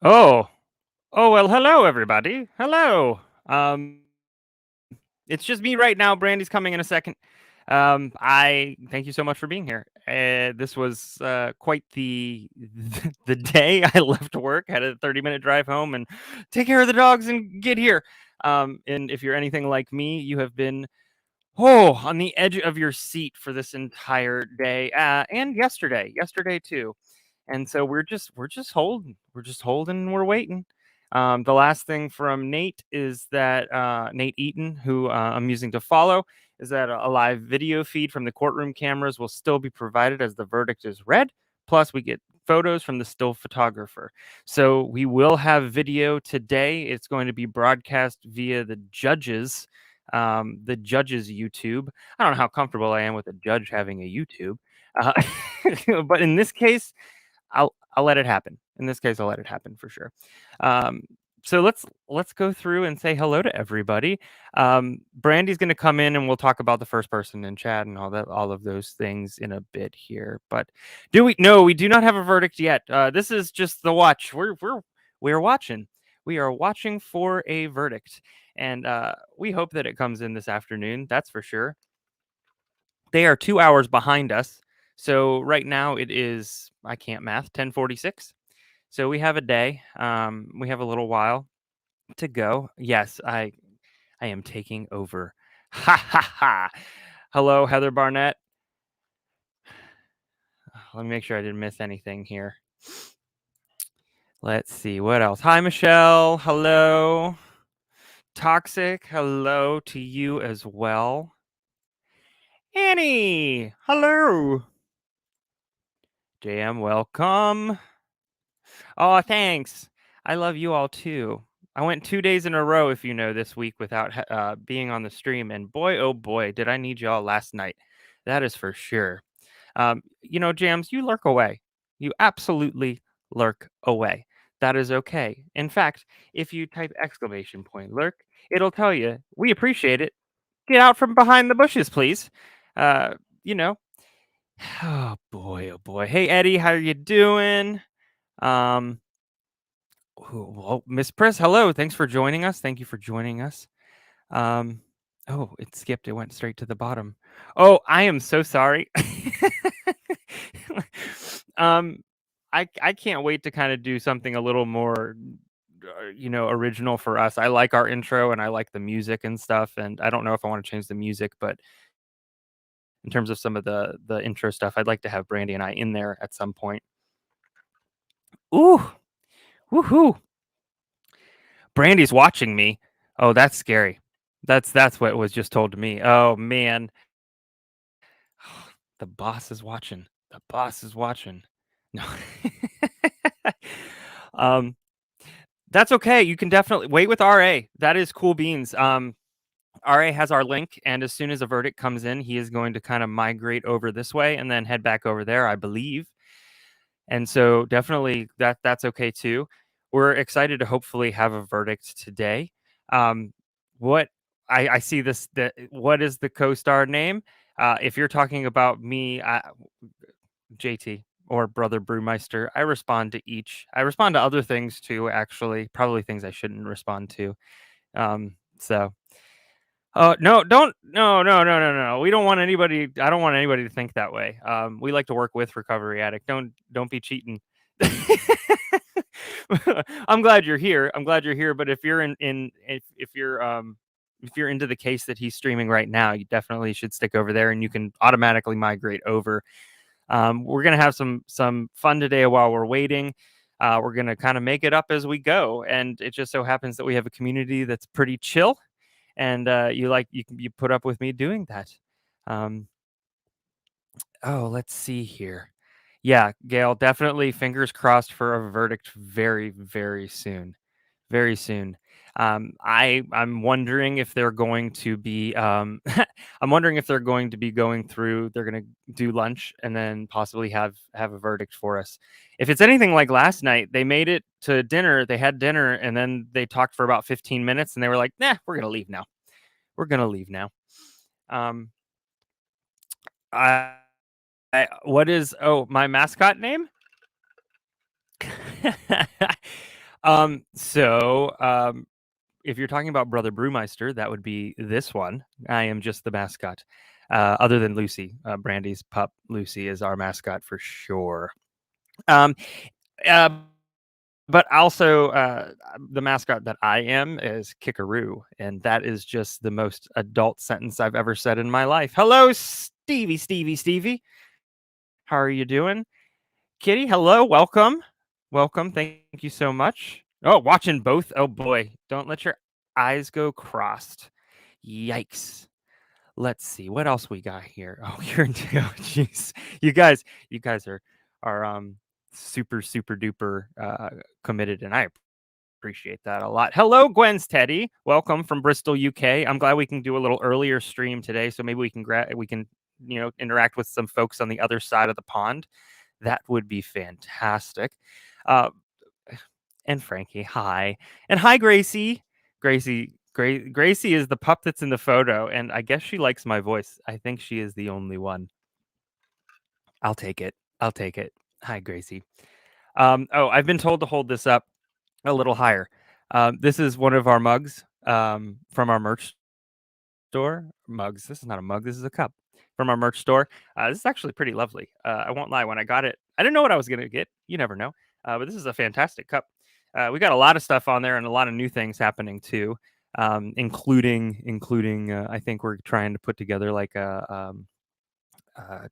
Oh, well, hello everybody. Hello. Um, it's just me right now. Brandy's coming in a second. I thank you so much for being here. This was quite the the day. I left work, had a 30-minute drive home, and take care of the dogs and get here. And if you're anything like me, you have been on the edge of your seat for this entire day, and yesterday too. And so we're just holding. We're just holding, we're waiting. The last thing from Nate is that Nate Eaton, who I'm using to follow, is that a live video feed from the courtroom cameras will still be provided as the verdict is read. Plus, we get photos from the still photographer. So we will have video today. It's going to be broadcast via the judge's YouTube. I don't know how comfortable I am with a judge having a YouTube, uh, but in this case, I'll let it happen. In this case, I'll let it happen for sure. Um, so let's go through and say hello to everybody. Brandy's going to come in and we'll talk about the first person in chat and all of those things in a bit here. But we do not have a verdict yet. This is just the watch. We're watching. We are watching for a verdict, and we hope that it comes in this afternoon. That's for sure. They are 2 hours behind us. So right now it is, I can't math, 10:46. So we have a day. We have a little while to go. Yes, I am taking over. Ha ha ha. Hello, Heather Barnett. Let me make sure I didn't miss anything here. Let's see what else. Hi, Michelle. Hello. Toxic. Hello to you as well. Annie. Hello. JM, welcome. Oh, thanks. I love you all too. I went 2 days in a row, if you know, this week without being on the stream, and boy, oh boy, did I need y'all last night. That is for sure. Jams, you lurk away. You absolutely lurk away. That is okay. In fact, if you type exclamation point lurk, it'll tell you, we appreciate it. Get out from behind the bushes, please. Uh, you know. Oh boy, oh boy. Hey Eddie, how are you doing? Um, well, Miss Press, hello. Thanks for joining us. Thank you for joining us. Um, oh, it skipped. It went straight to the bottom. Oh, I am so sorry. um, I can't wait to kind of do something a little more, original for us. I like our intro and I like the music and stuff. And I don't know if I want to change the music, but in terms of some of the intro stuff, I'd like to have Brandy and I in there at some point. Ooh, woohoo! Brandy's watching me. Oh, that's scary. That's what was just told to me. Oh man. The boss is watching. The boss is watching. No. um that's okay. You can definitely wait with RA. That is cool beans. RA has our link, and as soon as a verdict comes in, he is going to kind of migrate over this way and then head back over there, I believe. And so definitely that's okay too. We're excited to hopefully have a verdict today. What I see this what is the co-star name? If you're talking about me, JT or Brother Brewmeister, I respond to each. I respond to other things too, actually, probably things I shouldn't respond to. So no, don't no. We don't want anybody. I don't want anybody to think that way. We like to work with recovery addict. Don't be cheating. I'm glad you're here. I'm glad you're here. But if you're if you're into the case that he's streaming right now, you definitely should stick over there, and you can automatically migrate over. We're gonna have some fun today while we're waiting. We're gonna kind of make it up as we go, and it just so happens that we have a community that's pretty chill, and you put up with me doing that. Let's see here. Yeah, Gail, definitely fingers crossed for a verdict very, very soon. Very soon. I'm wondering if they're going to be I'm wondering if they're going to be going through, they're gonna do lunch and then possibly have a verdict for us. If it's anything like last night, they made it to dinner, they had dinner, and then they talked for about 15 minutes and they were like, nah, we're gonna leave now. We're gonna leave now. Um I what is my mascot name? If you're talking about Brother Brewmeister, that would be this one. I am just the mascot. Other than Lucy, Brandy's pup, Lucy is our mascot for sure. Um, uh, but also, the mascot that I am is Kickaroo, and that is just the most adult sentence I've ever said in my life. Hello, Stevie. How are you doing? Kitty, hello, welcome. Welcome, thank you so much. Oh, watching both. Oh boy, don't let your eyes go crossed. Yikes. Let's see what else we got here. Oh, you're oh, jeez. You guys are super duper committed, and I appreciate that a lot. Hello, Gwen's Teddy. Welcome from Bristol, UK. I'm glad we can do a little earlier stream today, so maybe we can interact with some folks on the other side of the pond. That would be fantastic. Uh, and Frankie, hi. And hi, Gracie. Gracie is the pup that's in the photo, and I guess she likes my voice. I think she is the only one. I'll take it. Hi, Gracie. I've been told to hold this up a little higher. This is one of our mugs from our merch store. Mugs. This is not a mug. This is a cup from our merch store. This is actually pretty lovely. I won't lie. When I got it, I didn't know what I was going to get. You never know. But this is a fantastic cup. We got a lot of stuff on there and a lot of new things happening too, including. I think we're trying to put together like a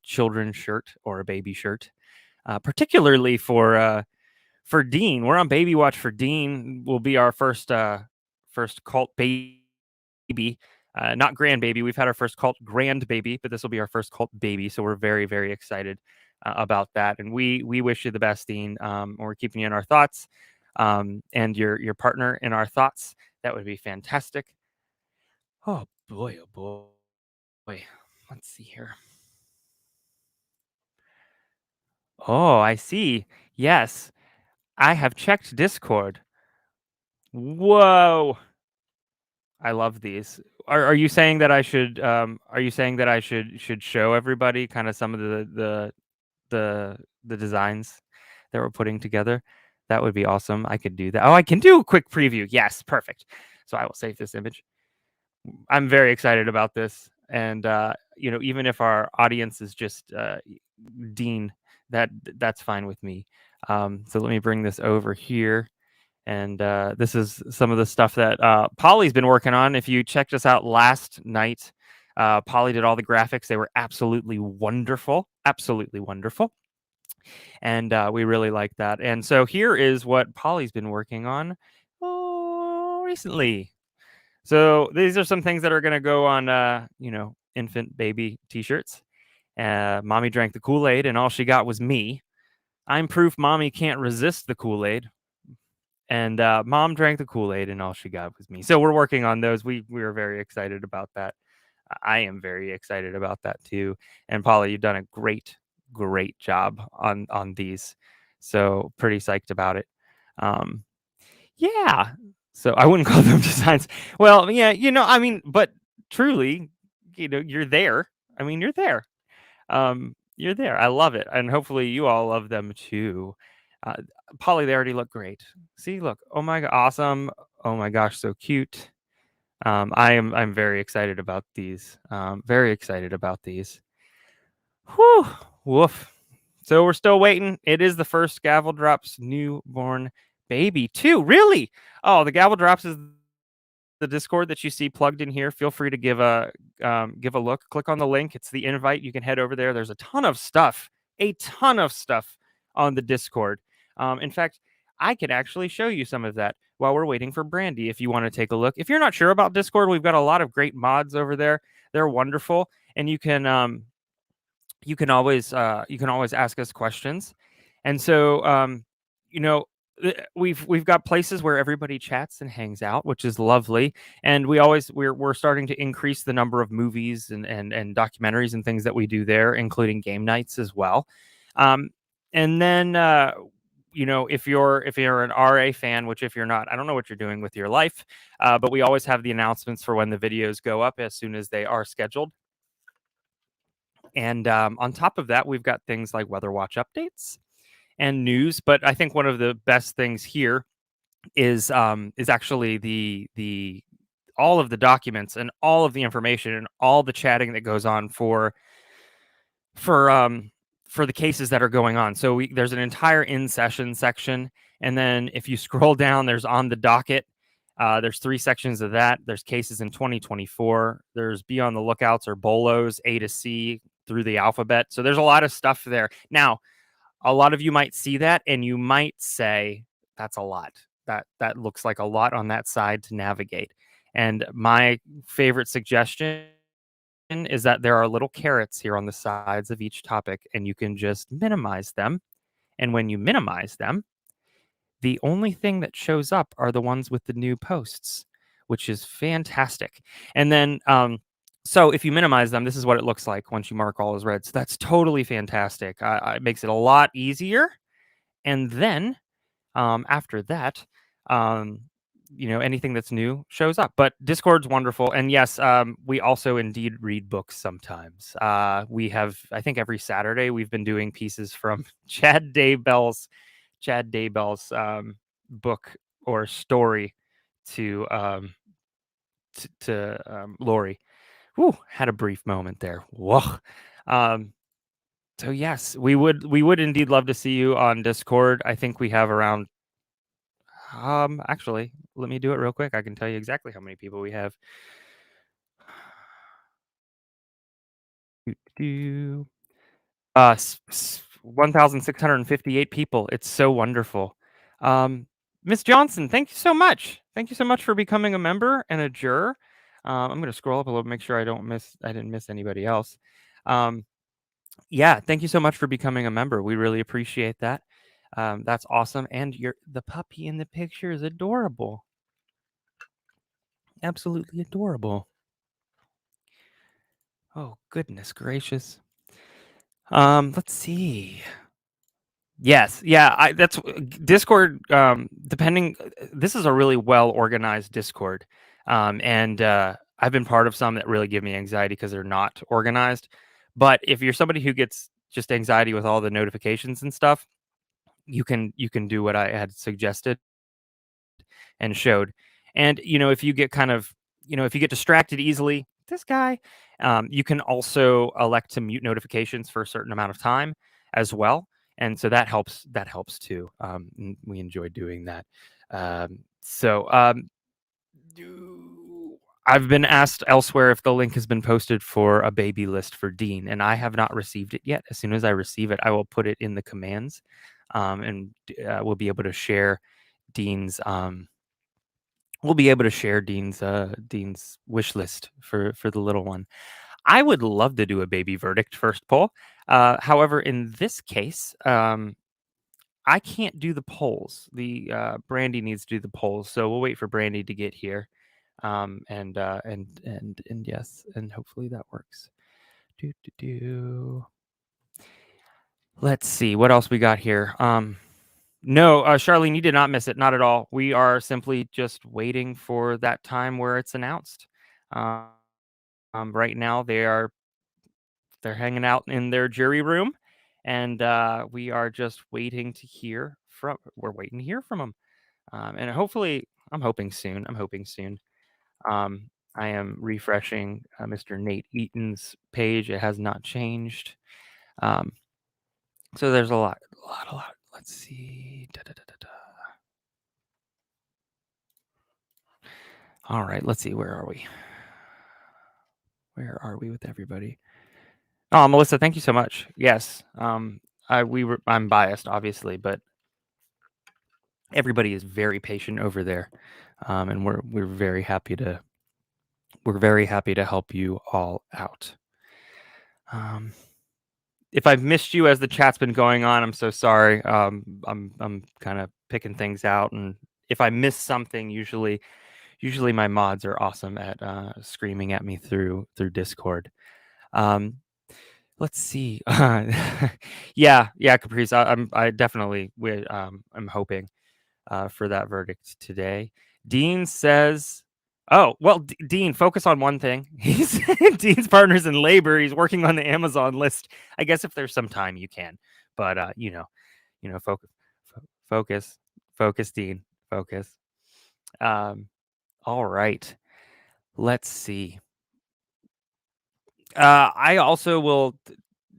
children's shirt or a baby shirt, particularly for Dean. We're on baby watch for Dean. Will be our first cult baby. Not grandbaby. We've had our first cult grandbaby, but this will be our first cult baby. So we're very, very excited about that. And we wish you the best, Dean. We're keeping you in our thoughts, and your partner in our thoughts. That would be fantastic. Oh boy, oh boy. Let's see here. Oh, I see. Yes, I have checked Discord. Whoa. I love these. Are you saying that I should should show everybody kind of some of the designs that we're putting together? That would be awesome. I could do that. Oh, I can do a quick preview. Yes, perfect. So I will save this image. I'm very excited about this, and even if our audience is just Dean, that's fine with me. So let me bring this over here. And this is some of the stuff that Polly's been working on. If you checked us out last night, Polly did all the graphics. They were absolutely wonderful. And we really like that. And so here is what Polly's been working on recently. So these are some things that are going to go on, infant baby t-shirts. Mommy drank the Kool-Aid and all she got was me. I'm proof mommy can't resist the Kool-Aid. And mom drank the Kool-Aid and all she got was me. So we're working on those. We are very excited about that. I am very excited about that too. And Polly, you've done a great job on these. So pretty psyched about it. Yeah. So I wouldn't call them designs. Well, yeah, but truly, you're there. I mean, you're there. You're there. I love it. And hopefully you all love them too. Polly, they already look great. See, look. Oh my god, awesome. Oh my gosh, so cute. I'm very excited about these. Very excited about these. Whew, woof. So we're still waiting. It is the first Gavel Drops newborn baby too. Really? Oh, the Gavel Drops is the Discord that you see plugged in here. Feel free to give a look. Click on the link. It's the invite. You can head over there. There's a ton of stuff on the Discord. In fact, I could actually show you some of that while we're waiting for Brandy if you want to take a look. If you're not sure about Discord, we've got a lot of great mods over there. They're wonderful, and you can always ask us questions. And so we've got places where everybody chats and hangs out, which is lovely. And we're starting to increase the number of movies and documentaries and things that we do there, including game nights as well. And then if you're an RA fan, which if you're not, I don't know what you're doing with your life, but we always have the announcements for when the videos go up as soon as they are scheduled. And on top of that, we've got things like Weather Watch updates and news. But I think one of the best things here is actually the all of the documents and all of the information and all the chatting that goes on for the cases that are going on. So there's an entire in session section, and then if you scroll down, there's on the docket. There's 3 sections of that. There's cases in 2024. There's be on the lookouts or bolos A to C through the alphabet. So there's a lot of stuff there. Now, a lot of you might see that and you might say that's a lot. That looks like a lot on that side to navigate. And my favorite suggestion is that there are little carrots here on the sides of each topic, and you can just minimize them. And when you minimize them, the only thing that shows up are the ones with the new posts, which is fantastic. And then, so if you minimize them, this is what it looks like once you mark all as red. So that's totally fantastic. It makes it a lot easier. And then after that, anything that's new shows up. But Discord's wonderful. And yes, we also indeed read books sometimes. We have, I think every Saturday, we've been doing pieces from Chad Daybell's book or story to Lori. Whew, had a brief moment there. Whoa. So yes, we would indeed love to see you on Discord. I think we have around actually, let me do it real quick. I can tell you exactly how many people we have. 1,658 people. It's so wonderful. Miss Johnson, thank you so much. Thank you so much for becoming a member and a juror. I'm going to scroll up a little, make sure I didn't miss anybody else. Yeah, thank you so much for becoming a member. We really appreciate that. That's awesome. And the puppy in the picture is adorable. Absolutely adorable. Oh, goodness gracious. Let's see. Yes, yeah, that's Discord. This is a really well organized Discord, and I've been part of some that really give me anxiety because they're not organized. But if you're somebody who gets just anxiety with all the notifications and stuff, you can do what I had suggested and showed. And if you get if you get distracted easily, this guy, you can also elect to mute notifications for a certain amount of time as well. And so that helps too. We enjoy doing that. I've been asked elsewhere if the link has been posted for a baby list for Dean, and I have not received it yet. As soon as I receive it, I will put it in the commands, and we'll be able to share Dean's Dean's wish list for the little one. I would love to do a baby verdict first poll. However, in this case, I can't do the polls. The Brandy needs to do the polls, so we'll wait for Brandy to get here. And yes, and hopefully that works. Let's see what else we got here. No, Charlene, you did not miss it. Not at all. We are simply just waiting for that time where it's announced. Right now they're hanging out in their jury room, and we are just waiting to hear from. We're waiting to hear from them, and hopefully, I'm hoping soon. I am refreshing Mr. Nate Eaton's page. It has not changed. So there's a lot. Let's see. All right, let's see. Where are we? Where are we with everybody? Oh, Melissa, thank you so much. Yes, I'm biased, obviously, but everybody is very patient over there, and we're very happy to help you all out. If I've missed you as the chat's been going on, I'm so sorry. I'm kind of picking things out, and if I miss something, usually my mods are awesome at screaming at me through Discord. Let's see. Yeah, Caprice. I definitely I'm hoping for that verdict today. Dean says, "Oh, well, Dean, focus on one thing. He's Dean's partners in labor. He's working on the Amazon list. I guess if there's some time, you can. But focus, Dean. focus. All right. Let's see. I also will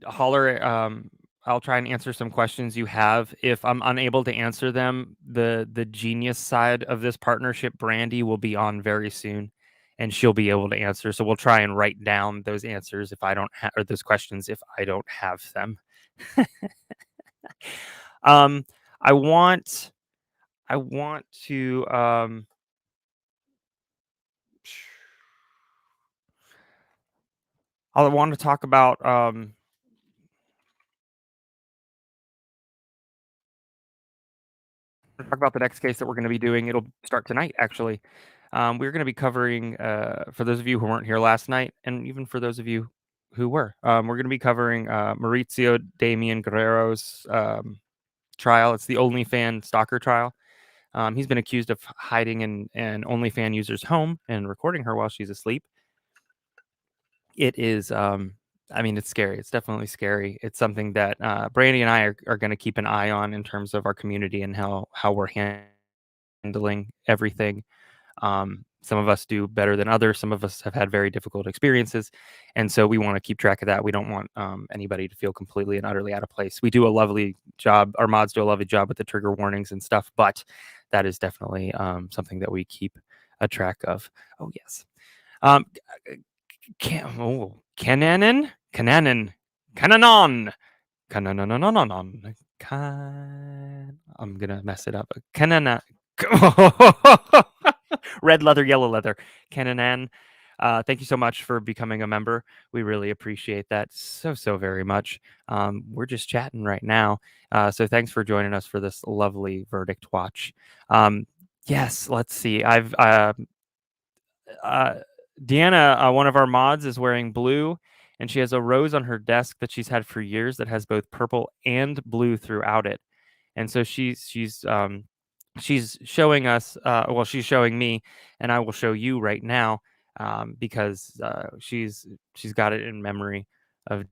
holler. I'll try and answer some questions you have. If I'm unable to answer them, the genius side of this partnership, Brandy, will be on very soon, and she'll be able to answer. So we'll try and write down those answers if I don't have, or those questions if I don't have them. um, I want to I want to talk about the next case that we're going to be doing. It'll start tonight, actually. We're going to be covering, for those of you who weren't here last night, and even for those of you who were, we're going to be covering Maurizio Damian Guerrero's trial. It's the OnlyFans stalker trial. He's been accused of hiding in an OnlyFans user's home and recording her while she's asleep. It is, I mean, it's scary. It's definitely scary. It's something that Brandy and I are going to keep an eye on in terms of our community and how we're handling everything. Some of us do better than others. Some of us have had very difficult experiences. And so we want to keep track of that. We don't want anybody to feel completely and utterly out of place. We do a lovely job. Our mods do a lovely job with the trigger warnings and stuff, but that is definitely something that we keep a track of. Oh, yes. Cananon? Cananon. Cananon. Cananon. I'm gonna mess it up. Canana. Red leather, yellow leather. Cananan. Thank you so much for becoming a member. We really appreciate that so very much. We're just chatting right now. So thanks for joining us for this lovely verdict watch. Yes, let's see. I've Deanna, one of our mods, is wearing blue, and she has a rose on her desk that she's had for years that has both purple and blue throughout it. And so she's showing us. Well, she's showing me, and I will show you right now because she's got it in memory of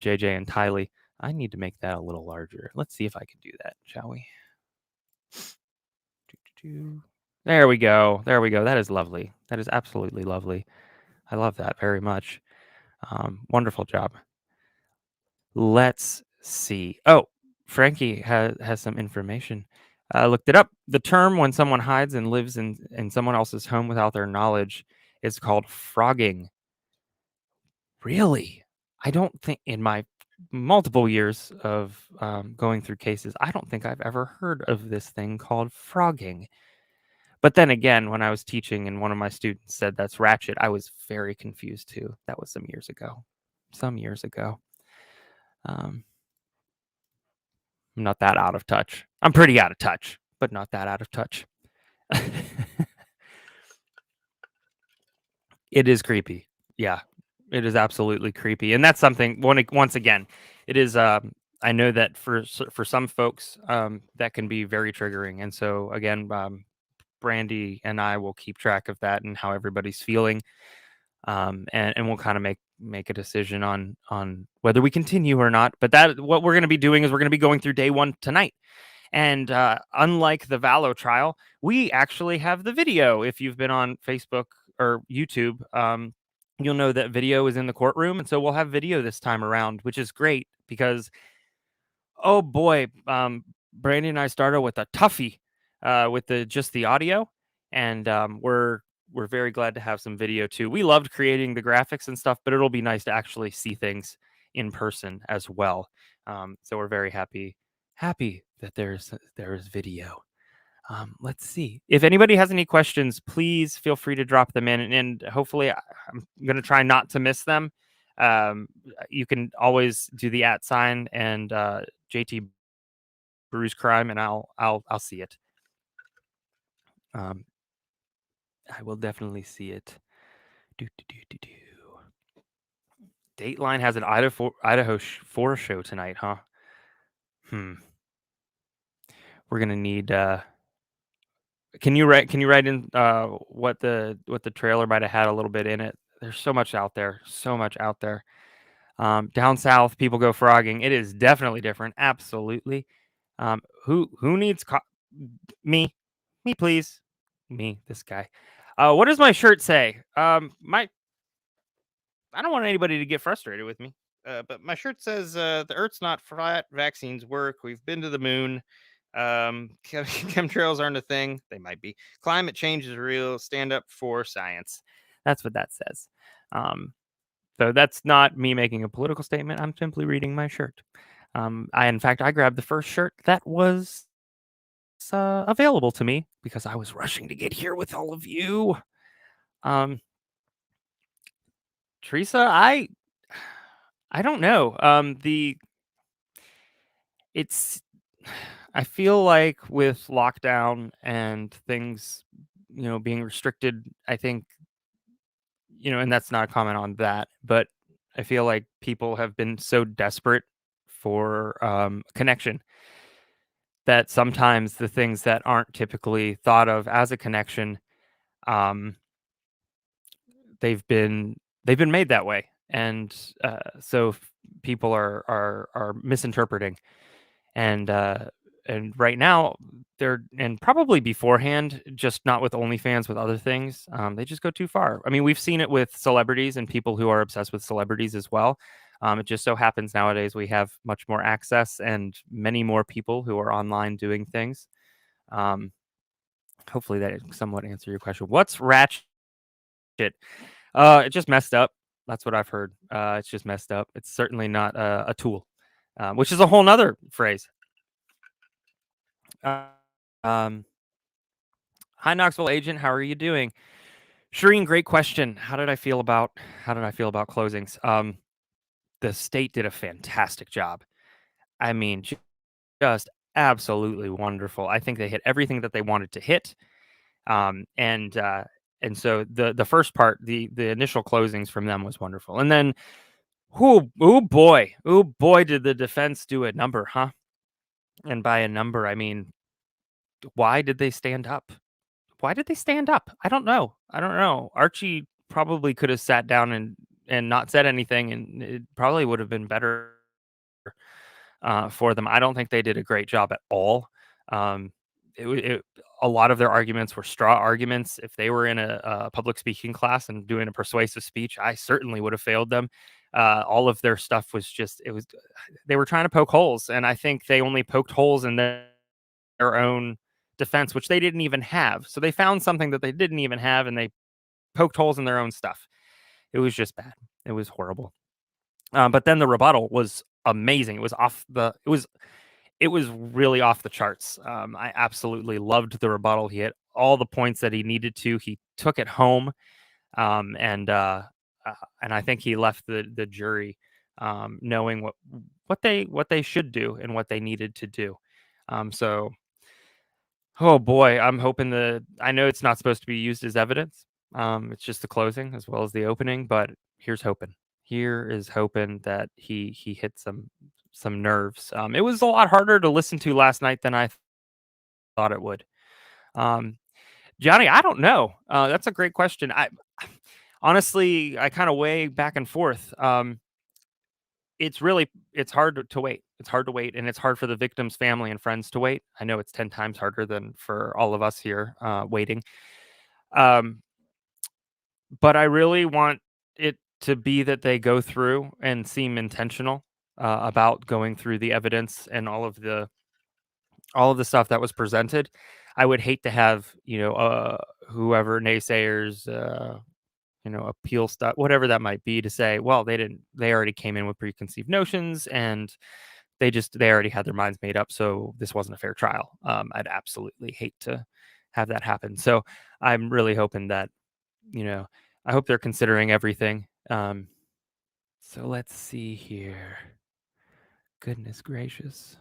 JJ and Tylee. I need to make that a little larger. Let's see if I can do that, shall we? There we go. There we go. That is lovely. That is absolutely lovely. I love that very much. Wonderful job. Let's see. Oh, Frankie has some information. I looked it up. The term when someone hides and lives in someone else's home without their knowledge is called frogging. Really? I don't think in my multiple years of going through cases, I don't think I've ever heard of this thing called frogging. But then again, when I was teaching and one of my students said that's ratchet, I was very confused too. That was some years ago. I'm not that out of touch. I'm pretty out of touch, but not that out of touch. It is creepy. Yeah, it is absolutely creepy. And that's something, once again, it is, I know that for some folks, that can be very triggering. And so again, Brandy and I will keep track of that and how everybody's feeling. And we'll kind of make a decision on whether we continue or not. But that what we're going to be doing is we're going to be going through day one tonight. And unlike the Vallow trial, we actually have the video. If you've been on Facebook or YouTube, you'll know that video is in the courtroom. And so we'll have video this time around, which is great because, oh boy, Brandy and I started with a toughie with just the audio. And we're very glad to have some video too. We loved creating the graphics and stuff, but it'll be nice to actually see things in person as well. So we're very happy that there's video. Let's see. If anybody has any questions, please feel free to drop them in, and hopefully I'm going to try not to miss them. You can always do the @ and JT Brews Crime, and I'll see it. I will definitely see it. Dateline has an Idaho 4 show tonight, huh? We're gonna need. Can you write in what the trailer might have had a little bit in it? There's so much out there. Down south, people go frogging. It is definitely different. Absolutely. Who needs me? Me, please. Me, this guy. What does my shirt say? My I don't want anybody to get frustrated with me. But my shirt says, "The Earth's not flat. Vaccines work. We've been to the moon. Chemtrails aren't a thing. They might be. Climate change is real. Stand up for science." That's what that says. Um, so that's not me making a political statement. I'm simply reading my shirt. In fact, I grabbed the first shirt that was available to me because I was rushing to get here with all of you. Um, Teresa, I don't know. It's I feel like with lockdown and things, being restricted, I think, and that's not a comment on that, but I feel like people have been so desperate for connection that sometimes the things that aren't typically thought of as a connection, um, they've been they've been made that way, and people are misinterpreting, and right now they're and probably beforehand, just not with OnlyFans, with other things, they just go too far. I mean, we've seen it with celebrities and people who are obsessed with celebrities as well. It just so happens nowadays we have much more access and many more people who are online doing things. Um, Hopefully that somewhat answer your question. What's ratchet? It just messed up. That's what I've heard. It's just messed up. It's certainly not a tool, which is a whole nother phrase. Uh, um, Hi, Knoxville agent. How are you doing? Shireen, great question. How did I feel about closings? The state did a fantastic job. I mean, just absolutely wonderful. I think they hit everything that they wanted to hit. Um, and uh, and so the first part, the initial closings from them was wonderful. And then, oh boy, did the defense do a number, huh? And by a number, I mean, why did they stand up? Why did they stand up? I don't know. I don't know. Archie probably could have sat down and not said anything, and it probably would have been better for them. I don't think they did a great job at all. Um, a lot of their arguments were straw arguments. If they were in a public speaking class and doing a persuasive speech, I certainly would have failed them. All of their stuff was they were trying to poke holes, and I think they only poked holes in their own defense, which they didn't even have. So they found something that they didn't even have, and they poked holes in their own stuff. It was just bad. It was horrible. But then the rebuttal was amazing. It was really off the charts. I absolutely loved the rebuttal. He hit all the points that he needed to. He took it home, um, and uh, and I think he left the jury knowing what they should do and what they needed to do. So, oh boy, I'm hoping I know it's not supposed to be used as evidence. It's just the closing as well as the opening, but here's hoping. Here is hoping that he hit some nerves. It was a lot harder to listen to last night than I thought it would. Um, Johnny, I don't know. That's a great question. I honestly, I kind of weigh back and forth. It's hard to wait. It's hard to wait, and it's hard for the victim's family and friends to wait. I know it's 10 times harder than for all of us here waiting. Um, but I really want it to be that they go through and seem intentional about going through the evidence and all of the stuff that was presented. I would hate to have whoever naysayers appeal stuff, whatever that might be, to say, well, they already came in with preconceived notions, and they already had their minds made up, so this wasn't a fair trial. I'd absolutely hate to have that happen. So I'm really hoping that, you know, I hope they're considering everything. So let's see here. Goodness gracious.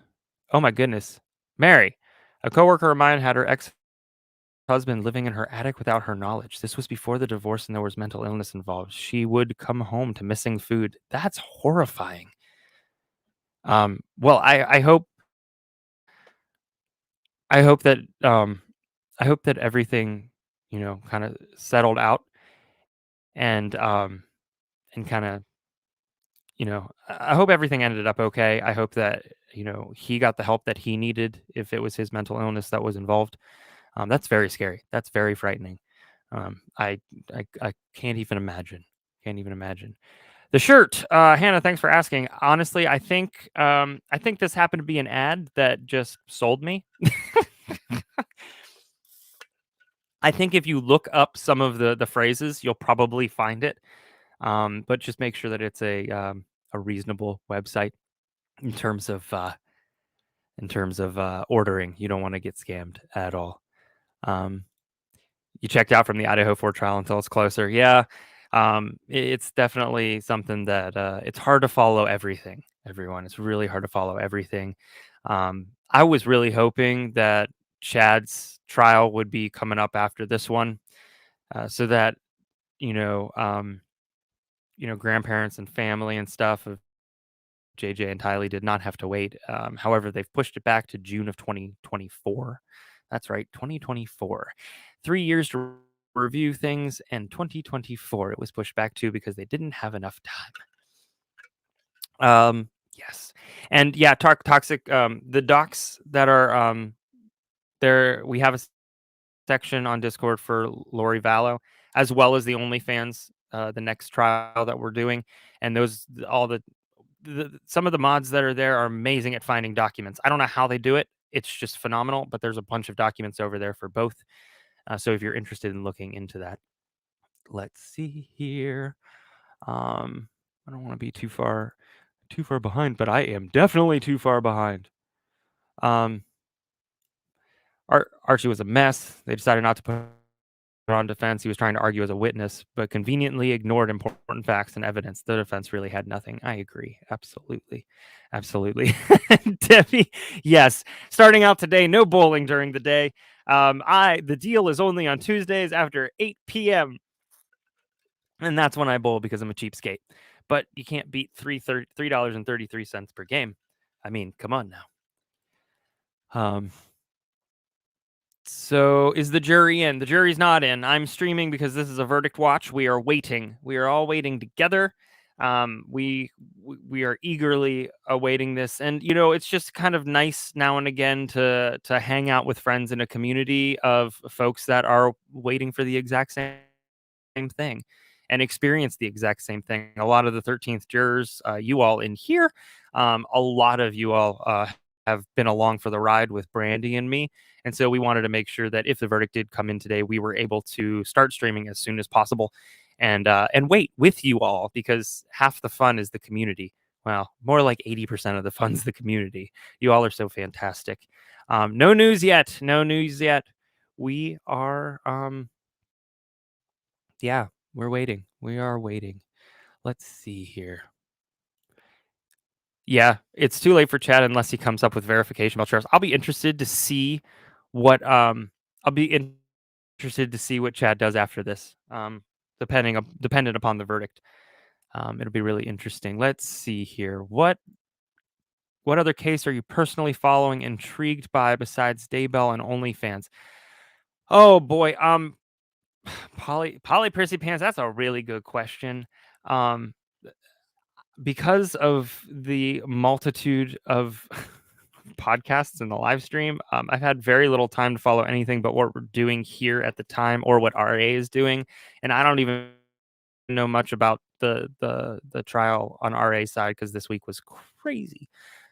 Oh my goodness. Mary, a coworker of mine had her ex-husband living in her attic without her knowledge. This was before the divorce and there was mental illness involved. She would come home to missing food. That's horrifying. Well, I hope that everything, kind of settled out, and kind of, I hope everything ended up okay. I hope that, he got the help that he needed if it was his mental illness that was involved. That's very scary. That's very frightening. I can't even imagine. Can't even imagine. The shirt, Hannah. Thanks for asking. Honestly, I think this happened to be an ad that just sold me. I think if you look up some of the phrases, you'll probably find it. But just make sure that it's a reasonable website in terms of ordering. You don't want to get scammed at all. Um, you checked out from the Idaho 4 trial until it's closer. Yeah. It's definitely something that it's hard to follow everything, everyone. It's really hard to follow everything. I was really hoping that Chad's trial would be coming up after this one, so that you know, grandparents and family and stuff of JJ and Tylee did not have to wait. However, they've pushed it back to June of 2024. That's right, 2024. 3 years to review things, and 2024 it was pushed back to because they didn't have enough time. Yes, and yeah, toxic. The docs that are there, we have a section on Discord for Lori Vallow, as well as the OnlyFans, the next trial that we're doing, and those all some of the mods that are there are amazing at finding documents. I don't know how they do it. It's just phenomenal, but there's a bunch of documents over there for both. So if you're interested in looking into that, let's see here. I don't want to be too far behind, but I am definitely too far behind. Archie was a mess. They decided not to put on defense. He was trying to argue as a witness, but conveniently ignored important facts and evidence. The defense really had nothing. I agree. Absolutely. Absolutely. Debbie, yes. Starting out today, no bowling during the day. The deal is only on Tuesdays after 8 p.m. And that's when I bowl because I'm a cheapskate. But you can't beat $3.33 per game. I mean, come on now. So is the jury in? The jury's not in. I'm streaming because this is a verdict watch. We are waiting. We are all waiting together. We are eagerly awaiting this, and it's just kind of nice now and again to hang out with friends in a community of folks that are waiting for the exact same thing and experience the exact same thing. A lot of the 13th jurors, you all in here, a lot of you all have been along for the ride with Brandy and me. And so we wanted to make sure that if the verdict did come in today, we were able to start streaming as soon as possible and wait with you all, because half the fun is the community. Well, more like 80% of the fun's the community. You all are so fantastic. No news yet. No news yet. We are, yeah, we're waiting. We are waiting. Let's see here. Yeah, it's too late for Chad unless he comes up with verification about Travis. I'll be interested to see what Chad does after this. Dependent upon the verdict. It'll be really interesting. Let's see here. What other case are you personally following, intrigued by besides Daybell and OnlyFans? Oh boy, Poly Prissy Pants. That's a really good question. Because of the multitude of podcasts and the live stream, I've had very little time to follow anything but what we're doing here at the time or what RA is doing, and I don't even know much about the trial on RA side because this week was crazy,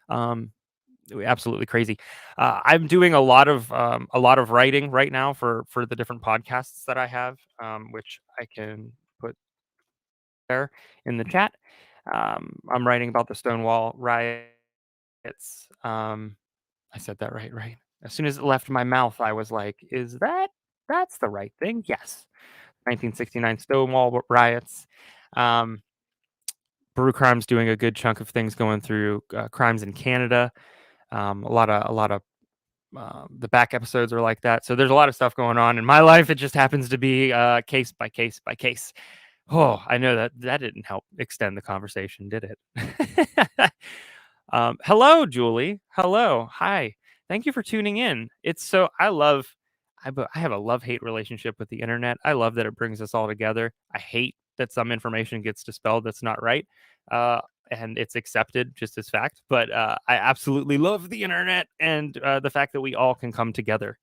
absolutely crazy. I'm doing a lot of writing right now for the different podcasts that I have, which I can put there in the chat. I'm writing about the Stonewall riots. I said that right? As soon as it left my mouth, I was like, that's the right thing? Yes. 1969 Stonewall riots. Brew Crime's doing a good chunk of things going through crimes in Canada. A lot of the back episodes are like that. So there's a lot of stuff going on in my life. It just happens to be case by case by case. Oh, I know that didn't help extend the conversation, did it? Hello, Julie. Hello. Hi. Thank you for tuning in. I have a love-hate relationship with the internet. I love that it brings us all together. I hate that some information gets dispelled that's not right. And it's accepted just as fact. But I absolutely love the internet and the fact that we all can come together.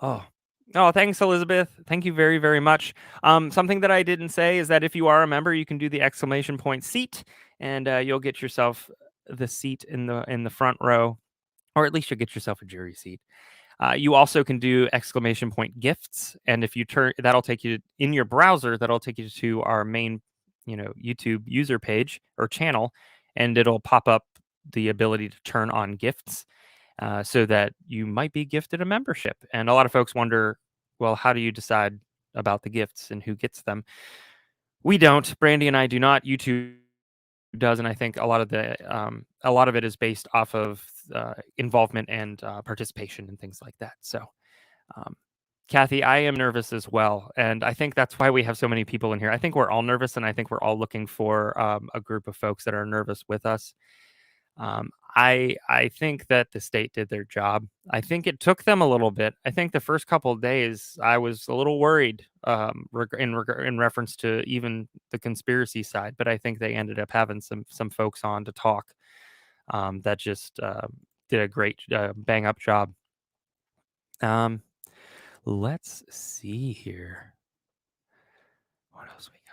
Oh. Oh, thanks, Elizabeth. Thank you very, very much. Something that I didn't say is that if you are a member, you can do the exclamation point seat, and you'll get yourself the seat in the front row, or at least you'll get yourself a jury seat. You also can do exclamation point gifts, and if you turn, that'll take you in your browser. That'll take you to our main, YouTube user page or channel, and it'll pop up the ability to turn on gifts, so that you might be gifted a membership. And a lot of folks wonder, well, how do you decide about the gifts and who gets them? We don't. Brandy and I do not. YouTube does, and I think a lot of it is based off of involvement and participation and things like that. So, um, Kathy, I am nervous as well, and I think that's why we have so many people in here. I think we're all nervous, and I think we're all looking for a group of folks that are nervous with us. I think that the state did their job. I think it took them a little bit. I think the first couple of days I was a little worried, in reference to even the conspiracy side, but I think they ended up having some folks on to talk, that just did a great bang up job. Let's see here. What else we got?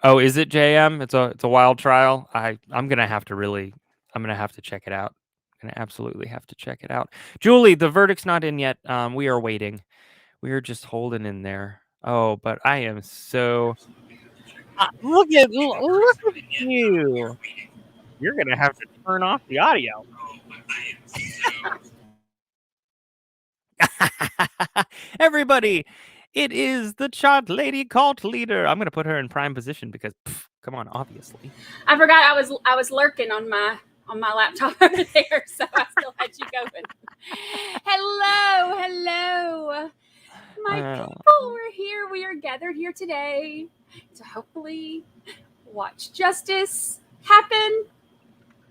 Oh, is it JM? It's a wild trial. I'm gonna have to check it out. I'm gonna absolutely have to check it out. Julie, the verdict's not in yet. We are waiting. We are just holding in there. Oh, but I am so look at you. You're gonna have to turn off the audio. Everybody, it is the chart lady cult leader. I'm gonna put her in prime position because come on, obviously. I forgot I was lurking on my laptop over there, so I still had you going. Hello, my people. We're here. We are gathered here today to hopefully watch justice happen.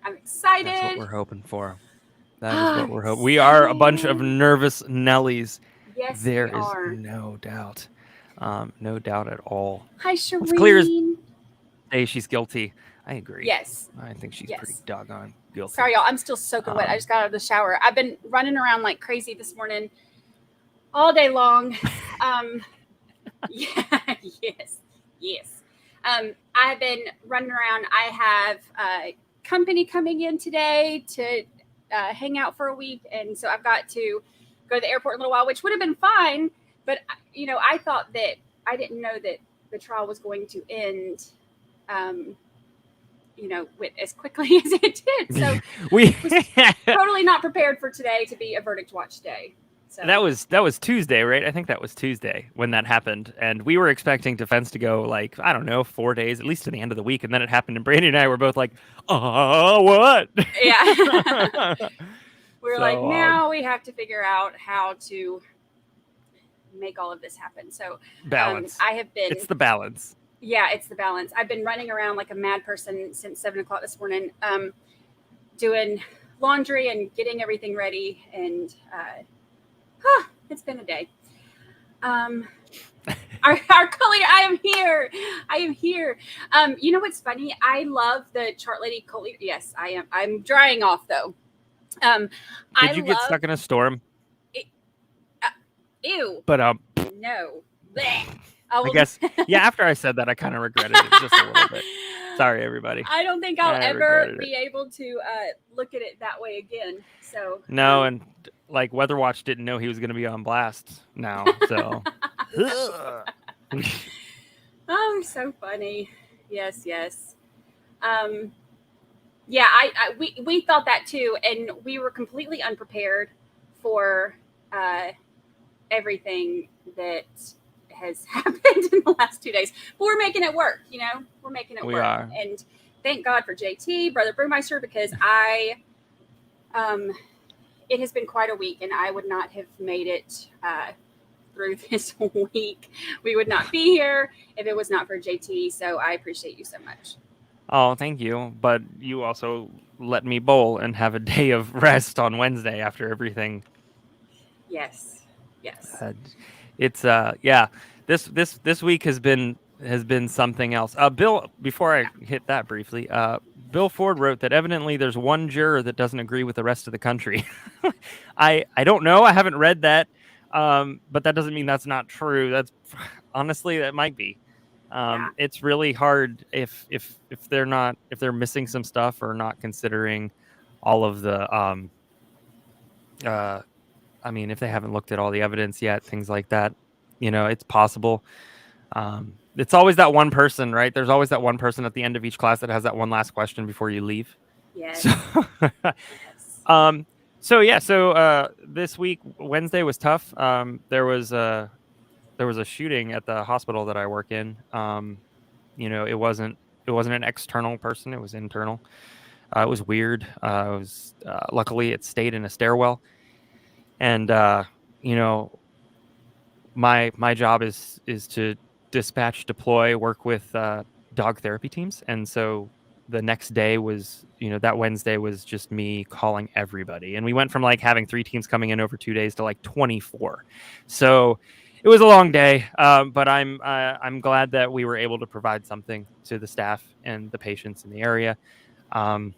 I'm excited. That's what we're hoping for. That is what we're hoping. We are a bunch of nervous Nellies. Yes, there we is are. no doubt. No doubt at all. Hi, Shireen. It's clear as day she's guilty. I agree. Yes. I think she's pretty doggone guilty. Sorry, y'all. I'm still soaking wet. I just got out of the shower. I've been running around like crazy this morning, all day long. Yes. I have been running around. I have company coming in today to hang out for a week, and so I've got to go to the airport in a little while, which would have been fine. But I thought that I didn't know that the trial was going to end. With as quickly as it did. So we was totally not prepared for today to be a verdict watch day. So that was Tuesday, right? I think that was Tuesday when that happened, and we were expecting defense to go like, I don't know, 4 days, at least to the end of the week, and then it happened, and Brandy and I were both like, oh, what? Yeah. We're like, now we have to figure out how to make all of this happen. So balance. I have been. It's the balance. Yeah, it's the balance. I've been running around like a mad person since 7 o'clock this morning, doing laundry and getting everything ready. And it's been a day. Our colleague, I am here. You know what's funny? I love the chart lady cult leader. Yes, I am. I'm drying off though. Did you get stuck in a storm? Ew. But no. I guess, yeah, after I said that, I kind of regretted it just a little bit. Sorry, everybody. I don't think I'll ever be able to look at it that way again. So no, and like Weather Watch didn't know he was going to be on blast now, so. Oh, so funny. Yes. Yeah, we thought that too, and we were completely unprepared for everything that has happened in the last 2 days. But we're making it work, We're making it work. Are. And thank God for JT, Brother Brewmeister, because it has been quite a week, and I would not have made it through this week. We would not be here if it was not for JT. So I appreciate you so much. Oh, thank you. But you also let me bowl and have a day of rest on Wednesday after everything. Yes. It's This week has been something else. Bill, before I hit that briefly, Bill Ford wrote that evidently there's one juror that doesn't agree with the rest of the country. I don't know. I haven't read that, but that doesn't mean that's not true. That's honestly that might be. Yeah. It's really hard if they're missing some stuff or not considering all of the I mean, if they haven't looked at all the evidence yet, things like that, it's possible. It's always that one person, right? There's always that one person at the end of each class that has that one last question before you leave. Yes. So, yes. So this week Wednesday was tough. There was a shooting at the hospital that I work in. It wasn't an external person; it was internal. It was weird. Luckily it stayed in a stairwell, and my job is to dispatch, deploy, work with dog therapy teams, and so the next day was, that Wednesday was just me calling everybody, and we went from like having 3 teams coming in over 2 days to like 24. So it was a long day, but I'm glad that we were able to provide something to the staff and the patients in the area. And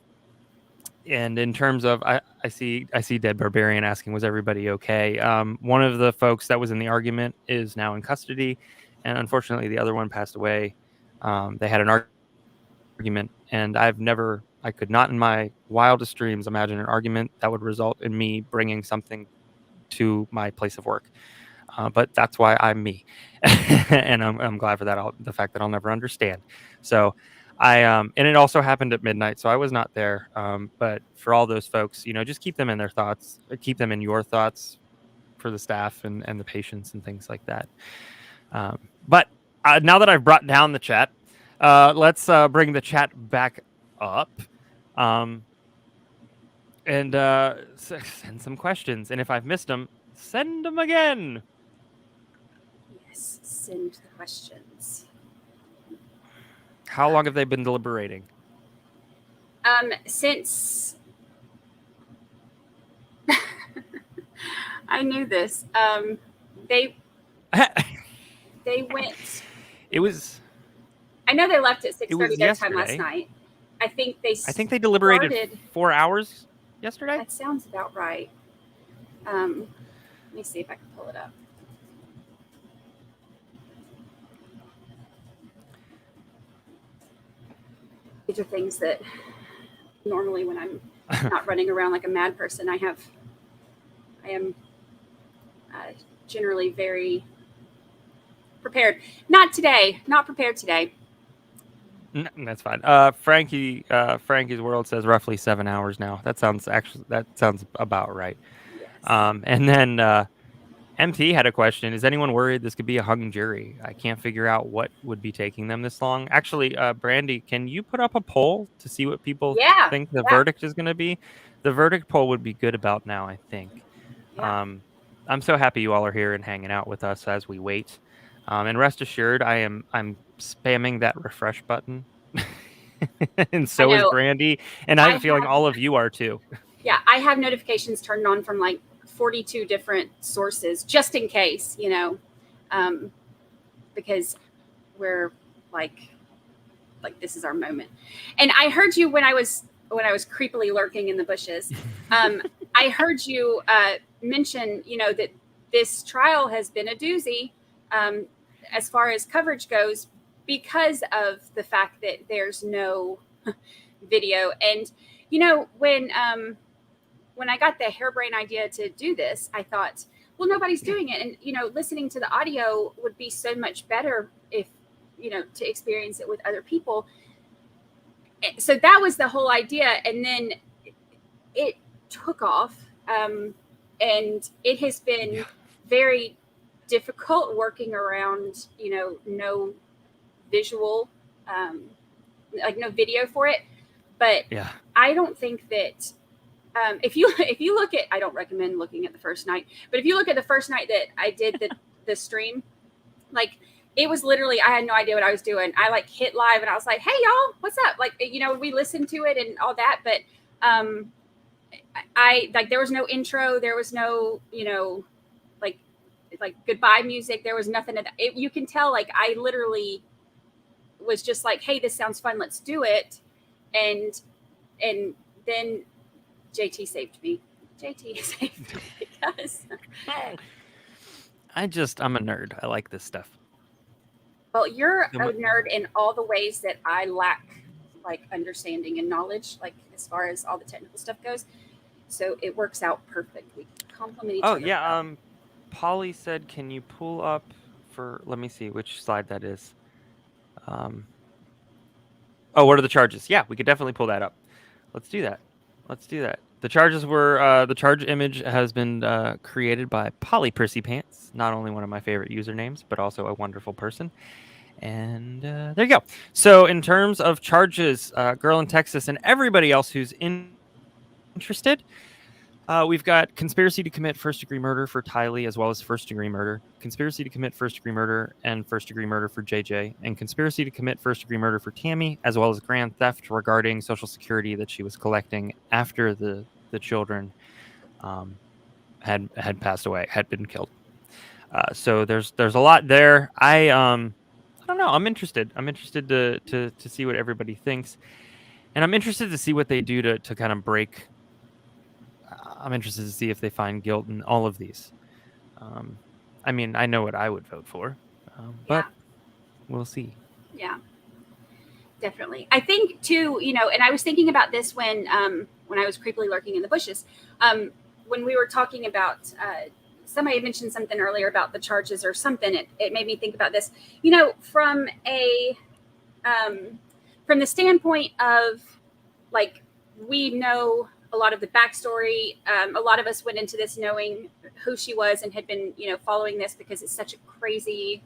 in terms of, I see Dead Barbarian asking, was everybody okay? One of the folks that was in the argument is now in custody, and unfortunately the other one passed away. They had an argument, and I could not in my wildest dreams imagine an argument that would result in me bringing something to my place of work. But that's why I'm me, and I'm glad for that. The fact that I'll never understand. So and it also happened at midnight, so I was not there. But for all those folks, just keep them in their thoughts, keep them in your thoughts for the staff and the patients and things like that. But now that I've brought down the chat, let's bring the chat back up. And send some questions. And if I've missed them, send them again. Yes, send the questions. How long have they been deliberating? Since I knew this, they went. It was. I know they left at 6:30 their time last yesterday. night. I think they deliberated 4 hours yesterday. That sounds about right. Let me see if I can pull it up. These are things that normally when I'm not running around like a mad person, I am generally very prepared. Not prepared today. That's fine. Frankie's World says roughly 7 hours now. That sounds about right. Yes. And then MT had a question. Is anyone worried this could be a hung jury? I can't figure out what would be taking them this long. Actually, Brandy, can you put up a poll to see what people think the verdict is going to be? The verdict poll would be good about now, I think. Yeah. I'm so happy you all are here and hanging out with us as we wait. And rest assured, I'm spamming that refresh button. And so is Brandy. And I have a feeling all of you are too. Yeah, I have notifications turned on from like 42 different sources just in case, because we're like this is our moment. And I heard you when I was creepily lurking in the bushes. I heard you mention, that this trial has been a doozy as far as coverage goes because of the fact that there's no video. And when I got the harebrained idea to do this, I thought, well, nobody's doing it. And, listening to the audio would be so much better if, to experience it with other people. So that was the whole idea. And then it took off. And it has been very difficult working around, no visual, no video for it. But I don't think that, if you look at, I don't recommend looking at the first night, but if you look at the first night that I did the stream, like it was literally, I had no idea what I was doing. I like hit live and I was like, hey y'all, what's up? Like, we listened to it and all that, but I like, there was no intro. There was no, like goodbye music. There was nothing of that. You can tell, like, I literally was just like, hey, this sounds fun. Let's do it. and then JT saved me. JT saved me because I'm a nerd. I like this stuff. well, you're a nerd in all the ways that I lack like understanding and knowledge, like as far as all the technical stuff goes. So it works out perfect. We complement each other. Oh yeah. Well. Polly said, "Can you pull up for? Let me see which slide that is." Oh, what are the charges? Yeah, we could definitely pull that up. Let's do that. The charges were the charge image has been created by Polly Prissy Pants, not only one of my favorite usernames, but also a wonderful person. And there you go. So in terms of charges, Girl in Texas and everybody else who's interested, we've got conspiracy to commit first-degree murder for Tylee, as well as first-degree murder, conspiracy to commit first-degree murder and first-degree murder for JJ, and conspiracy to commit first-degree murder for Tammy, as well as grand theft regarding Social Security that she was collecting after the children had passed away, had been killed. So there's a lot there. I don't know. I'm interested. I'm interested to see what everybody thinks, and I'm interested to see what they do to kind of break. I'm interested to see if they find guilt in all of these. I mean, I know what I would vote for, but we'll see. Yeah, definitely. I think too, and I was thinking about this when I was creepily lurking in the bushes, when we were talking about, somebody mentioned something earlier about the charges or something. It made me think about this, from the standpoint of like, we know a lot of the backstory. A lot of us went into this knowing who she was and had been, following this because it's such a crazy,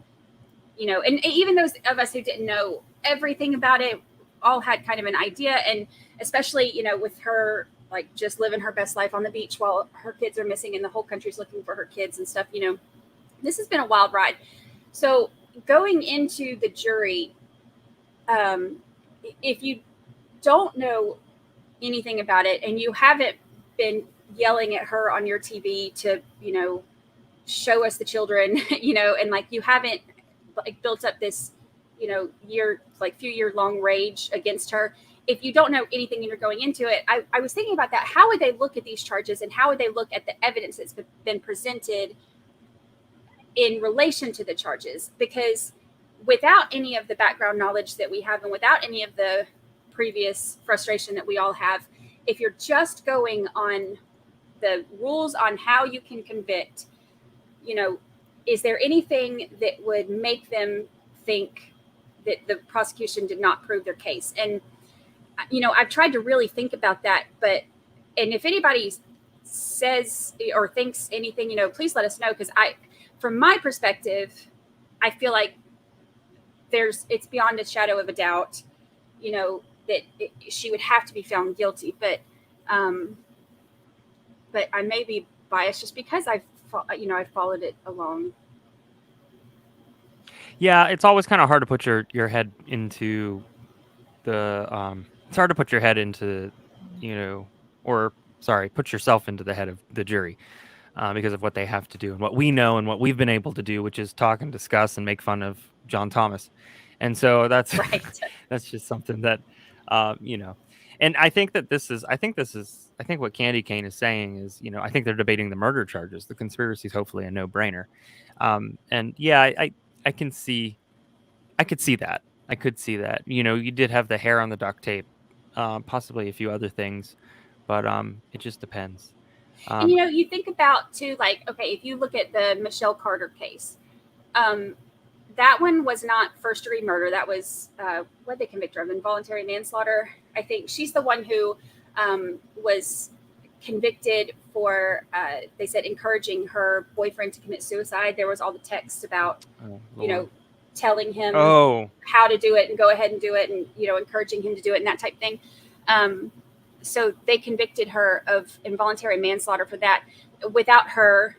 and even those of us who didn't know everything about it all had kind of an idea. And especially, with her, like just living her best life on the beach while her kids are missing and the whole country's looking for her kids and stuff, this has been a wild ride. So going into the jury, if you don't know anything about it and you haven't been yelling at her on your TV to, show us the children, and like you haven't like built up this, few year long rage against her. If you don't know anything and you're going into it, I was thinking about that. How would they look at these charges and how would they look at the evidence that's been presented in relation to the charges? Because without any of the background knowledge that we have and without any of the previous frustration that we all have, if you're just going on the rules on how you can convict, is there anything that would make them think that the prosecution did not prove their case? And, I've tried to really think about that, and if anybody says or thinks anything, please let us know. Because from my perspective, I feel like it's beyond a shadow of a doubt, that she would have to be found guilty. But I may be biased just because I've followed it along. Yeah, it's always kind of hard to put your head into the it's hard to put your head into, put yourself into the head of the jury because of what they have to do and what we know and what we've been able to do, which is talk and discuss and make fun of John Thomas. And so that's right. That's just something that, and I think what Candy Cane is saying is, I think they're debating the murder charges. The conspiracy is hopefully a no-brainer. And yeah, I can see, I could see that. I could see that. You did have the hair on the duct tape, possibly a few other things, but it just depends. And you think about too, like, okay, if you look at the Michelle Carter case, that one was not first degree murder. That was what they convict her of, involuntary manslaughter. I think she's the one who was convicted for, they said, encouraging her boyfriend to commit suicide. There was all the texts about, telling him how to do it and go ahead and do it and, encouraging him to do it and that type of thing. So they convicted her of involuntary manslaughter for that without her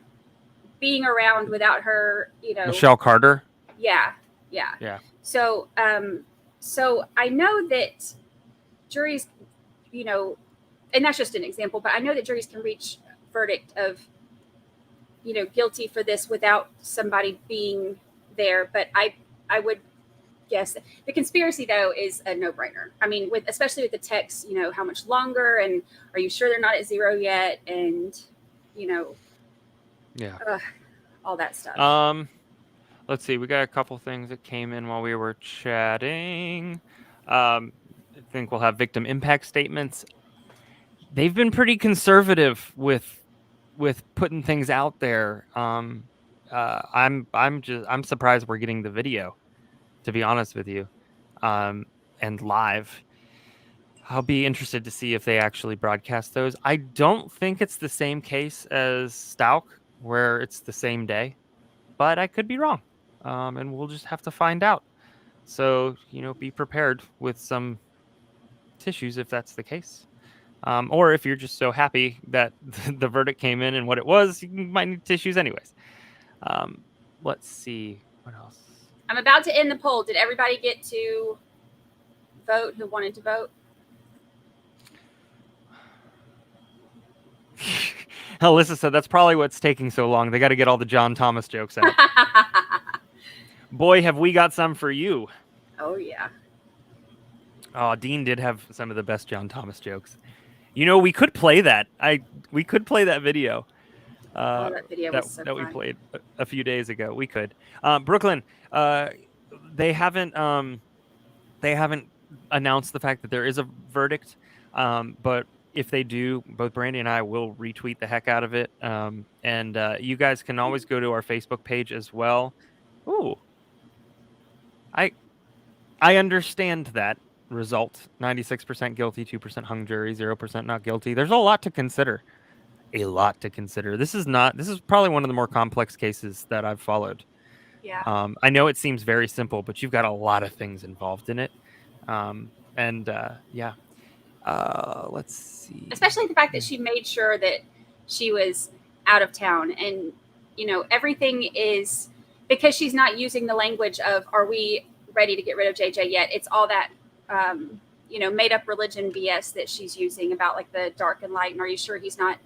being around, without her, Michelle Carter. Yeah. So I know that juries, and that's just an example, but I know that juries can reach verdict of, guilty for this without somebody being there. But I would Yes, the conspiracy though is a no-brainer. I mean, especially with the text, how much longer, and are you sure they're not at 0 yet, and Yeah. all that stuff. Let's see. We got a couple things that came in while we were chatting. I think we'll have victim impact statements. They've been pretty conservative with putting things out there. I'm surprised we're getting the video, to be honest with you, and live. I'll be interested to see if they actually broadcast those. I don't think it's the same case as Stalk, where it's the same day, but I could be wrong. And we'll just have to find out. So, be prepared with some tissues if that's the case. Or if you're just so happy that the verdict came in and what it was, you might need tissues anyways. Let's see. What else? I'm about to end the poll. Did everybody get to vote who wanted to vote? Alyssa said that's probably what's taking so long. They got to get all the John Thomas jokes out. Boy, have we got some for you. Oh, yeah. Oh, Dean did have some of the best John Thomas jokes. We could play that. We could play that video. That video was so that fun. We played a few days ago. We could. Brooklyn, they haven't announced the fact that there is a verdict. But if they do, both Brandy and I will retweet the heck out of it. And you guys can always go to our Facebook page as well. Ooh. I understand that result. 96% guilty, 2% hung jury, 0% not guilty. There's a lot to consider. This is probably one of the more complex cases that I've followed. Yeah. I know it seems very simple, but you've got a lot of things involved in it. Let's see. Especially the fact that she made sure that she was out of town, and everything is because she's not using the language of "Are we ready to get rid of JJ yet?" It's all that made up religion BS that she's using about like the dark and light, and are you sure he's not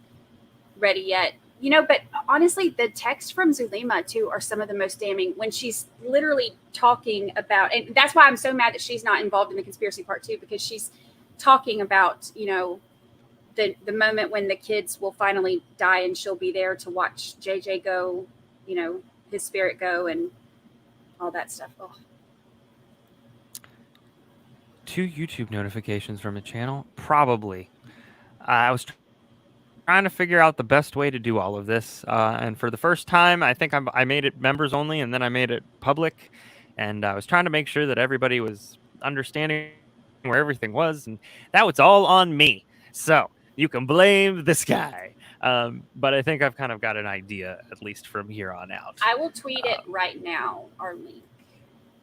ready yet? But honestly, the text from Zulema too are some of the most damning when she's literally talking about, and that's why I'm so mad that she's not involved in the conspiracy part too, because she's talking about, the moment when the kids will finally die and she'll be there to watch JJ go, his spirit go and all that stuff. Oh. 2 YouTube notifications from a channel? Probably. I was trying to figure out the best way to do all of this. And for the first time, I think I made it members only, and then I made it public. And I was trying to make sure that everybody was understanding where everything was. And that was all on me. So you can blame this guy. But I think I've kind of got an idea, at least from here on out. I will tweet it right now, our link.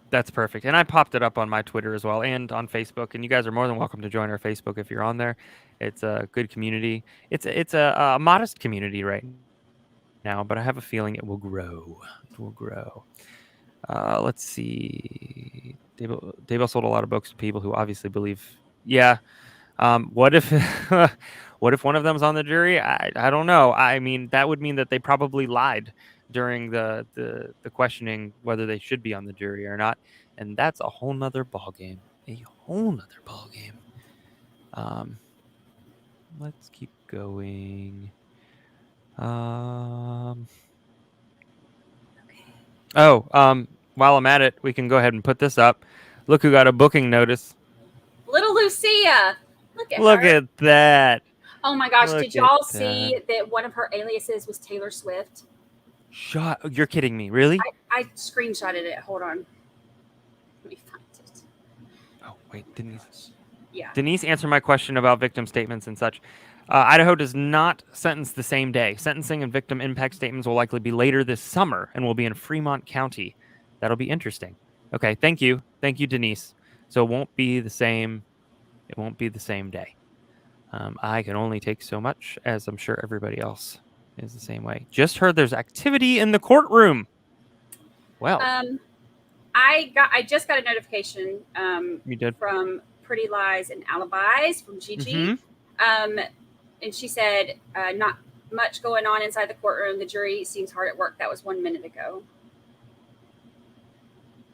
That's perfect. And I popped it up on my Twitter as well and on Facebook. And you guys are more than welcome to join our Facebook if you're on there. It's a good community. It's a modest community right now, but I have a feeling it will grow. It will grow. Let's see. Daybell sold a lot of books to people who obviously believe. Yeah. What if what if one of them's on the jury? I don't know. I mean, that would mean that they probably lied during the questioning whether they should be on the jury or not, and that's a whole nother ballgame. Let's keep going. While I'm at it, we can go ahead and put this up. Look who got a booking notice. Little Lucia. Look at that. Oh my gosh, did y'all see that one of her aliases was Taylor Swift? You're kidding me, really? I screenshotted it. Hold on. Let me find it. Oh, wait, Denise. Yeah. Denise answered my question about victim statements and such. Idaho does not sentence the same day. Sentencing and victim impact statements will likely be later this summer and will be in Fremont County. That'll be interesting. Okay, thank you. Thank you, Denise. So it won't be the same. It won't be the same day. I can only take so much, as I'm sure everybody else is the same way. Just heard there's activity in the courtroom. Well, I just got a notification you did? From Pretty Lies and Alibis from Gigi. Mm-hmm. And she said, not much going on inside the courtroom. The jury seems hard at work. That was 1 minute ago.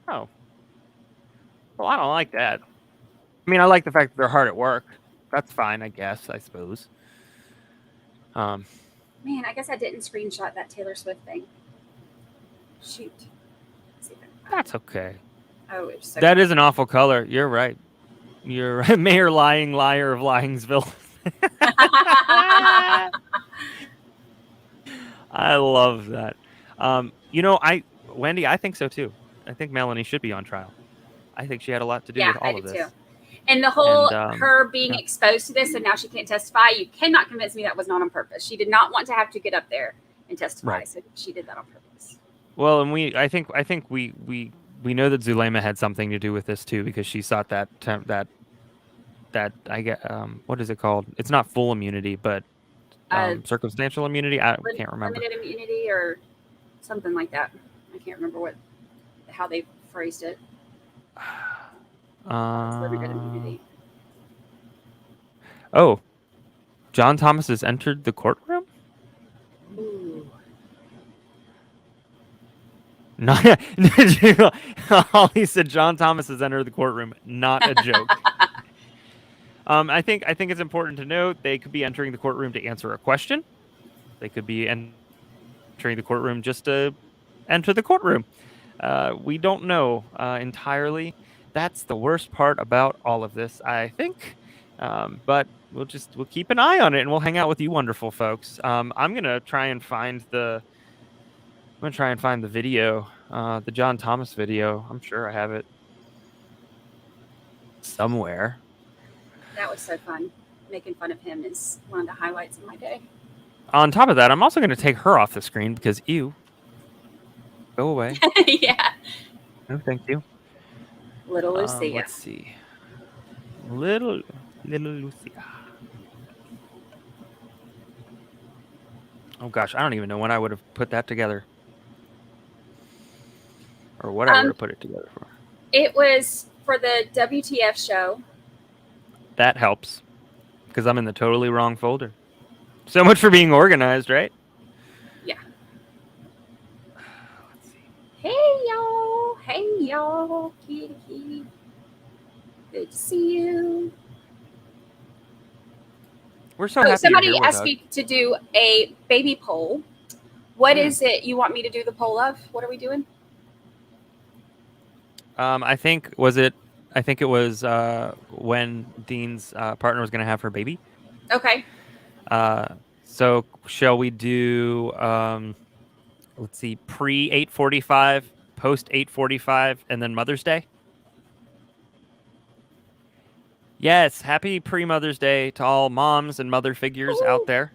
Oh. Well, I don't like that. I mean, I like the fact that they're hard at work. That's fine, I guess. I suppose. Um, Man, I guess I didn't screenshot that Taylor Swift thing. Shoot. Let's see if I can find that's it. okay. Oh, it's so That bad. is an awful color. You're right. You're right. Mayor Lying Liar of Lyingsville. I love that. Wendy, I think so too. I think Melanie should be on trial. I think she had a lot to do Yeah, with I all do of too. this. And the whole And her being yeah. exposed to this and now she can't testify, you cannot convince me that was not on purpose. She did not want to have to get up there and testify, Right. so she did that on purpose. Well, and I think we know that Zulema had something to do with this too because she sought that I get what is it called? It's not full immunity, but Uh, circumstantial immunity. I can't remember. Limited immunity or something like that. I can't remember how they phrased it. Limited immunity. Oh, John Thomas has entered the courtroom? Ooh. Holly said John Thomas has entered the courtroom. Not a joke. I think it's important to note they could be entering the courtroom to answer a question. They could be entering the courtroom just to enter the courtroom. We don't know entirely. That's the worst part about all of this, I think. But we'll keep an eye on it and we'll hang out with you wonderful folks. I'm gonna try and find the video, the John Thomas video. I'm sure I have it somewhere. That was so fun. Making fun of him is one of the highlights of my day. On top of that, I'm also going to take her off the screen because ew. Go away. Yeah. No, thank you. Little Lucia. Let's see. Little Lucia. Oh gosh, I don't even know when I would have put that together. Or what I would have put it together for. It was for the WTF show. That helps. Because I'm in the totally wrong folder. So much for being organized, right? Yeah. Let's see. Hey y'all. Hey y'all. Kitty. Good to see you. We're so happy. Somebody asked me to do a baby poll. What is it you want me to do the poll of? What are we doing? I think it was when Dean's partner was going to have her baby. Okay. So shall we do let's see, pre 8:45, post 8:45, and then Mother's Day? Yes, happy pre-Mother's Day to all moms and mother figures out there.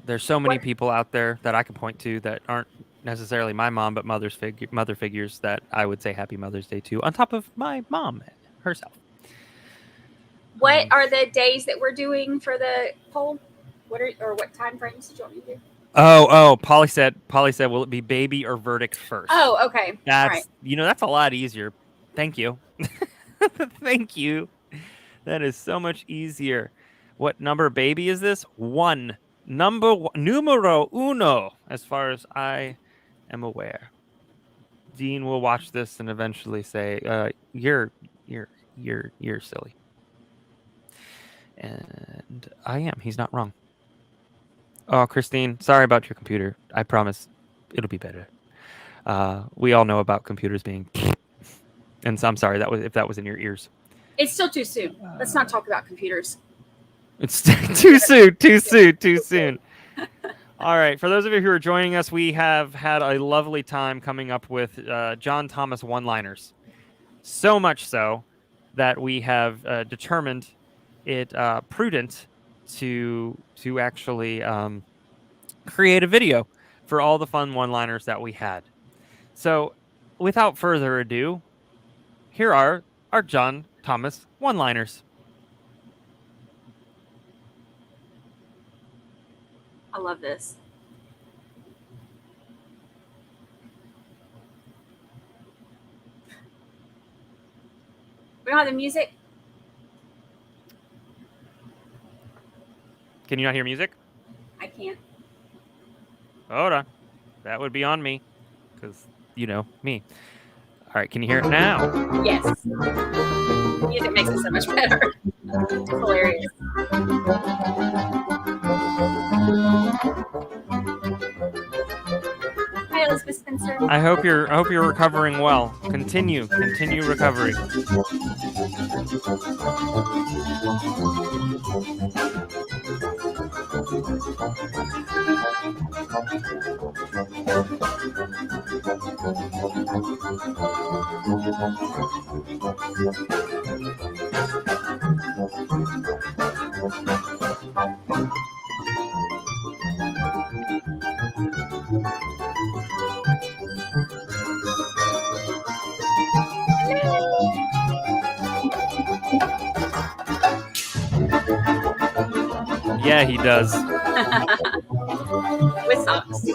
There's so many people out there that I can point to that aren't necessarily my mom, but mother figures that I would say Happy Mother's Day to, on top of my mom herself. What are the days that we're doing for the poll? What time frames did you want me to do? Oh, Polly said, will it be baby or verdict first? Oh, okay. That's that's a lot easier. Thank you. Thank you. That is so much easier. What number baby is this? 1. Numero uno, as far as I am aware. Dean will watch this and eventually say, you're silly. And I am. He's not wrong. Oh, Christine, sorry about your computer. I promise it'll be better. We all know about computers being and so I'm sorry if that was in your ears. It's still too soon. Let's not talk about computers. It's too soon. All right. For those of you who are joining us, we have had a lovely time coming up with John Thomas one-liners. So much so that we have determined it prudent to actually create a video for all the fun one-liners that we had. So, without further ado, here are our John Thomas one-liners. I love this. We don't have the music. Can you not hear music? I can't. Hold on. That would be on me. Because, me. All right, can you hear it now? Yes. Music makes it so much better. It's hilarious. Hi, Elizabeth Spencer. I hope you're recovering well. Continue recovery. Yeah, he does. With socks.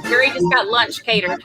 Yuri just got lunch catered.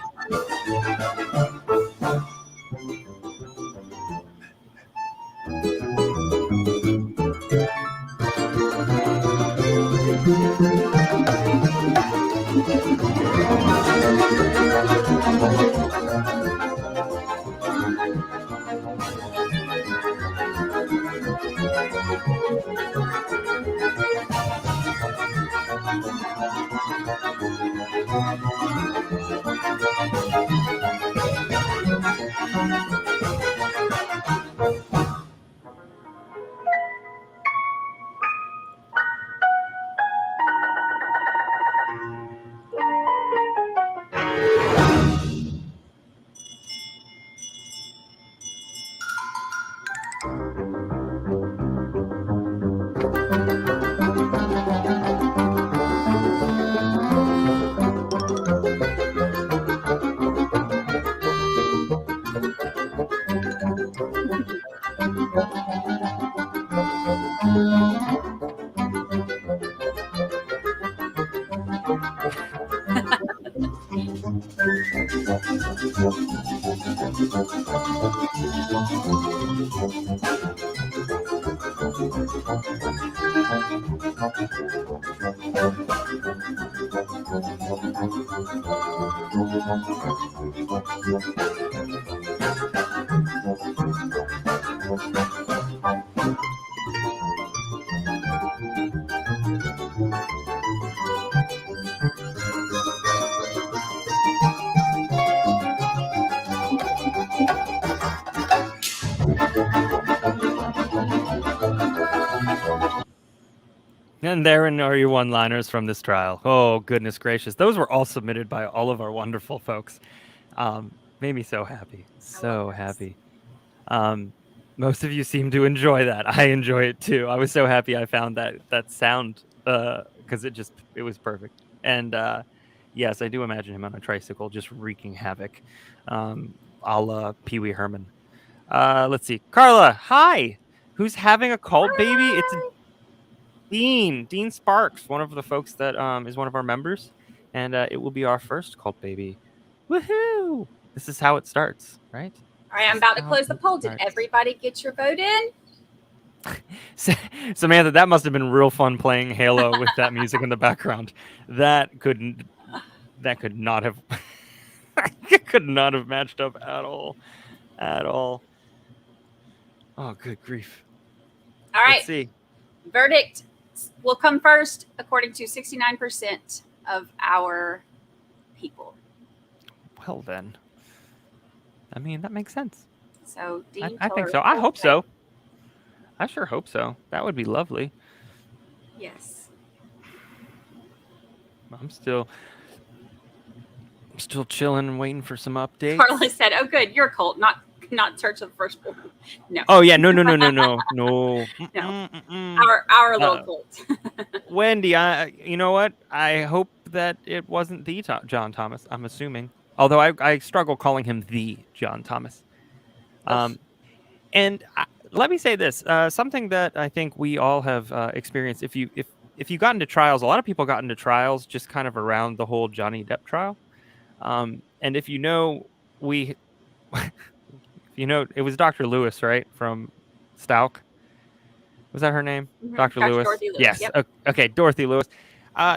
And therein are your one-liners from this trial. Oh, goodness gracious. Those were all submitted by all of our wonderful folks. Made me so happy. So happy. Most of you seem to enjoy that. I enjoy it too. I was so happy I found that sound because it was perfect. And yes, I do imagine him on a tricycle just wreaking havoc. A la Pee Wee Herman. Let's see. Carla, hi. Who's having a cult baby? It's Dean Sparks, one of the folks that is one of our members, and it will be our first cult baby. Woohoo! This is how it starts, right? All right, I'm about to close the poll. Did everybody get your vote in? Samantha, that must have been real fun playing Halo with that music in the background. That could not have it could not have matched up at all. Oh, good grief. All right. Let's see. Verdict will come first, according to 69% of our people. Well, then. I mean, that makes sense. So, Dean, I think so. I hope so. I sure hope so. That would be lovely. Yes. I'm still chilling and waiting for some updates. Carla said, "Oh, good, you're a cult, not Not Church of the Firstborn. No. Oh yeah, no. No. Our little cult. Wendy, you know what? I hope that it wasn't the John Thomas. I'm assuming, although I struggle calling him the John Thomas. And let me say this: something that I think we all have experienced. If you got into trials, a lot of people got into trials just kind of around the whole Johnny Depp trial. And if you know, it was Dr. Lewis, right, from Stalk. Was that her name? Mhm. Dr. Lewis? Dorothy Lewis. Yes. Yep. Okay, Dorothy Lewis.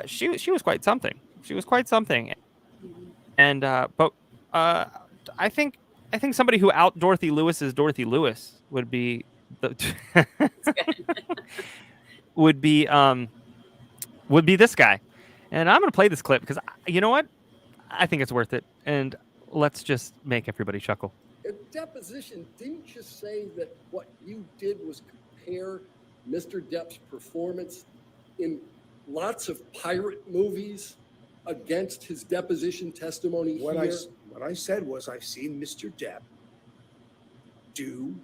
She was quite something. She was quite something. And but I think somebody who out Dorothy Lewis is Dorothy Lewis would be would be this guy. And I'm going to play this clip because you know what? I think it's worth it. And let's just make everybody chuckle. At deposition, didn't you say that what you did was compare Mr. Depp's performance in lots of pirate movies against his deposition testimony What here? what I said was I've seen Mr. Depp do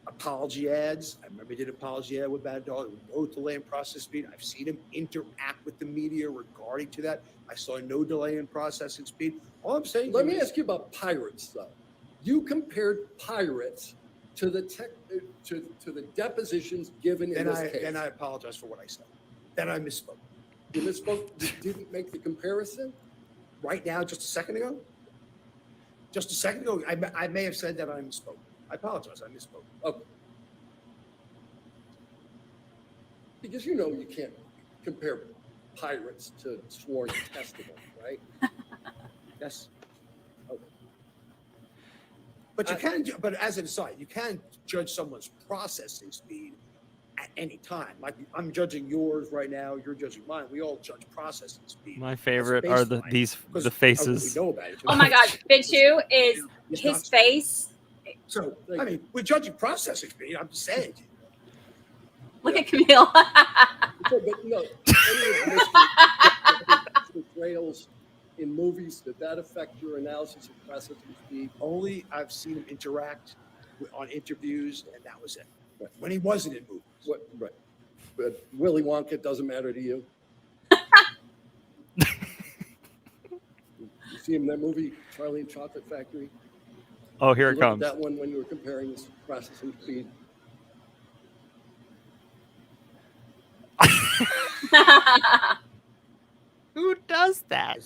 apology ads. I remember he did an apology ad with Bad Dog, no delay in process speed. I've seen him interact with the media regarding to that. I saw no delay in processing speed. All I'm saying. Let me ask you about pirates, though. You compared pirates to the to the depositions given in this case. Then I apologize for what I said. Then I misspoke. You misspoke. You didn't make the comparison. Right now, just a second ago. Just a second ago, I may have said that I misspoke. I apologize. I misspoke. Okay. Because you know you can't compare pirates to sworn testimony, right? Yes. Okay. But you can. But as an aside, you can judge someone's processing speed at any time. Like I'm judging yours right now. You're judging mine. We all judge processing speed. My favorite are the faces. We know about it. Oh my gosh, Bichu is his face. So I mean, we're judging processing speed. I'm just saying. Look at Camille. But no, any of Mr. portrayals in movies, did that affect your analysis of processing speed? Only I've seen him interact on interviews, and that was it. But when he wasn't in movies. Right. But Willy Wonka doesn't matter to you? You see him in that movie, Charlie and Chocolate Factory? Oh, here it You looked at comes. that one when you were comparing his processing speed. Who does that?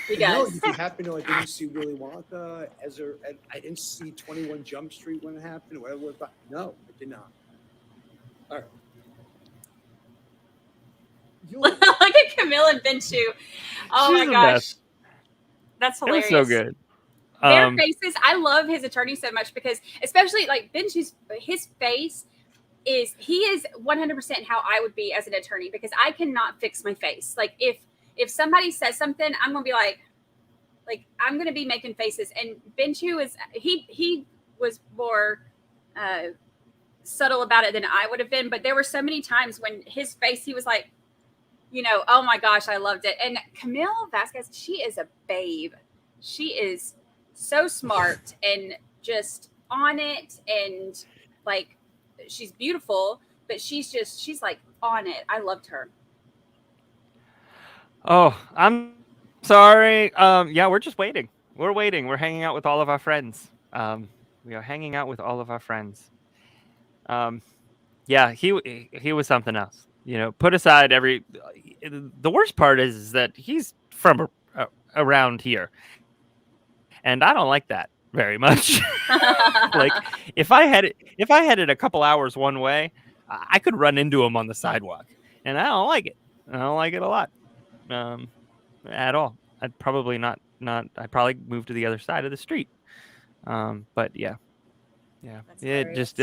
He No, does. if you happen to, I didn't see Willy Wonka, I didn't see 21 Jump Street when it happened. Whatever it was. No, I did not. All right. Look at Camille and Bichu. Oh She's my the gosh. best. That's It was hilarious. so good. Their faces, I love his attorney so much because, especially like Benchu's, his face he is 100% how I would be as an attorney because I cannot fix my face. Like if somebody says something, I'm gonna be like I'm gonna be making faces. And Benchu is he was more subtle about it than I would have been. But there were so many times when his face, he was like, oh my gosh, I loved it. And Camille Vasquez, she is a babe. She is so smart and just on it, and like she's beautiful, but she's like on it. I loved her. Oh, I'm sorry. Yeah, we're just waiting. We're waiting. We're hanging out with all of our friends. We are hanging out with all of our friends. Yeah, he was something else. Put aside the worst part is that he's from around here. And I don't like that very much. Like if I had it a couple hours one way, I could run into him on the sidewalk, and I don't like it. I don't like it a lot, at all. I'd probably not. I'd probably move to the other side of the street. But yeah, it just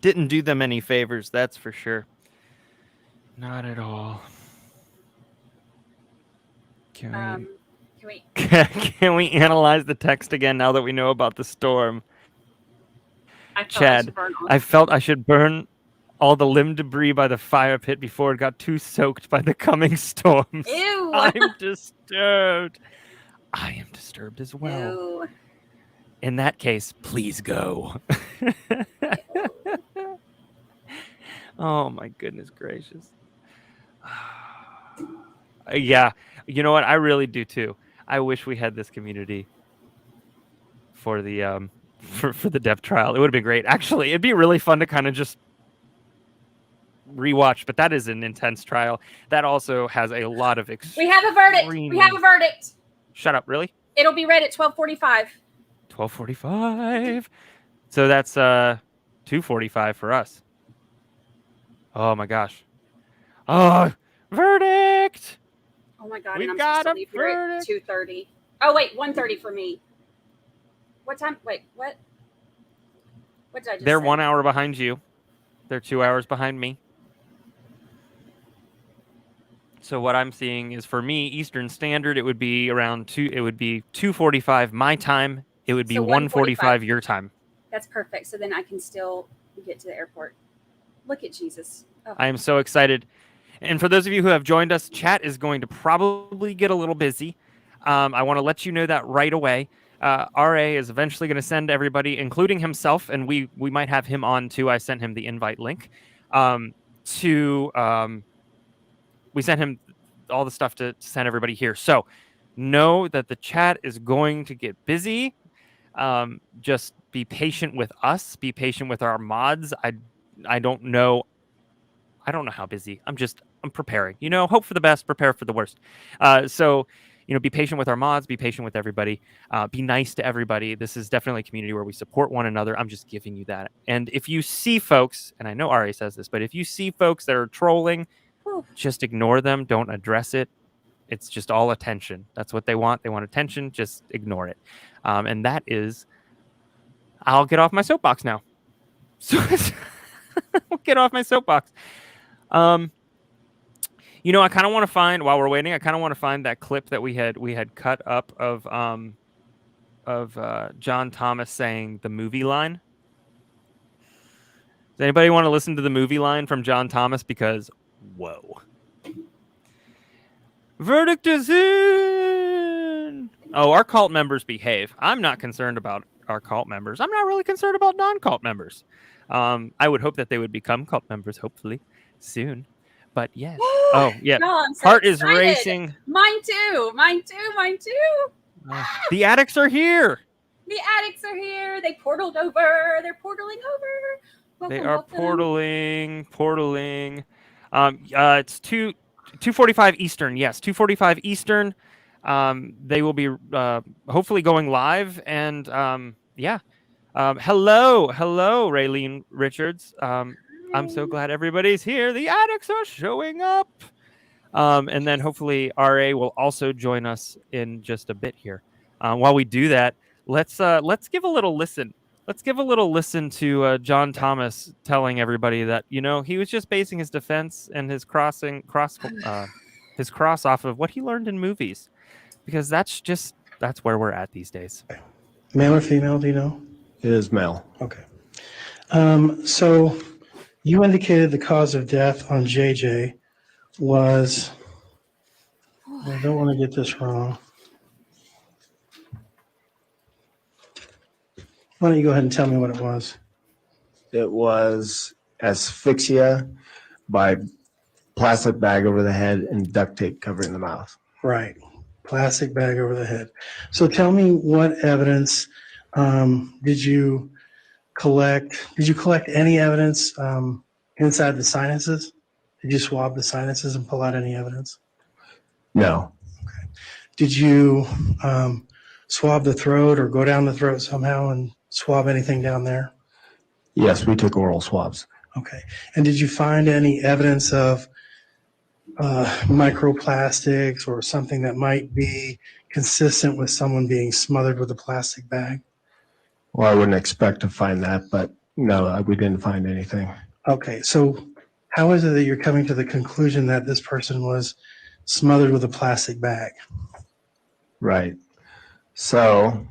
didn't do them any favors. That's for sure. Not at all. Can we Can we analyze the text again now that we know about the storm? Chad, I felt I should burn all the limb debris by the fire pit before it got too soaked by the coming storms. Ew. I'm disturbed. I am disturbed as well. Ew. In that case, please go. Oh my goodness gracious. Yeah, you know what? I really do too. I wish we had this community for the for the Depp trial. It would have been great. Actually, it'd be really fun to kind of just rewatch, but that is an intense trial. That also has a lot of We have a verdict. We have a verdict. Shut up, really? It'll be read at 12:45. 12:45. So that's 2:45 for us. Oh my gosh. Oh, verdict. Oh my god, We and I'm got supposed to a leave here at verdict. 2:30. Oh wait, 1:30 for me. What time? Wait, what? What did I just They're say? 1 hour behind you. They're 2 hours behind me. So what I'm seeing is for me, Eastern Standard, it would be around 2:45 my time. It would be So 1:45 your time. That's perfect. So then I can still get to the airport. Look at Jesus. Oh. I am so excited. And for those of you who have joined us, chat is going to probably get a little busy. I want to let you know that right away. RA is eventually going to send everybody, including himself, and we might have him on too. I sent him the invite link. We sent him all the stuff to send everybody here. So know that the chat is going to get busy. Just be patient with us. Be patient with our mods. I don't know. I don't know how busy. I'm preparing. Hope for the best, prepare for the worst. So be patient with our mods. Be patient with everybody. Be nice to everybody. This is definitely a community where we support one another. I'm just giving you that. And if you see folks, and I know Ari says this, but if you see folks that are trolling, just ignore them. Don't address it. It's just all attention. That's what they want. They want attention. Just ignore it. And that is, I'll get off my soapbox now. So I'll get off my soapbox. I kind of want to find, while we're waiting, I kind of want to find that clip that we had cut up of John Thomas saying the movie line. Does anybody want to listen to the movie line from John Thomas? Because, whoa. Verdict is in. Oh, our cult members behave. I'm not concerned about our cult members. I'm not really concerned about non-cult members. I would hope that they would become cult members, hopefully, soon. But yes. Oh, yeah. No, I'm so Heart excited. is racing. Mine too. The addicts are here. The addicts are here. They portaled over. They're portaling over. Welcome, They are welcome. portaling. It's 2:45 Eastern. Yes, 2:45 Eastern. They will be hopefully going live. And hello, Raylene Richards. I'm so glad everybody's here. The addicts are showing up. And then hopefully RA will also join us in just a bit here. While we do that, let's give a little listen. Let's give a little listen to John Thomas telling everybody that he was just basing his defense and his cross off of what he learned in movies, because that's where we're at these days. Male or female? Do you know? It is male. Okay. So you indicated the cause of death on JJ was. I don't want to get this wrong. Why don't you go ahead and tell me what it was? It was asphyxia by plastic bag over the head and duct tape covering the mouth. Right. Plastic bag over the head. So tell me, what evidence did you collect? Did you collect any evidence inside the sinuses? Did you swab the sinuses and pull out any evidence? No. Okay. Did you swab the throat or go down the throat somehow and swab anything down there? Yes, we took oral swabs. Okay. And did you find any evidence of microplastics or something that might be consistent with someone being smothered with a plastic bag? Well, I wouldn't expect to find that, but no, we didn't find anything. Okay. So how is it that you're coming to the conclusion that this person was smothered with a plastic bag? Right. So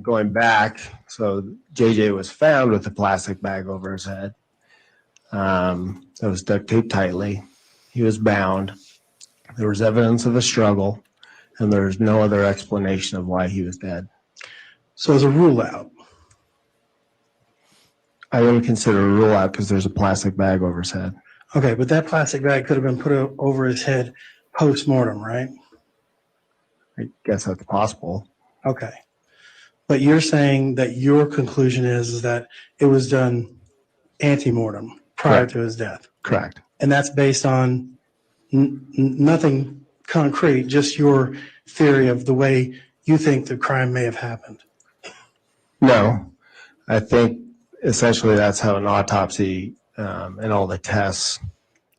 going back, so JJ was found with a plastic bag over his head. that was duct taped tightly. He was bound. There was evidence of a struggle, and there's no other explanation of why he was dead. So as a rule out. I wouldn't consider a rule out because there's a plastic bag over his head. Okay, but that plastic bag could have been put over his head post-mortem, right? I guess that's possible. Okay. But you're saying that your conclusion is that it was done ante-mortem prior Correct. to his death. Correct. And that's based on nothing concrete, just your theory of the way you think the crime may have happened. No, I think essentially that's how an autopsy and all the tests.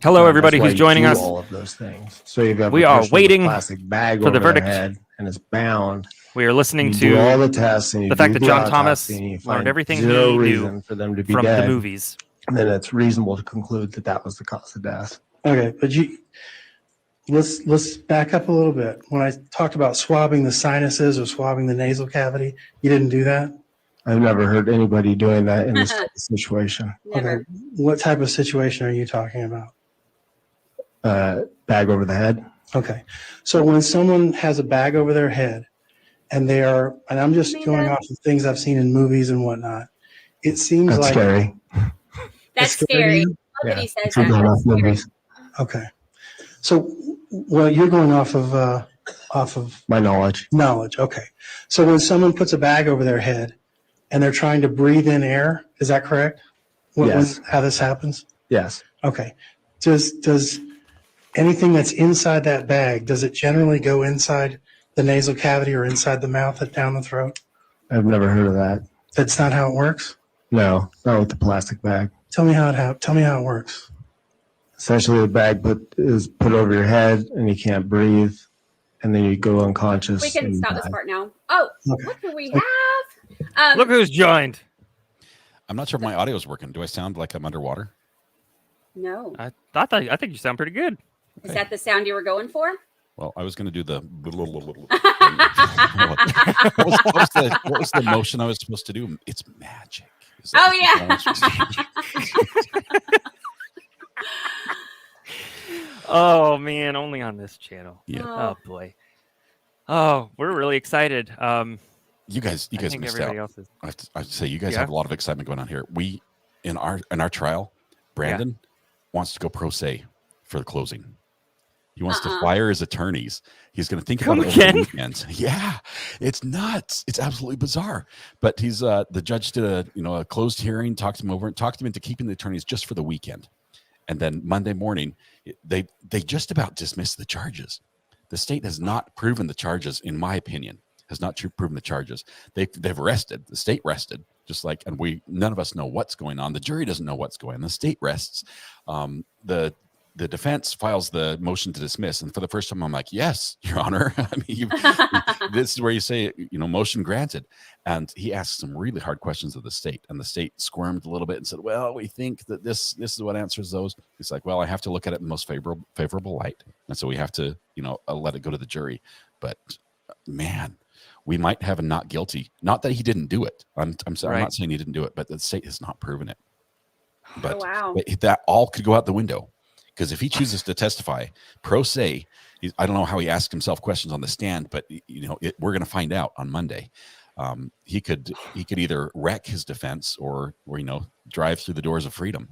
Hello, everybody that's why who's you joining do us. all of those things. So you've got We the are person with a waiting plastic bag for over the their verdict. head and it's bound. We are listening You do all to the tests and you the fact do that the John Thomas autopsy and you learned find everything zero he reason knew for them to be from dead. the movies. Then it's reasonable to conclude that that was the cause of death. Okay, but let's back up a little bit. When I talked about swabbing the sinuses or swabbing the nasal cavity, you didn't do that? I've never heard anybody doing that in this type of situation. Never. Okay. What type of situation are you talking about? Bag over the head. Okay. So when someone has a bag over their head and and I'm just going off of things I've seen in movies and whatnot, it seems That's like. scary. That's scary to scary. you? Love that he says If you're that. going That's off scary. movies. Okay. So, well, you're going off of My knowledge. knowledge. Okay. So when someone puts a bag over their head and they're trying to breathe in air, is that correct? Yes. How this happens? Yes. Okay. Does anything that's inside that bag, does it generally go inside the nasal cavity or inside the mouth and down the throat? I've never heard of that. That's not how it works? No, not with the plastic bag. Tell me how it works. Essentially, the bag is put over your head and you can't breathe, and then you go unconscious. We can and stop die. this part now. Oh, Okay. what do we have? Look who's joined. I'm not sure if my audio is working. Do I sound like I'm underwater? No. I think you sound pretty good. Is that the sound you were going for? Well, I was going to do the. What was the motion I was supposed to do? It's magic. Is that Oh, what yeah. I was supposed to do? Oh man, only on this channel. Yeah. Oh boy. Oh, we're really excited. You guys I think missed everybody out. else is. I have to say, you guys Yeah? have a lot of excitement going on here. We in our trial, Brandon wants to go pro se for the closing. He wants to fire his attorneys. He's going to think about it over the weekend. Yeah, it's nuts. It's absolutely bizarre. But he's the judge did a closed hearing, talked him over, and talked him into keeping the attorneys just for the weekend. And then Monday morning, they just about dismissed the charges. The state has not proven the charges, in my opinion, has not proven the charges. They've arrested. The state rested, just like, and none of us know what's going on. The jury doesn't know what's going on. The state rests. The defense files the motion to dismiss, and for the first time, I'm like, "Yes, Your Honor." I mean, this is where you say, motion granted. And he asked some really hard questions of the state, and the state squirmed a little bit and said, "Well, we think that this is what answers those." He's like, "Well, I have to look at it in the most favorable light, and so we have to, let it go to the jury." But man, we might have a not guilty. Not that he didn't do it. I'm sorry, I'm not saying he didn't do it, but the state has not proven it. But that all could go out the window. Because if he chooses to testify pro se, I don't know how he asked himself questions on the stand, but we're going to find out on Monday. He could either wreck his defense or drive through the doors of freedom.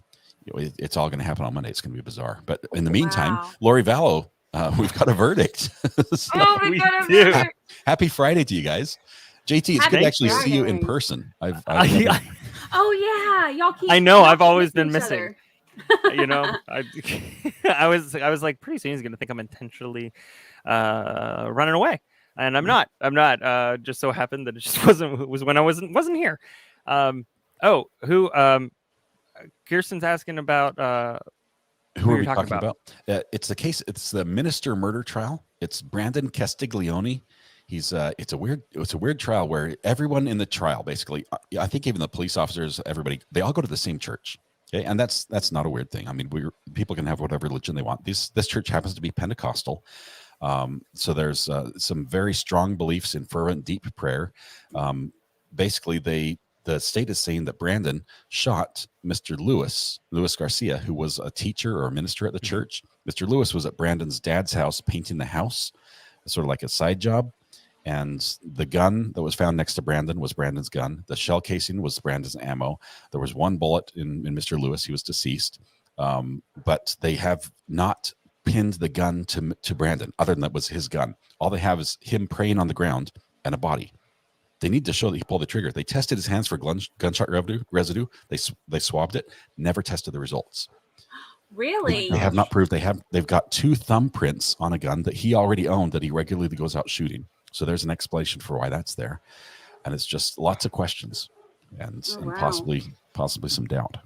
It's all going to happen on Monday. It's going to be bizarre. But in the meantime, Lori Vallow, we've got a verdict. So we got a verdict. Happy Friday to you guys. JT, it's good to actually see you in person. Oh yeah, y'all keep. I know. I've keep always been each missing. other. I was like, pretty soon he's gonna think I'm intentionally running away, and I'm not. Just so happened that it just was when I wasn't here. Kirsten's asking about who are we talking about? It's the case. It's the minister murder trial. It's Brandon Castiglione. It's a weird trial where everyone in the trial, basically, I think even the police officers, everybody, they all go to the same church. Okay, and that's not a weird thing. I mean, people can have whatever religion they want. This church happens to be Pentecostal, so there's some very strong beliefs in fervent, deep prayer. Basically, the state is saying that Brandon shot Mr. Lewis Garcia, who was a teacher or a minister at the church. Mr. Lewis was at Brandon's dad's house painting the house, sort of like a side job. And the gun that was found next to Brandon was Brandon's gun. The shell casing was Brandon's ammo. There was one bullet in Mr. Lewis. He was deceased. But they have not pinned the gun to Brandon, other than that was his gun. All they have is him praying on the ground and a body. They need to show that he pulled the trigger. They tested his hands for gunshot residue. They swabbed it, never tested the results. Really? They have not proved they've got 2 thumbprints on a gun that he already owned that he regularly goes out shooting. So there's an explanation for why that's there. And it's just lots of questions and possibly some doubt.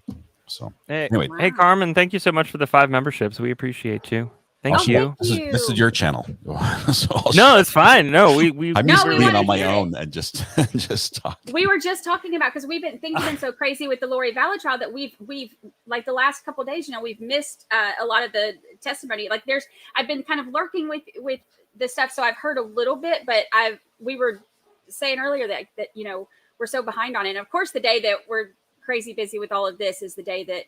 So anyway. Hey, Carmen, thank you so much for the 5 memberships. We appreciate you. Thank you. This is your channel. No, it's fine. No, I'm used to being on my own and just talking. We were just talking about, because things have been so crazy with the Lori Vallow trial that we've like the last couple of days, we've missed a lot of the testimony. Like I've been kind of lurking with this stuff, so I've heard a little bit, but we were saying earlier that we're so behind on it. And of course, the day that we're crazy busy with all of this is the day that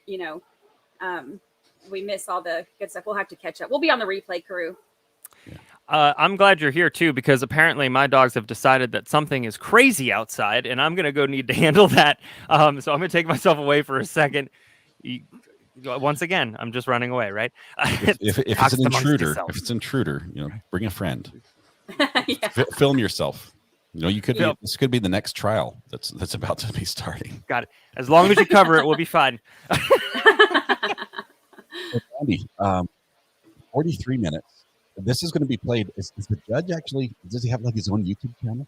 we miss all the good stuff. We'll have to catch up. We'll be on the replay crew. I'm glad you're here too, because apparently my dogs have decided that something is crazy outside, and I'm gonna need to handle that. So I'm gonna take myself away for a second. Once again, I'm just running away, right? If it's an intruder, bring a friend. Film yourself. You could be. This could be the next trial that's about to be starting. Got it. As long as you cover it, we'll be fine. Brandy, 43 minutes. This is going to be played. Is the judge actually? Does he have like his own YouTube channel?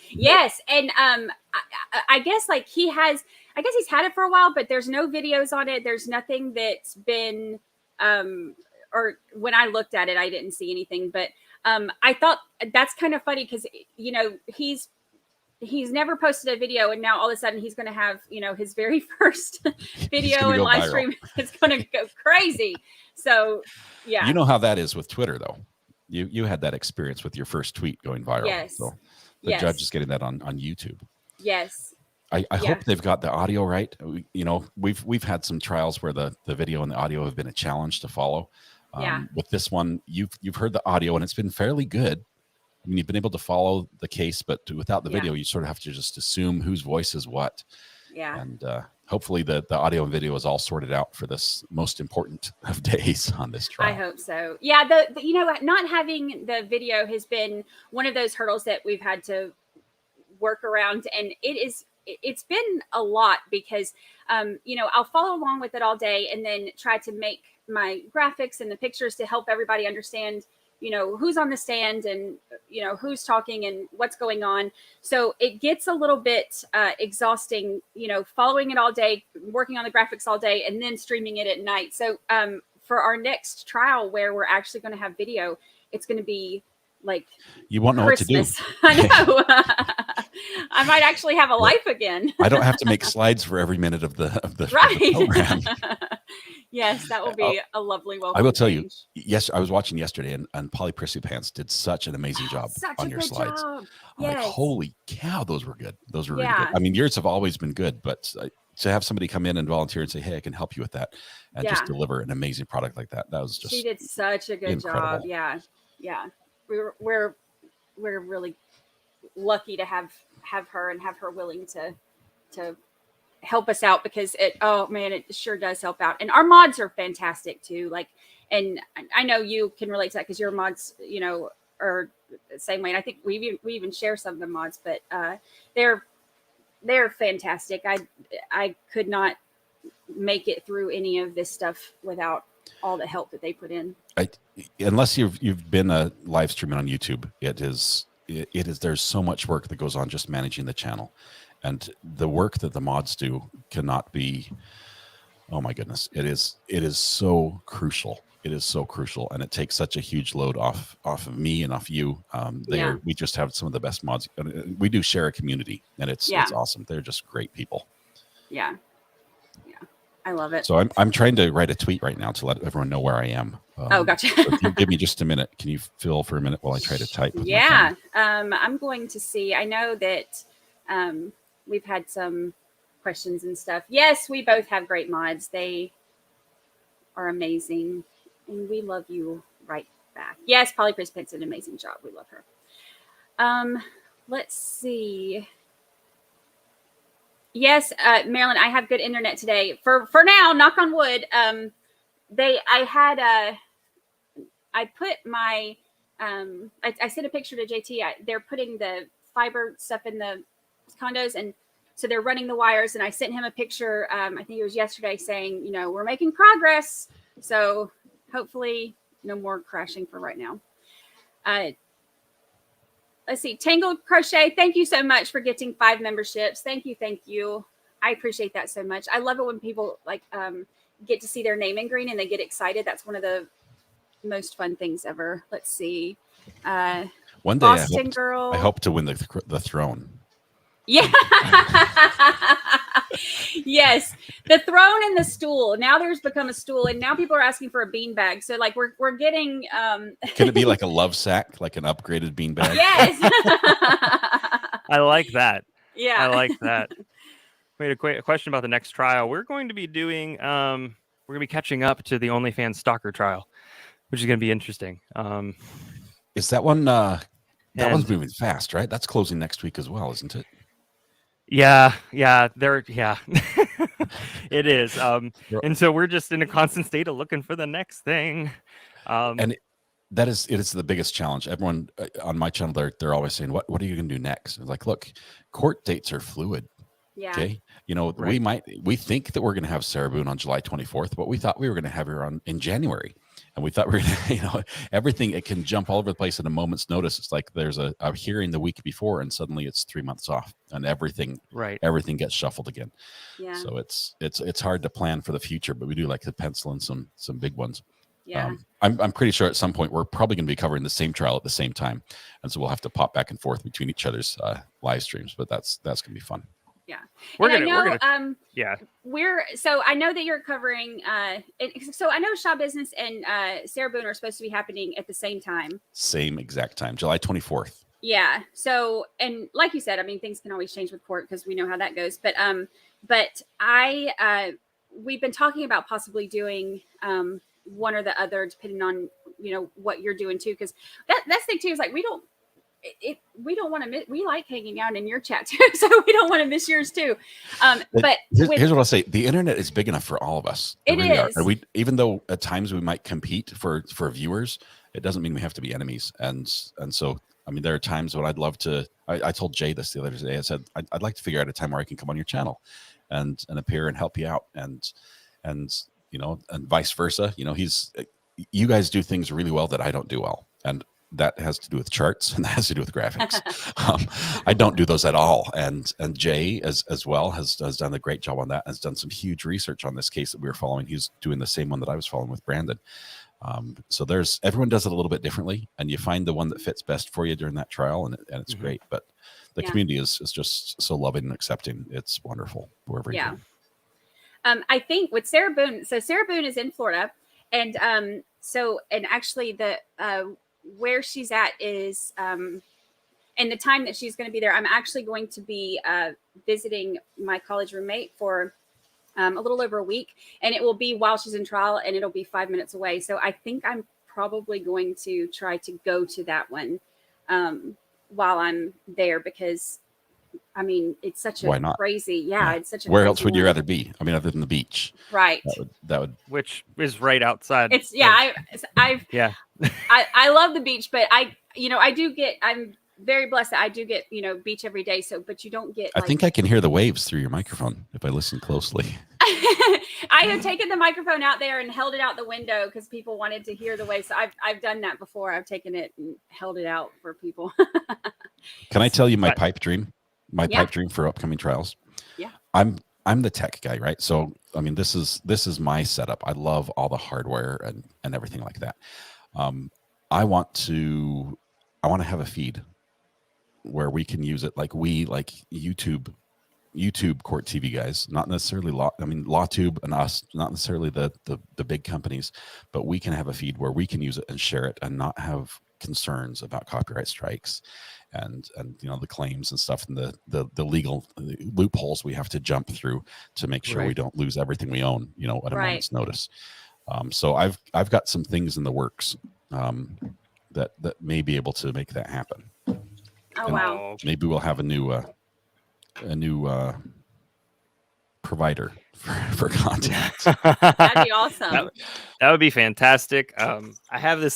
Yes, and I guess like he has. I guess he's had it for a while, but there's no videos on it. There's nothing that's been. Or when I looked at it, I didn't see anything. But I thought that's kind of funny because he's never posted a video, and now all of a sudden he's going to have his very first video and live stream. It's going to go crazy. So yeah, you know how that is with Twitter, though. You had that experience with your first tweet going viral. Yes. So the judge is getting that on YouTube. Yes. I hope they've got the audio right. We've had some trials where the video and the audio have been a challenge to follow. With this one, you've heard the audio and it's been fairly good. I mean, you've been able to follow the case, but without the video, you sort of have to just assume whose voice is what. Yeah. And hopefully the audio and video is all sorted out for this most important of days on this trial. I hope so. Yeah. Not having the video has been one of those hurdles that we've had to work around, and it's been a lot because, I'll follow along with it all day and then try to make my graphics and the pictures to help everybody understand, who's on the stand and, who's talking and what's going on. So it gets a little bit exhausting, following it all day, working on the graphics all day, and then streaming it at night. So for our next trial where we're actually going to have video, it's going to be like you won't know Christmas. What to do. I know. I might actually have a life again. I don't have to make slides for every minute of the right. program. Yes, that will be a lovely welcome. I will tell you. Yes, I was watching yesterday, and Polly Prissy Pants did such an amazing job on your slides. Job. I'm yes. like, holy cow, those were good. Those were really Yeah. good. I mean, yours have always been good, but to have somebody come in and volunteer and say, "Hey, I can help you with that," and just deliver an amazing product like that, that was just. She did such a good incredible. job. Yeah, yeah. We're really lucky to have her and have her willing to help us out because it sure does help out. And our mods are fantastic too. Like, and I know you can relate to that because your mods, are the same way. And I think we even share some of the mods, but they're fantastic. I could not make it through any of this stuff without all the help that they put in. Unless you've been a live streaming on YouTube, it is there's so much work that goes on just managing the channel, and the work that the mods do cannot be. Oh my goodness, it is so crucial. It is so crucial, and it takes such a huge load off of me and off you. We just have some of the best mods. We do share a community, and it's awesome. They're just great people. Yeah. I love it. So I'm trying to write a tweet right now to let everyone know where I am. Gotcha. So if you give me just a minute, can you fill for a minute while I try to type? Yeah. I'm going to see. I know that we've had some questions and stuff. Yes, we both have great mods. They are amazing, and we love you right back. Yes, Polly Chris Pitt's an amazing job. We love her. Let's see. Yes, Marilyn, I have good internet today. For now, knock on wood. I put my I sent a picture to JT. They're putting the fiber stuff in the condos, and so they're running the wires. And I sent him a picture. I think it was yesterday, saying, we're making progress. So hopefully, no more crashing for right now. Let's see, Tangled Crochet. Thank you so much for getting 5 memberships. Thank you. I appreciate that so much. I love it when people get to see their name in green and they get excited. That's one of the most fun things ever. Let's see. One day Boston Girl. I hope to win the throne. Yeah. Yes, the throne and the stool. Now there's become a stool, and now people are asking for a beanbag. So we're getting. Can it be like a love sack, like an upgraded beanbag? Yes. I like that. Yeah, I like that. Wait, a question about the next trial. We're going to be doing. We're going to be catching up to the OnlyFans stalker trial, which is going to be interesting. Is that one? That one's moving fast, right? That's closing next week as well, isn't it? Yeah. It is. And so we're just in a constant state of looking for the next thing. And it is the biggest challenge. Everyone on my channel, they're always saying, what are you going to do next? It's like, look, court dates are fluid. yeah. Okay. Right. We think that we're going to have Sarah Boone on July 24th, but we thought we were going to have her on in January. And we thought we were going to, everything, it can jump all over the place at a moment's notice. It's like there's a hearing the week before and suddenly it's 3 months off and everything gets shuffled again. Yeah. So it's hard to plan for the future, but we do like to pencil in some big ones. Yeah. I'm pretty sure at some point we're probably going to be covering the same trial at the same time. And so we'll have to pop back and forth between each other's live streams, but that's going to be fun. Yeah. So I know that you're covering so I know Shaw Business and Sarah Boone are supposed to be happening at the same time. Same exact time, July 24th. Yeah. So, and like you said, I mean, things can always change with court because we know how that goes. But we've been talking about possibly doing one or the other, depending on what you're doing too. Because that's the thing too, is like we don't want to miss. We like hanging out in your chat too, so we don't want to miss yours too. But here's what I'll say: the internet is big enough for all of us. It is. And even though at times we might compete for viewers, it doesn't mean we have to be enemies. And so, I mean, there are times when I'd love to. I told Jay this the other day. I said I'd like to figure out a time where I can come on your channel, and appear and help you out, and vice versa. You guys do things really well that I don't do well, and that has to do with charts and that has to do with graphics. I don't do those at all. And Jay as well has done a great job on that, has done some huge research on this case that we were following. He's doing the same one that I was following with Brandon. So everyone does it a little bit differently, and you find the one that fits best for you during that trial, and it's great. But the community is just so loving and accepting. It's wonderful wherever you go. I think with Sarah Boone, so Sarah Boone is in Florida, and actually the where she's at is and the time that she's going to be there, I'm actually going to be visiting my college roommate for a little over a week, and it will be while she's in trial, and it'll be 5 minutes away. So I think I'm probably going to try to go to that one while I'm there, because I mean, it's such a crazy, it's such a Where else would one. you rather be? I mean, other than the beach, right? That would which is right outside. It's I love the beach, but I'm very blessed that I do get beach every day. So, but you don't get. I think I can hear the waves through your microphone if I listen closely. I have taken the microphone out there and held it out the window because people wanted to hear the waves. So I've done that before. I've taken it and held it out for people. Can I tell you my pipe dream? My pipe dream for upcoming trials. Yeah. I'm the tech guy, right? So I mean, this is my setup. I love all the hardware and everything like that. I want to have a feed where we can use it like YouTube YouTube court TV guys, not necessarily LawTube and us, not necessarily the big companies, but we can have a feed where we can use it and share it and not have concerns about copyright strikes and the claims and stuff and the legal loopholes we have to jump through to make sure we don't lose everything we own, at a moment's notice. So I've got some things in the works that may be able to make that happen. Oh, wow. Maybe we'll have a new provider for content. That'd be awesome. That would be fantastic. I have this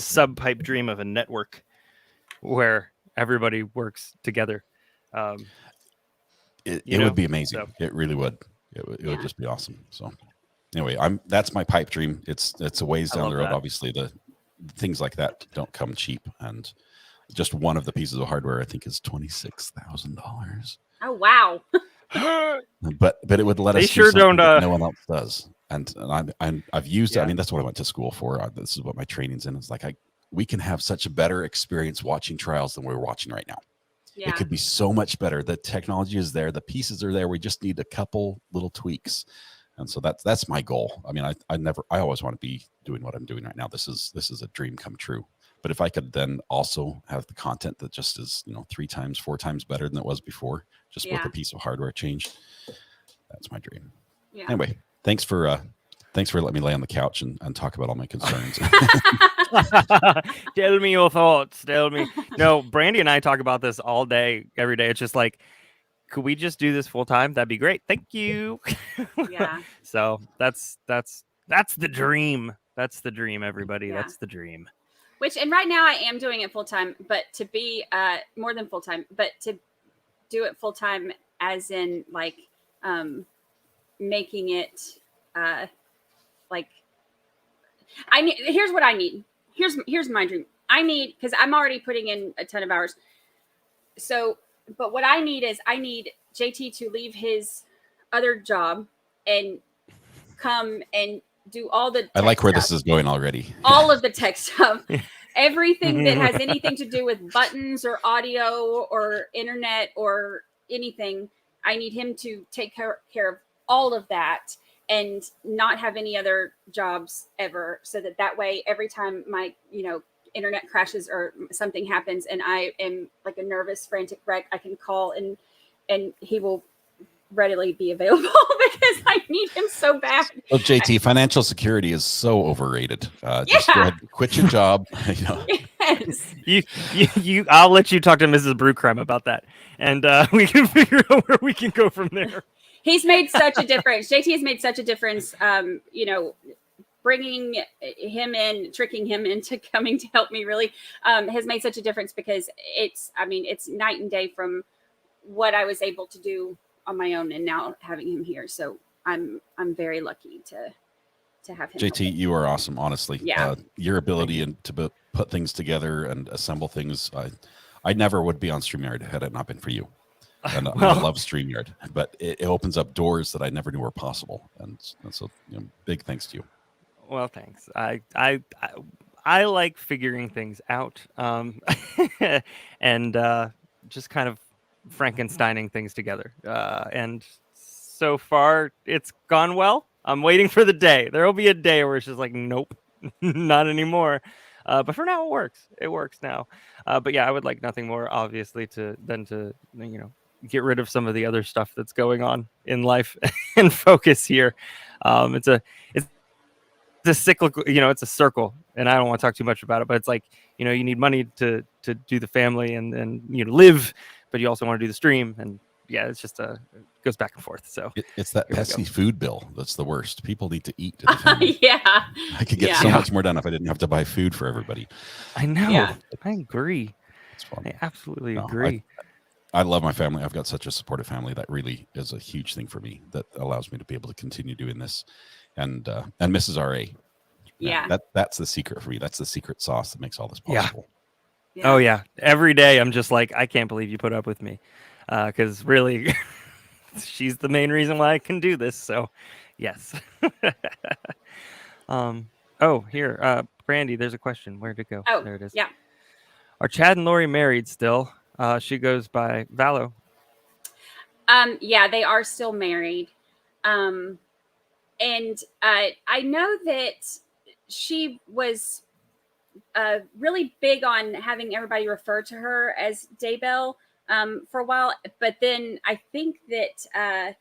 sub-pipe dream of a network where everybody works together. It would be amazing. So. It really would. It would just be awesome. So anyway, that's my pipe dream. It's a ways down the road. That. Obviously, the things like that don't come cheap, and just one of the pieces of hardware I think is $26,000. Oh wow! but it would let us. They sure don't. No one else does, and I've used it. I mean, that's what I went to school for. This is what my training's in. It's like we can have such a better experience watching trials than we're watching right now. Yeah. It could be so much better. The technology is there. The pieces are there. We just need a couple little tweaks. And so that's my goal. I mean, I always want to be doing what I'm doing right now. This is a dream come true. But if I could then also have the content that just is, 3 times, 4 times better than it was before, just with a piece of hardware change, that's my dream. Yeah. Anyway, thanks for letting me lay on the couch and talk about all my concerns. Tell me your thoughts. Tell me. No, Brandy and I talk about this all day, every day. It's just like, could we just do this full time? That'd be great. Thank you. Yeah. So that's the dream. That's the dream, everybody. Yeah. That's the dream. And right now I am doing it full time, but to be more than full time, but to do it full time as in like making it here's what I need. Here's my dream. I need, because I'm already putting in a ton of hours. So, but what I need is JT to leave his other job and come and do all the tech I like where stuff. This is going already. All of the tech stuff. Everything that has anything to do with buttons or audio or internet or anything, I need him to take care of all of that and not have any other jobs ever, so that way every time my internet crashes or something happens and I am like a nervous, frantic wreck, I can call and he will readily be available because I need him so bad. Well, JT, financial security is so overrated. Just go ahead and quit your job. Yes. You I'll let you talk to Mrs. Brewcrime about that, and we can figure out where we can go from there. He's made such a difference. JT has made such a difference. Bringing him in, tricking him into coming to help me really has made such a difference, because it's night and day from what I was able to do on my own and now having him here. So I'm very lucky to have him. JT, you are awesome, honestly. Yeah. Your ability to put things together and assemble things. I never would be on StreamYard had it not been for you. And I love StreamYard, but it opens up doors that I never knew were possible. And so big thanks to you. Well, thanks. I like figuring things out, and just kind of Frankensteining things together. And so far, it's gone well. I'm waiting for the day. There will be a day where it's just like, nope, not anymore. But for now, it works. It works now. But yeah, I would like nothing more, obviously, than to get rid of some of the other stuff that's going on in life and focus here. It's a cyclical, it's a circle, and I don't want to talk too much about it, but it's like, you need money to do the family and live, but you also want to do the stream, and yeah, it's just it goes back and forth. So it's that pesky food bill that's the worst. People need to eat. Yeah, I could get so much more done if I didn't have to buy food for everybody. I know. Yeah. I agree. It's fun. I absolutely agree. I love my family. I've got such a supportive family that really is a huge thing for me, that allows me to be able to continue doing this. And Mrs. RA. Yeah. That's the secret for me. That's the secret sauce that makes all this possible. Yeah. Oh yeah. Every day I'm just like, I can't believe you put up with me. Because really she's the main reason why I can do this. So yes. Here, Brandy, there's a question. Where'd it go? Oh, there it is. Yeah. Are Chad and Lori married still? She goes by Vallow. Yeah, they are still married. And I know that she was really big on having everybody refer to her as Daybell for a while. But then I think that,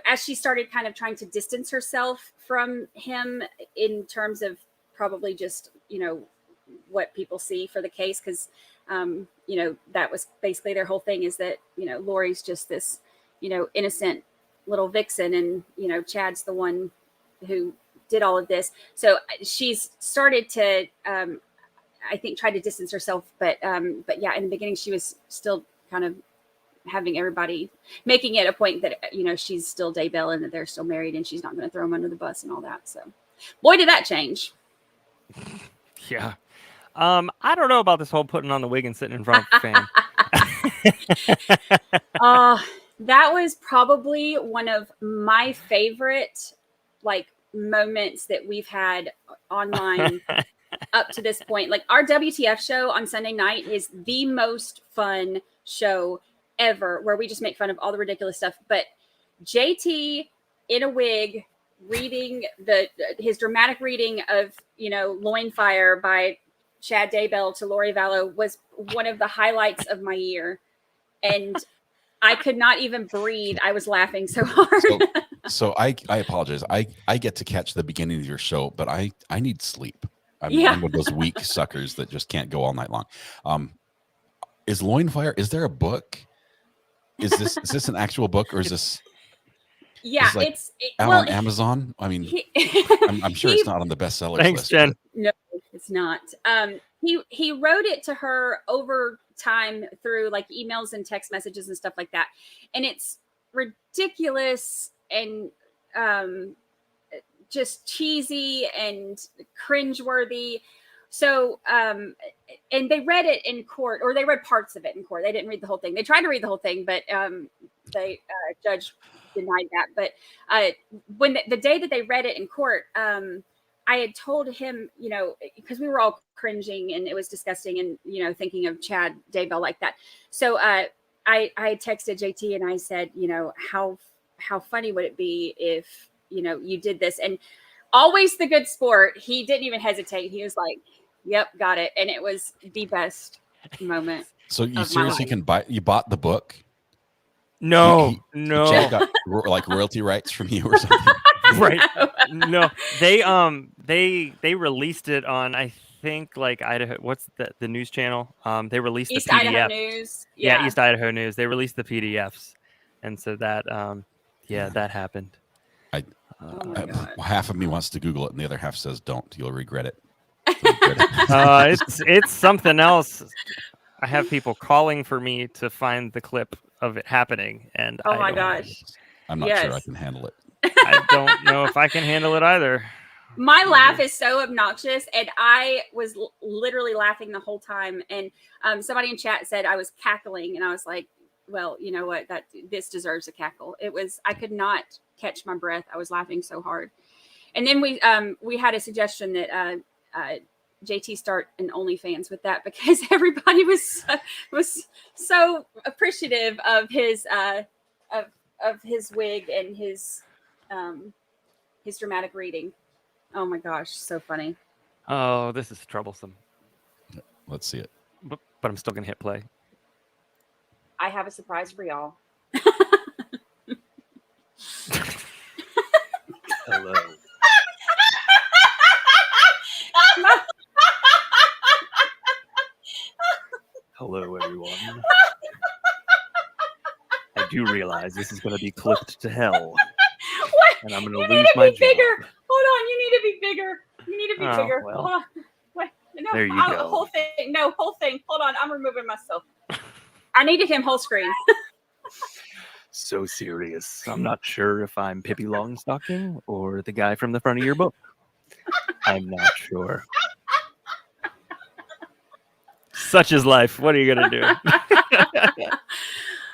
as she started kind of trying to distance herself from him in terms of probably just, what people see for the case, because, that was basically their whole thing, is that, Lori's just this, innocent little vixen, and, Chad's the one who did all of this. So she's started to, I think, try to distance herself. But yeah, in the beginning, she was still kind of having everybody making it a point that, she's still Daybell and that they're still married and she's not going to throw him under the bus and all that. So boy, did that change. Yeah. I don't know about this whole putting on the wig and sitting in front of a fan. That was probably one of my favorite moments that we've had online up to this point. Like, our WTF show on Sunday night is the most fun show ever, where we just make fun of all the ridiculous stuff. But JT in a wig reading his dramatic reading of, Loin Fire by Chad Daybell to Lori Vallow was one of the highlights of my year. And I could not even breathe. I was laughing so hard. So I apologize. I get to catch the beginning of your show, but I need sleep. I'm one of those weak suckers that just can't go all night long. Is Loin Fire, is there a book? Is this an actual book, or is this? Yeah, it's out on Amazon. I mean, I'm sure it's not on the bestseller list. Thanks, Jen. No, it's not. He wrote it to her over time through emails and text messages and stuff like that, and it's ridiculous and just cheesy and cringeworthy. So, and they read it in court, or they read parts of it in court. They didn't read the whole thing. They tried to read the whole thing, but the judge denied that. But when the day that they read it in court, I had told him, because we were all cringing and it was disgusting, and thinking of Chad Daybell like that. So I texted JT and I said, how funny would it be if you did this? And always the good sport, he didn't even hesitate. He was like, "Yep, got it." And it was the best moment. So you seriously you bought the book? No. Chad got royalty rights from you or something? Right. No, they released it on, I think, Idaho. What's the news channel? They released East the PDF. Idaho News. Yeah, East Idaho News. They released the PDFs, and so that that happened. Half of me wants to Google it, and the other half says, "Don't. You'll regret it." It's something else. I have people calling for me to find the clip of it happening, and oh my gosh, I'm not sure I can handle it. I don't know if I can handle it either. My laugh is so obnoxious, and I was literally laughing the whole time. And somebody in chat said I was cackling, and I was like, well, you know what? This deserves a cackle. I could not catch my breath. I was laughing so hard. And then we had a suggestion that JT start an OnlyFans with that, because everybody was so appreciative of his wig and his dramatic reading. Oh my gosh, so funny. Oh, this is troublesome. Let's see it. But I'm still gonna hit play. I have a surprise for y'all. Hello. Hello, everyone. I do realize this is going to be clipped to hell. What? And I'm going You to need lose to my be bigger. job. Hold on. You need to be bigger. You need to be bigger. well. Hold on. Wait. No, There you go. Whole thing. No, whole thing. Hold on. I'm removing myself. I needed him whole screen. So serious. I'm not sure if I'm Pippi Longstocking or the guy from the front of your book. I'm not sure. Such is life. What are you gonna do?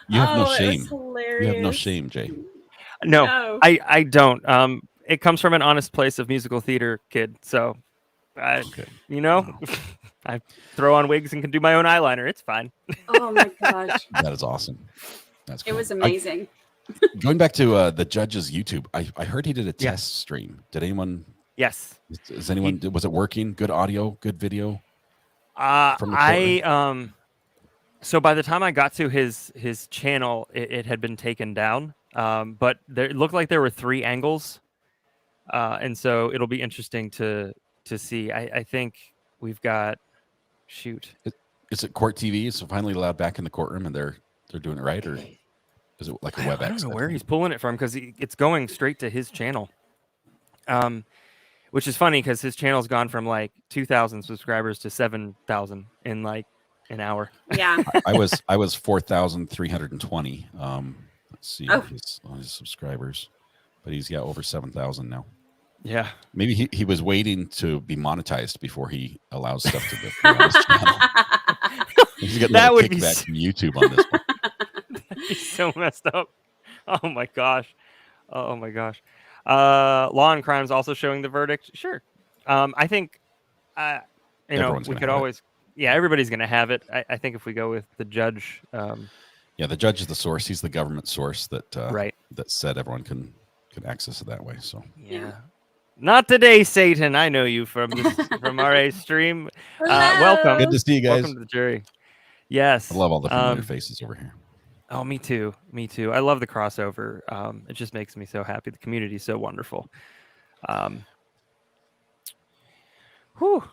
You have no it was shame. hilarious. You have no shame, Jay. No, I don't. It comes from an honest place of musical theater kid. So, I throw on wigs and can do my own eyeliner. It's fine. Oh my gosh. That is awesome. That's It cool. was amazing. Going back to the judge's YouTube, I heard he did a test stream. Did anyone? Yes. Is anyone? Was it working? Good audio, good video. From the courtroom? So by the time I got to his channel, it had been taken down. But it looked like there were 3 angles, and so it'll be interesting to see. I think we've got Is it Court TV? So finally allowed back in the courtroom, and they're doing it right, or is it like a WebEx? I don't know where he's pulling it from because it's going straight to his channel. Which is funny because his channel's gone from like 2,000 subscribers to 7,000 in like an hour. Yeah. I was 4,320. Let's see his subscribers, but he's got over 7,000 now. Yeah. Maybe he was waiting to be monetized before he allows stuff to go on his channel. He's getting that a would kickback from YouTube on this one. That'd be so messed up. Oh my gosh. Oh my gosh. Law and Crime's also showing the verdict. Sure. I think, Everyone's we gonna could have it. always, everybody's going to have it. I think if we go with the judge, Yeah, the judge is the source. He's the government source that right. that said everyone can access it that way. So Yeah. Not today, Satan. I know you from RA stream. Welcome. good to see you guys. Welcome to the jury. Yes. I love all the familiar faces over here. Oh, me too. Me too. I love the crossover. It just makes me so happy. The community is so wonderful. Whew.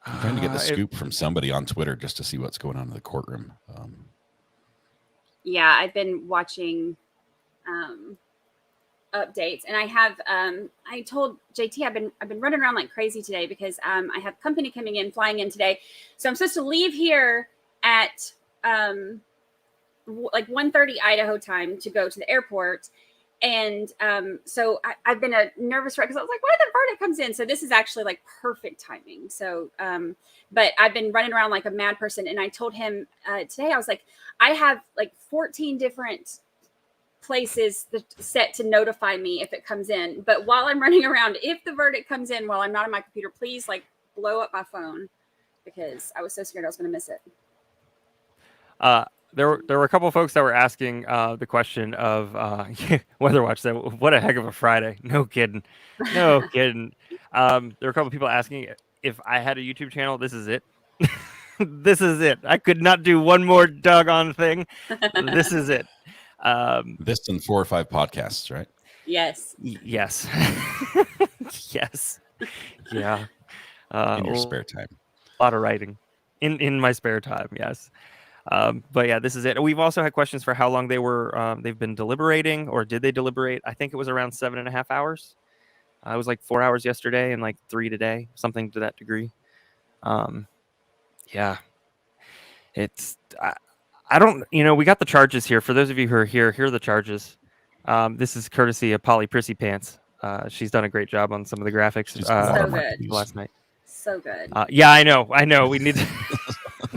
I'm trying to get the scoop from somebody on Twitter just to see what's going on in the courtroom. Yeah, I've been watching updates, and I have I told JT I've been running around like crazy today because I have company flying in today. So I'm supposed to leave here at like 1:30 Idaho time to go to the airport. And so I've been a nervous wreck because I was like, what if the verdict comes in? So this is actually like perfect timing. So, but I've been running around like a mad person. And I told him today, I was like, I have like 14 different places set to notify me if it comes in. But while I'm running around, if the verdict comes in while I'm not on my computer, please like blow up my phone because I was so scared I was going to miss it. There were a couple of folks that were asking the question of Weather Watch said, "What a heck of a Friday!" No kidding, no kidding. There were a couple of people asking if I had a YouTube channel. This is it. This is it. I could not do one more doggone thing. This is it. This and 4 or 5 podcasts, right? Yes. Yes. Yes. Yeah. In your spare time. A lot of writing in my spare time. Yes. But yeah, this is it. We've also had questions for how long they've been deliberating, or did they deliberate? I think it was around 7.5 hours. It was like 4 hours yesterday and like 3 today, something to that degree. Yeah, it's, I don't, we got the charges here. For those of you who are here are the charges. This is courtesy of Polly Prissy Pants. She's done a great job on some of the graphics so good. last night. So good. Yeah, I know. We need to,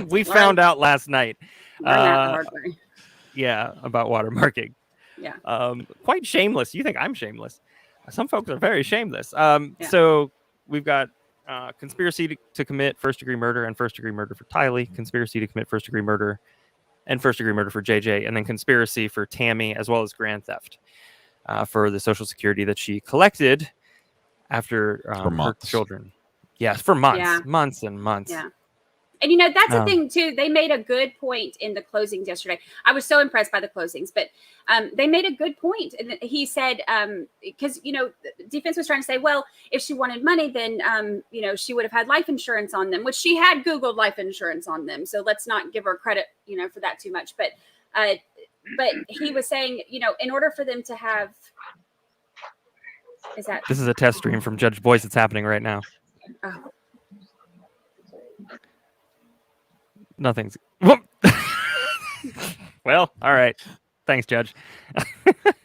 we found out last night. Yeah, about watermarking. Yeah. Quite shameless. You think I'm shameless? Some folks are very shameless. So we've got conspiracy to commit first-degree murder and first-degree murder for Tylee, conspiracy to commit first-degree murder and first-degree murder for JJ, and then conspiracy for Tammy, as well as grand theft for the Social Security that she collected after her children. Yes, for months, months and months. Yeah. And that's the thing too. They made a good point in the closings yesterday. I was so impressed by the closings, but they made a good point. And he said, because defense was trying to say, well, if she wanted money, then she would have had life insurance on them, which she had Googled life insurance on them. So let's not give her credit, for that too much. But he was saying, in order for them to have, this is a test stream from Judge Boyce that's happening right now. Oh. Nothing's well, all right. Thanks, Judge.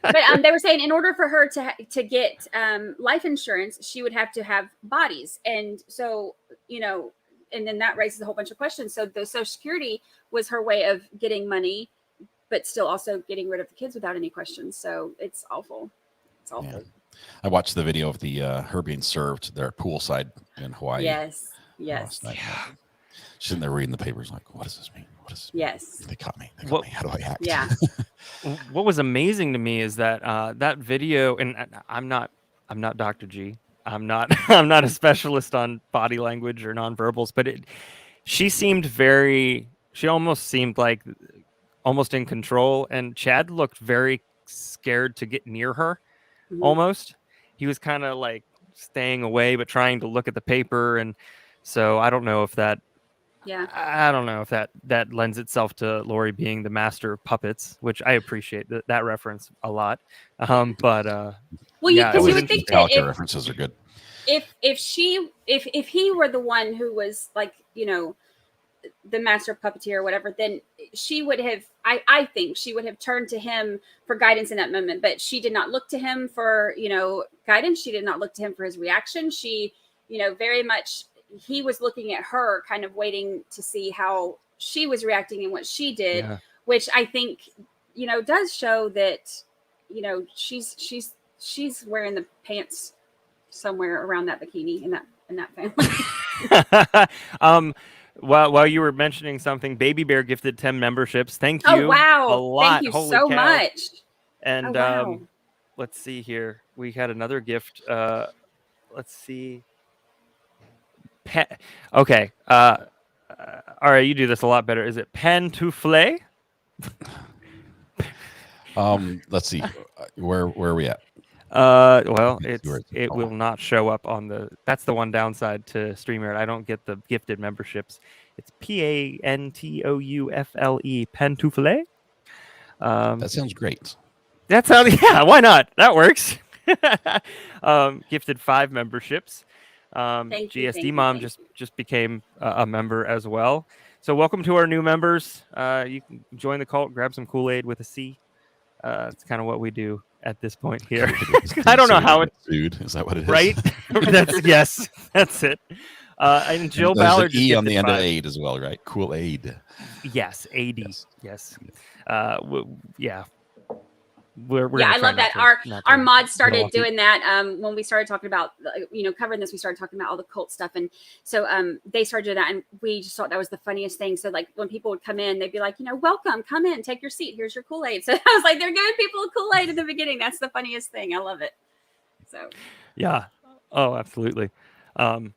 But they were saying in order for her to get life insurance, she would have to have bodies. And so, and then that raises a whole bunch of questions. So the Social Security was her way of getting money, but still also getting rid of the kids without any questions. So it's awful. It's awful. Yeah. I watched the video of the her being served there poolside in Hawaii. Yes. Last night. She's sitting there reading the papers, like, what does this mean? What does this mean? Yes. They caught me. They caught What- me. How do I act? Yeah. What was amazing to me is that that video, and I'm not Dr. G. I'm not I'm not a specialist on body language or nonverbals, but she almost seemed like almost in control, and Chad looked very scared to get near her. Mhm. Almost, he was kind of like staying away, but trying to look at the paper, and so I don't know if that lends itself to Lori being the master of puppets, which I appreciate that reference a lot. But Well, yeah, because it you was would think Stalker that references are good. if he were the one who was like, the master puppeteer or whatever, then she would have, I think she would have turned to him for guidance in that moment, but she did not look to him for, guidance. She did not look to him for his reaction. She, very much, he was looking at her, kind of waiting to see how she was reacting and what she did, Yeah. which I think, does show that, she's wearing the pants somewhere around that bikini in that family. While you were mentioning something, Baby Bear gifted 10 memberships. Thank you. Oh, wow. A lot. Thank you Holy so cow. much. And wow. let's see here. We had another gift. Let's see. Okay. All right, you do this a lot better. Is it Pantoufle? Let's see. Where are we at? Well, Let's see where it will not show up on the. That's the one downside to StreamYard. I don't get the gifted memberships. It's Pantoufle. Pantoufle. That sounds great. That's how. Yeah, why not? That works. Gifted 5 memberships. Thank you, GSD thank you, Mom thank just became a member as well. So welcome to our new members. You can join the cult, grab some Kool-Aid with a C. It's kind of what we do at this point here. I don't know how it. Food is that what it is? Right? Yes, that's it. And Jill There's Ballard an E on the gifted end of 5. aid as well, right? Cool aid. Yes, AD. Yes. Yeah. We're Yeah, I gonna try love that. not Our to mods started go off doing that when we started talking about, covering this. We started talking about all the cult stuff, and so they started doing that, and we just thought that was the funniest thing. So like when people would come in, they'd be like, welcome, come in, take your seat. Here's your Kool-Aid. So I was like, they're giving people a Kool-Aid in the beginning. That's the funniest thing. I love it. So Yeah. Oh, absolutely. And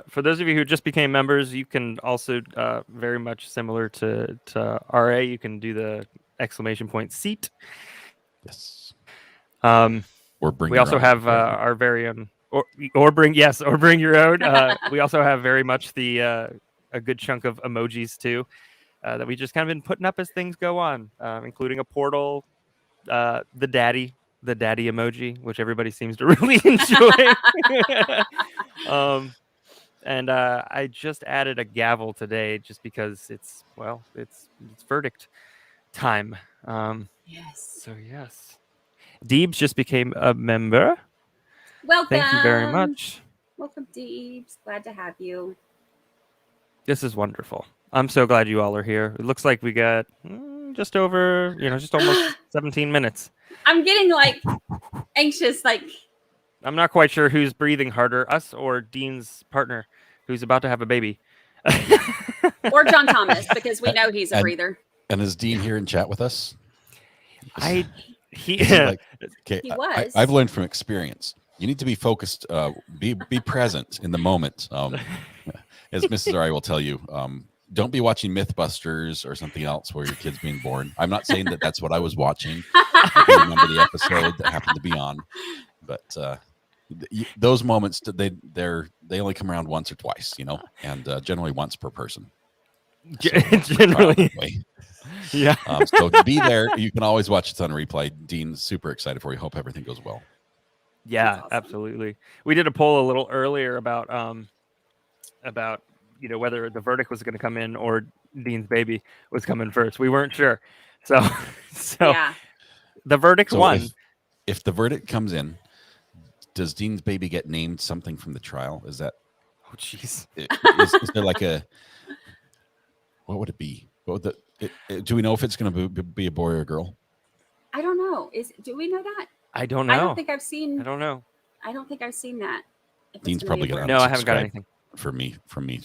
for those of you who just became members, you can also very much similar to RA. You can do the ! seat. Yes. Or bring. We also have our very own, or bring your own. We also have very much the a good chunk of emojis too that we just kind of been putting up as things go on, including a portal, the daddy emoji, which everybody seems to really enjoy. And I just added a gavel today just because it's verdict time. yes. So yes. Deebs just became a member. Welcome. Thank you very much. Welcome, Deebs. Glad to have you. This is wonderful. I'm so glad you all are here. It looks like we got just over, just almost 17 minutes. I'm getting like anxious, like. I'm not quite sure who's breathing harder, us or Dean's partner, who's about to have a baby. Or John Thomas, because we know he's a breather. And is Dean here in chat with us? He was. I've learned from experience. You need to be focused. Be present in the moment. As Mrs. Ari will tell you, don't be watching Mythbusters or something else where your kid's being born. I'm not saying that that's what I was watching. I can remember the episode that happened to be on, but those moments they only come around once or twice, and generally once per person. So, generally. Yeah. So be there. You can always watch it on replay. Dean's super excited for you. Hope everything goes well. Yeah, awesome. Absolutely. We did a poll a little earlier about whether the verdict was going to come in or Dean's baby was coming first. We weren't sure. So yeah. The verdict won. If the verdict comes in, does Dean's baby get named something from the trial? Is that? Oh, jeez. Is there like a? What would it be? Do we know if it's going to be a boy or a girl? I don't know. Do we know that? I don't know. I don't think I've seen. I don't know. I don't think I've seen that. Dean's probably going to. No, I haven't got anything. from me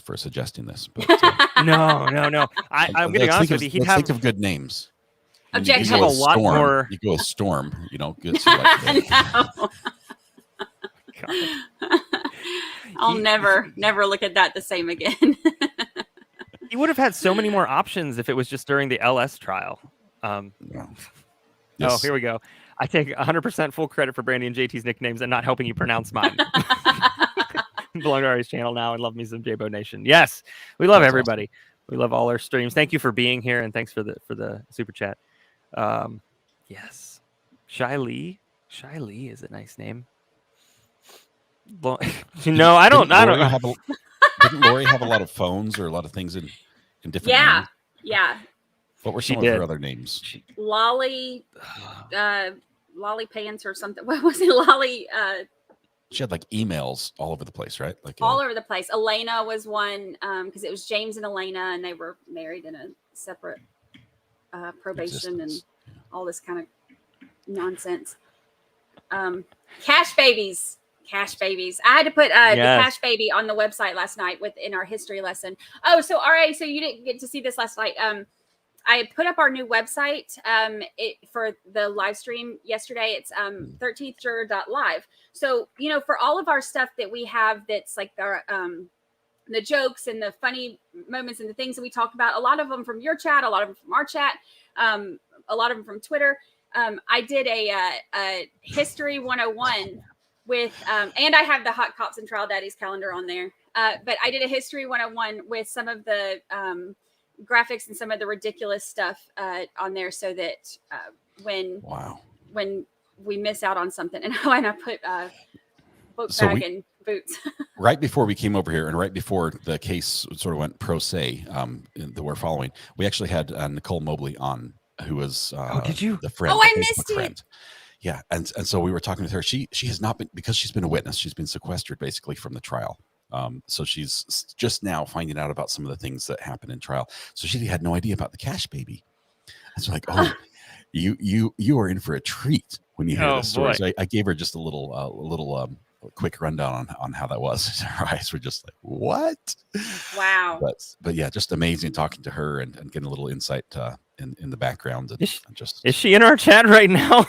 for suggesting this. But No. I'm getting honest with you. He'd have think of good names. Objection. He'd have a lot more. You go with Storm. Good. So like, No. I'll never look at that the same again. He would have had so many more options if it was just during the LS trial. yeah. Oh, Yes. here we go. I take 100% full credit for Brandy and JT's nicknames and not helping you pronounce mine. Belong to Ari's channel now and love me some J-Bo Nation. Yes, we love That's everybody. We love all our streams. Thank you for being here and thanks for the super chat. Yes, Shy Lee is a nice name. Well, no, I don't. Didn't Lori have a lot of phones or a lot of things in different names? Yeah. What were some of her other names? Lolly Pants or something. What was it? Lolly. She had like emails all over the place, right? Like all over the place. Elena was one because it was James and Elena, and they were married in a separate probation and all this kind of nonsense. Cash babies. I had to put the Cash Baby on the website last night in our history lesson. Oh, so RA, so you didn't get to see this last night. I put up our new website for the live stream yesterday. It's 13thjuror.live. So, for all of our stuff that we have that's like our the jokes and the funny moments and the things that we talk about, a lot of them from your chat, a lot of them from our chat, a lot of them from Twitter. I did a History 101 with, and I have the Hot Cops and Trial Daddies calendar on there. But I did a History 101 with some of the graphics and some of the ridiculous stuff on there, so that when we miss out on something, and I put book bag and boots. Right before we came over here, and right before the case sort of went pro se that we're following, we actually had Nicole Mobley on, who was the friend. Oh, I missed it. Friend. Yeah, and so we were talking with her. She has not been, because she's been a witness. She's been sequestered basically from the trial. So she's just now finding out about some of the things that happened in trial. So she had no idea about the Cash Baby. And so like, oh, you are in for a treat when you hear this story. So I gave her just a little quick rundown on how that was. Her eyes were just like, what? Wow. But yeah, just amazing talking to her and getting a little insight in the background. And is she in our chat right now?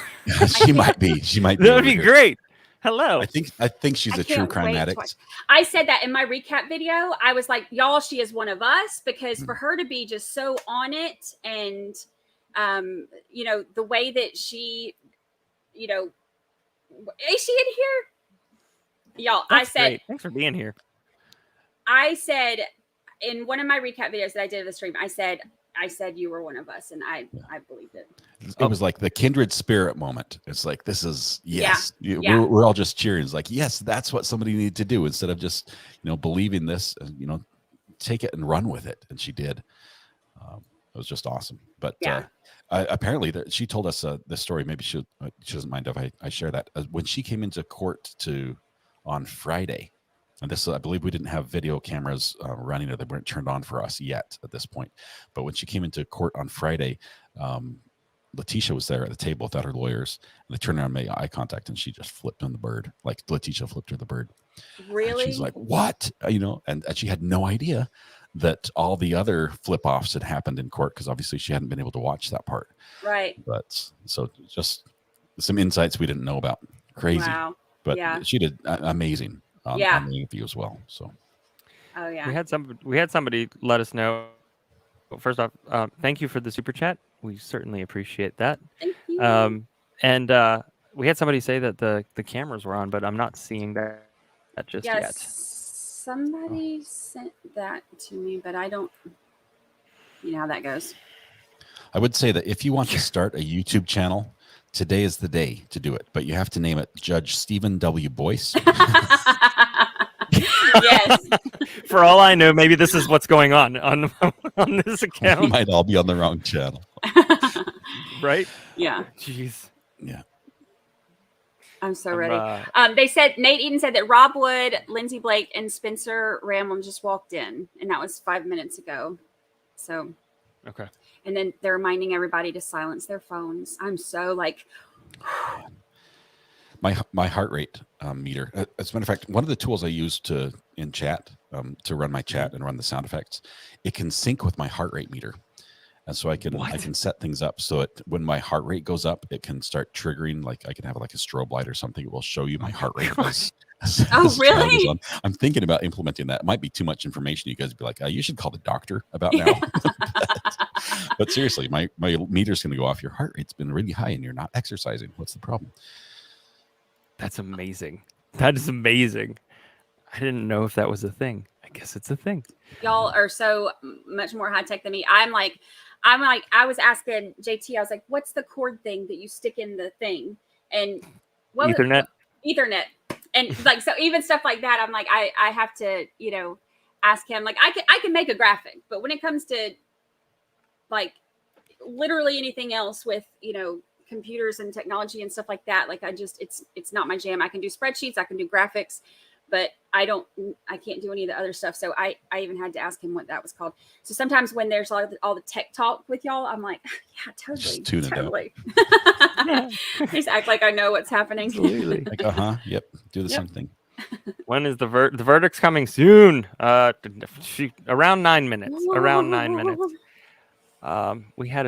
She might be. That would be great. Hello. I think she's a true crime addict. I said that in my recap video. I was like, y'all, she is one of us, because for her to be just so on it, and the way that she, is she in here? Y'all, That's great. Thanks for being here. I said in one of my recap videos that I did of the stream, I said you were one of us, and I believed it. It was like the kindred spirit moment. It's like, this is, yes. Yeah. We're all just cheering. It's like, yes, that's what somebody needed to do, instead of just, believing this, take it and run with it. And she did. It was just awesome. But apparently she told us this story. Maybe she doesn't mind if I share that. When she came into court on Friday, and this, I believe we didn't have video cameras running, or they weren't turned on for us yet at this point. But when she came into court on Friday, Letitia was there at the table without her lawyers, and they turned around and made eye contact, and she just flipped on the bird. Like Letitia flipped her the bird. Really? And she's like, what? And she had no idea that all the other flip-offs had happened in court, because obviously she hadn't been able to watch that part. Right. But so just some insights we didn't know about. Crazy. Wow. But she did amazing on the interview as well. So. Oh yeah. We had somebody let us know. First off, thank you for the super chat. We certainly appreciate that. Thank you. And we had somebody say that the cameras were on, but I'm not seeing that just yet. Somebody sent that to me, but I don't. You know how that goes. I would say that if you want to start a YouTube channel, today is the day to do it, but you have to name it Judge Stephen W. Boyce. Yes. For all I know, maybe this is what's going on this account. We might all be on the wrong channel. Right? Yeah. Jeez. Yeah. I'm so ready. They said, Nate Eden said that Rob Wood, Lindsay Blake, and Spencer Ramlin just walked in, and that was 5 minutes ago. So. Okay. And then they're reminding everybody to silence their phones. I'm so like. My heart rate meter. As a matter of fact, one of the tools I use in chat to run my chat and run the sound effects, it can sync with my heart rate meter. And so I can set things up so when my heart rate goes up, it can start triggering, like I can have like a strobe light or something. It will show you my heart rate. Oh, really? I'm thinking about implementing that. It might be too much information. You guys would be like, you should call the doctor about now. But seriously, my meter's going to go off. Your heart rate's been really high and you're not exercising. What's the problem? That's amazing. That is amazing. I didn't know if that was a thing. I guess it's a thing. Y'all are so much more high tech than me. I was asking JT, I was like, what's the cord thing that you stick in the thing? And Ethernet. And like, so even stuff like that, I'm like, I have to, ask him. Like, I can make a graphic, but when it comes to like literally anything else with, computers and technology and stuff like that, like it's not my jam. I can do spreadsheets, I can do graphics, but I can't do any of the other stuff. So I even had to ask him what that was called. So sometimes when there's all the tech talk with y'all, I'm like, yeah, totally. Just tune it out. Just act like I know what's happening. Absolutely. Like, yep. Do the same thing. When is the verdict's coming soon? Around 9 minutes. Around 9 minutes. We had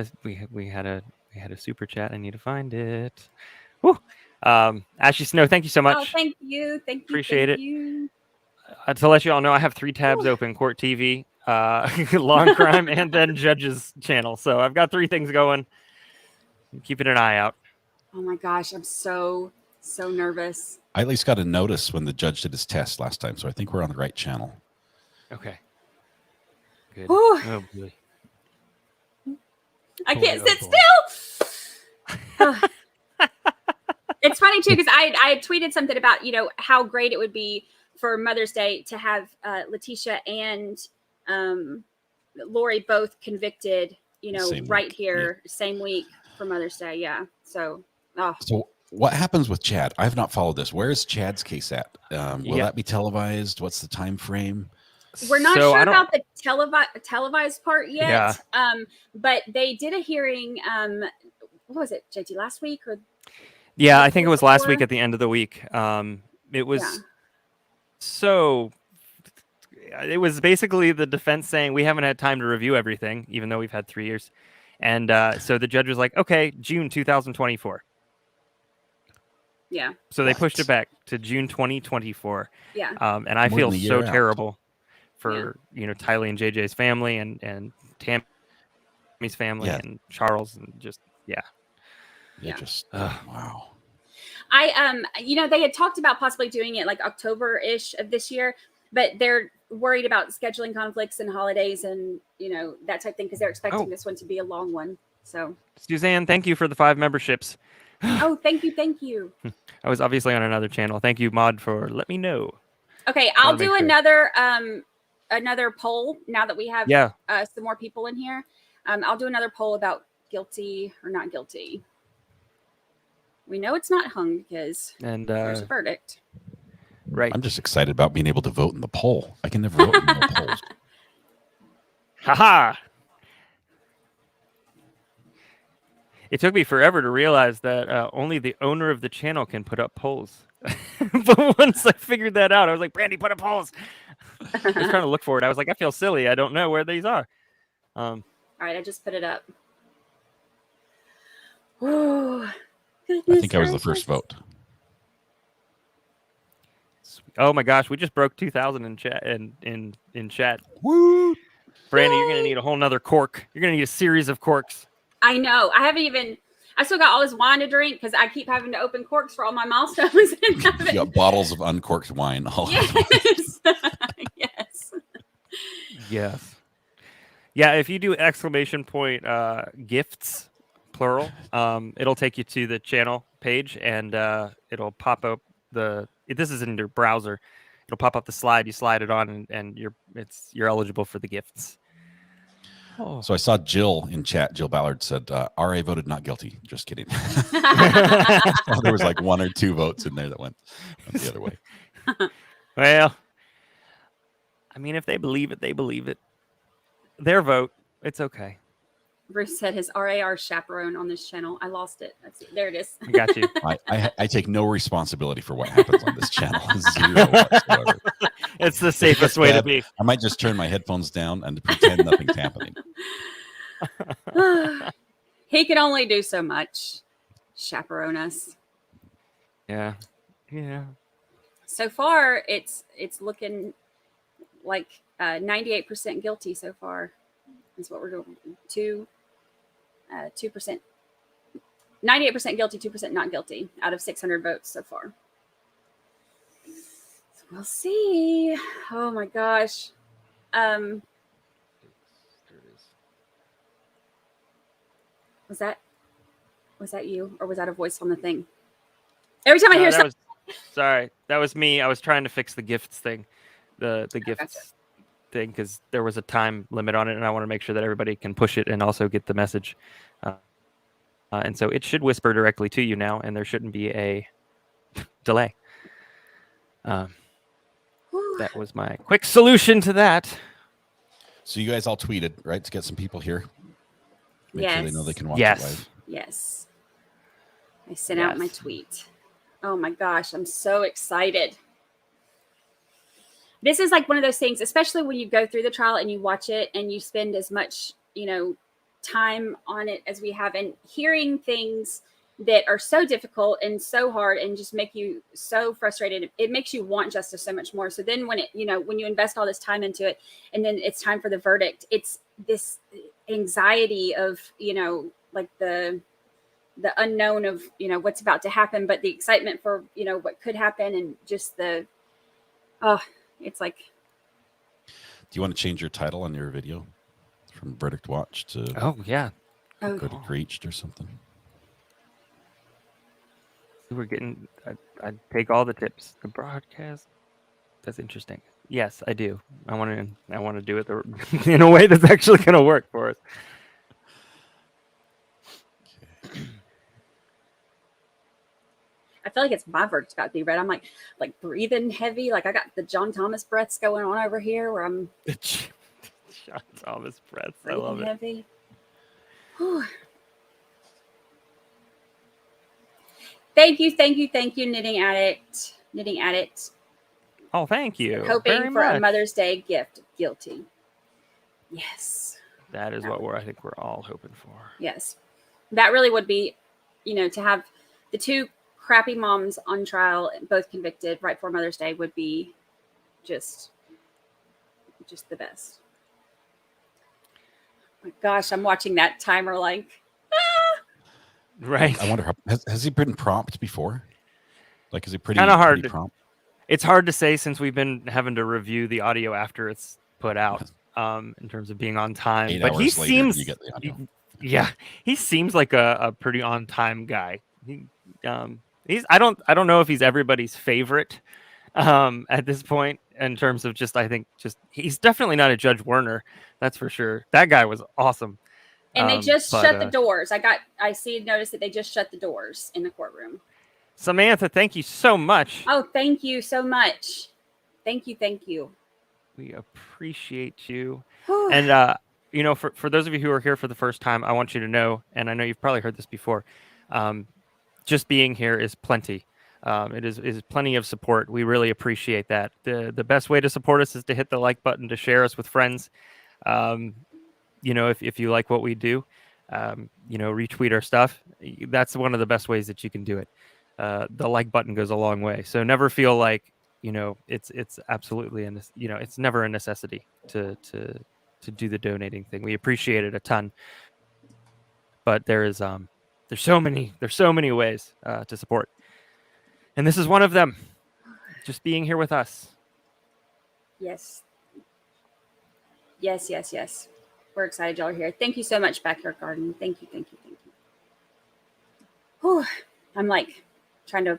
a super chat. I need to find it. Woo. Ashley Snow, thank you so much. Oh, thank you. Appreciate it. To let you all know, I have 3 tabs open: Court TV, Law and Crime, and then Judge's channel. So I've got 3 things going. I'm keeping an eye out. Oh my gosh, I'm so nervous. I at least got a notice when the judge did his test last time, so I think we're on the right channel. Okay. Good. Whew. Oh boy. I can't sit still. It's funny too, because I had tweeted something about, how great it would be for Mother's Day to have Letitia and Lori both convicted, right here, same week for Mother's Day. Yeah. So what happens with Chad? I've not followed this. Where is Chad's case at? Will that be televised? What's the time frame? We're not sure about the televised part yet. Yeah. But they did a hearing. What was it, JT, last week or? Yeah, I think it was last week at the end of the week. It was it was basically the defense saying we haven't had time to review everything, even though we've had 3 years. And so the judge was like, okay, June 2024. Yeah. So they pushed it back to June 2024. Yeah. And I feel so terrible for, Tylee and JJ's family and Tammy's family and Charles and just, wow. They had talked about possibly doing it like October-ish of this year, but they're worried about scheduling conflicts and holidays and, that type of thing, because they're expecting this one to be a long one. So Suzanne, thank you for the 5 memberships. Oh, thank you. I was obviously on another channel. Thank you, Mod, for let me know. Okay, I'll do another poll now that we have some more people in here. I'll do another poll about guilty or not guilty. We know it's not hung because there's a verdict. Right. I'm just excited about being able to vote in the poll. I can never vote in the polls. Haha. It took me forever to realize that only the owner of the channel can put up polls. But once I figured that out, I was like, Brandy, put up polls. I was trying to look for it. I was like, I feel silly. I don't know where these are. All right, I just put it up. Oh, I think I was the first vote. Oh my gosh, we just broke 2,000 in chat. In chat. Woo! Brandy, you're gonna need a whole nother cork. You're gonna need a series of corks. I know. I still got all this wine to drink because I keep having to open corks for all my milestones. You got bottles of uncorked wine. Yes. Yes. Yeah, if you do ! Gifts, plural, it'll take you to the channel page and it'll pop up this is in your browser. It'll pop up the slide. You slide it on and you're eligible for the gifts. Oh. So I saw Jill in chat. Jill Ballard said, RA voted not guilty. Just kidding. There was like 1 or 2 votes in there that went the other way. Well, I mean, if they believe it, they believe it. Their vote, it's okay. Bruce said his RAR chaperone on this channel. I lost it. There it is. I got you. I take no responsibility for what happens on this channel. Zero whatsoever. It's the safest way to be. I might just turn my headphones down and pretend nothing's happening. He can only do so much. Chaperone us. Yeah. Yeah. So far, it's looking like 98% guilty so far. Is what we're doing. 2%. 98% guilty, 2% not guilty out of 600 votes so far. So we'll see. Oh my gosh. Was that you, or was that a voice on the thing? Every time I hear something. Sorry, that was me. I was trying to fix the gifts thing, the gifts thing, because there was a time limit on it, and I want to make sure that everybody can push it and also get the message. And so it should whisper directly to you now, and there shouldn't be a delay. That was my quick solution to that. So you guys all tweeted, right, to get some people here? Make sure they know they can watch Yes. it live. Yes. I sent out my tweet. Oh my gosh, I'm so excited. This is like one of those things, especially when you go through the trial and you watch it and you spend as much, time on it as we have, and hearing things that are so difficult and so hard and just make you so frustrated. It makes you want justice so much more. So then when when you invest all this time into it and then it's time for the verdict, it's this anxiety of, like the unknown of, what's about to happen, but the excitement for, what could happen, and just it's like. Do you want to change your title on your video from Verdict Watch to Verdict Reached or something? We're getting. I take all the tips. The broadcast. That's interesting. Yes, I do. I want to do it in a way that's actually going to work for us. I feel like it's my verdict about to be read. I'm like breathing heavy. Like I got the John Thomas breaths going on over here where I'm. John Thomas breaths. I Breathing love it. heavy. Whew. Thank you, Knitting Addict. Oh, thank you. Hoping very for much. a Mother's Day gift. Guilty. Yes. That is what I think we're all hoping for. Yes. That really would be, to have the two crappy moms on trial, both convicted right before Mother's Day, would be just the best. Oh my gosh, I'm watching that timer like, Right. I wonder, has he been prompt before? Like, is he pretty hard pretty prompt? It's hard to say since we've been having to review the audio after it's put out, in terms of being on time. 8 but he hours later, seems, you get the audio. he seems like a pretty on time guy. I don't know if he's everybody's favorite at this point in terms of he's definitely not a Judge Werner, that's for sure. That guy was awesome. and they just shut the doors. I noticed that they just shut the doors in the courtroom. Samantha, thank you so much. Oh, thank you so much. Thank you. We appreciate you. And for those of you who are here for the first time, I want you to know, and I know you've probably heard this before, just being here is plenty. It is plenty of support. We really appreciate that. The best way to support us is to hit the like button, to share us with friends. If you like what we do, retweet our stuff. That's one of the best ways that you can do it. The like button goes a long way. So never feel like, it's absolutely, it's never a necessity to do the donating thing. We appreciate it a ton, but there's so many ways to support. And this is one of them. Just being here with us. Yes. We're excited y'all are here. Thank you so much, Backyard Garden. Thank you. Whew. I'm like trying to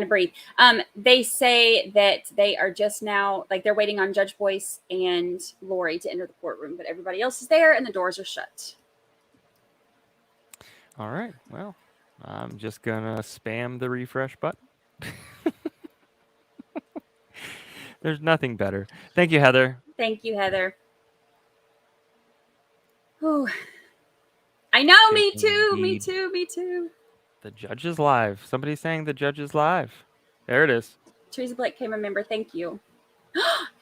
breathe. They say that they are just now, like they're waiting on Judge Boyce and Lori to enter the courtroom, but everybody else is there and the doors are shut. All right. Well, I'm just gonna spam the refresh button. There's nothing better. Thank you, Heather. Thank you, Heather. Whew. I know, me Taking too, me lead. too, me too. The judge is live. Somebody's saying the judge is live. There it is. Teresa Blake came a member. Thank you.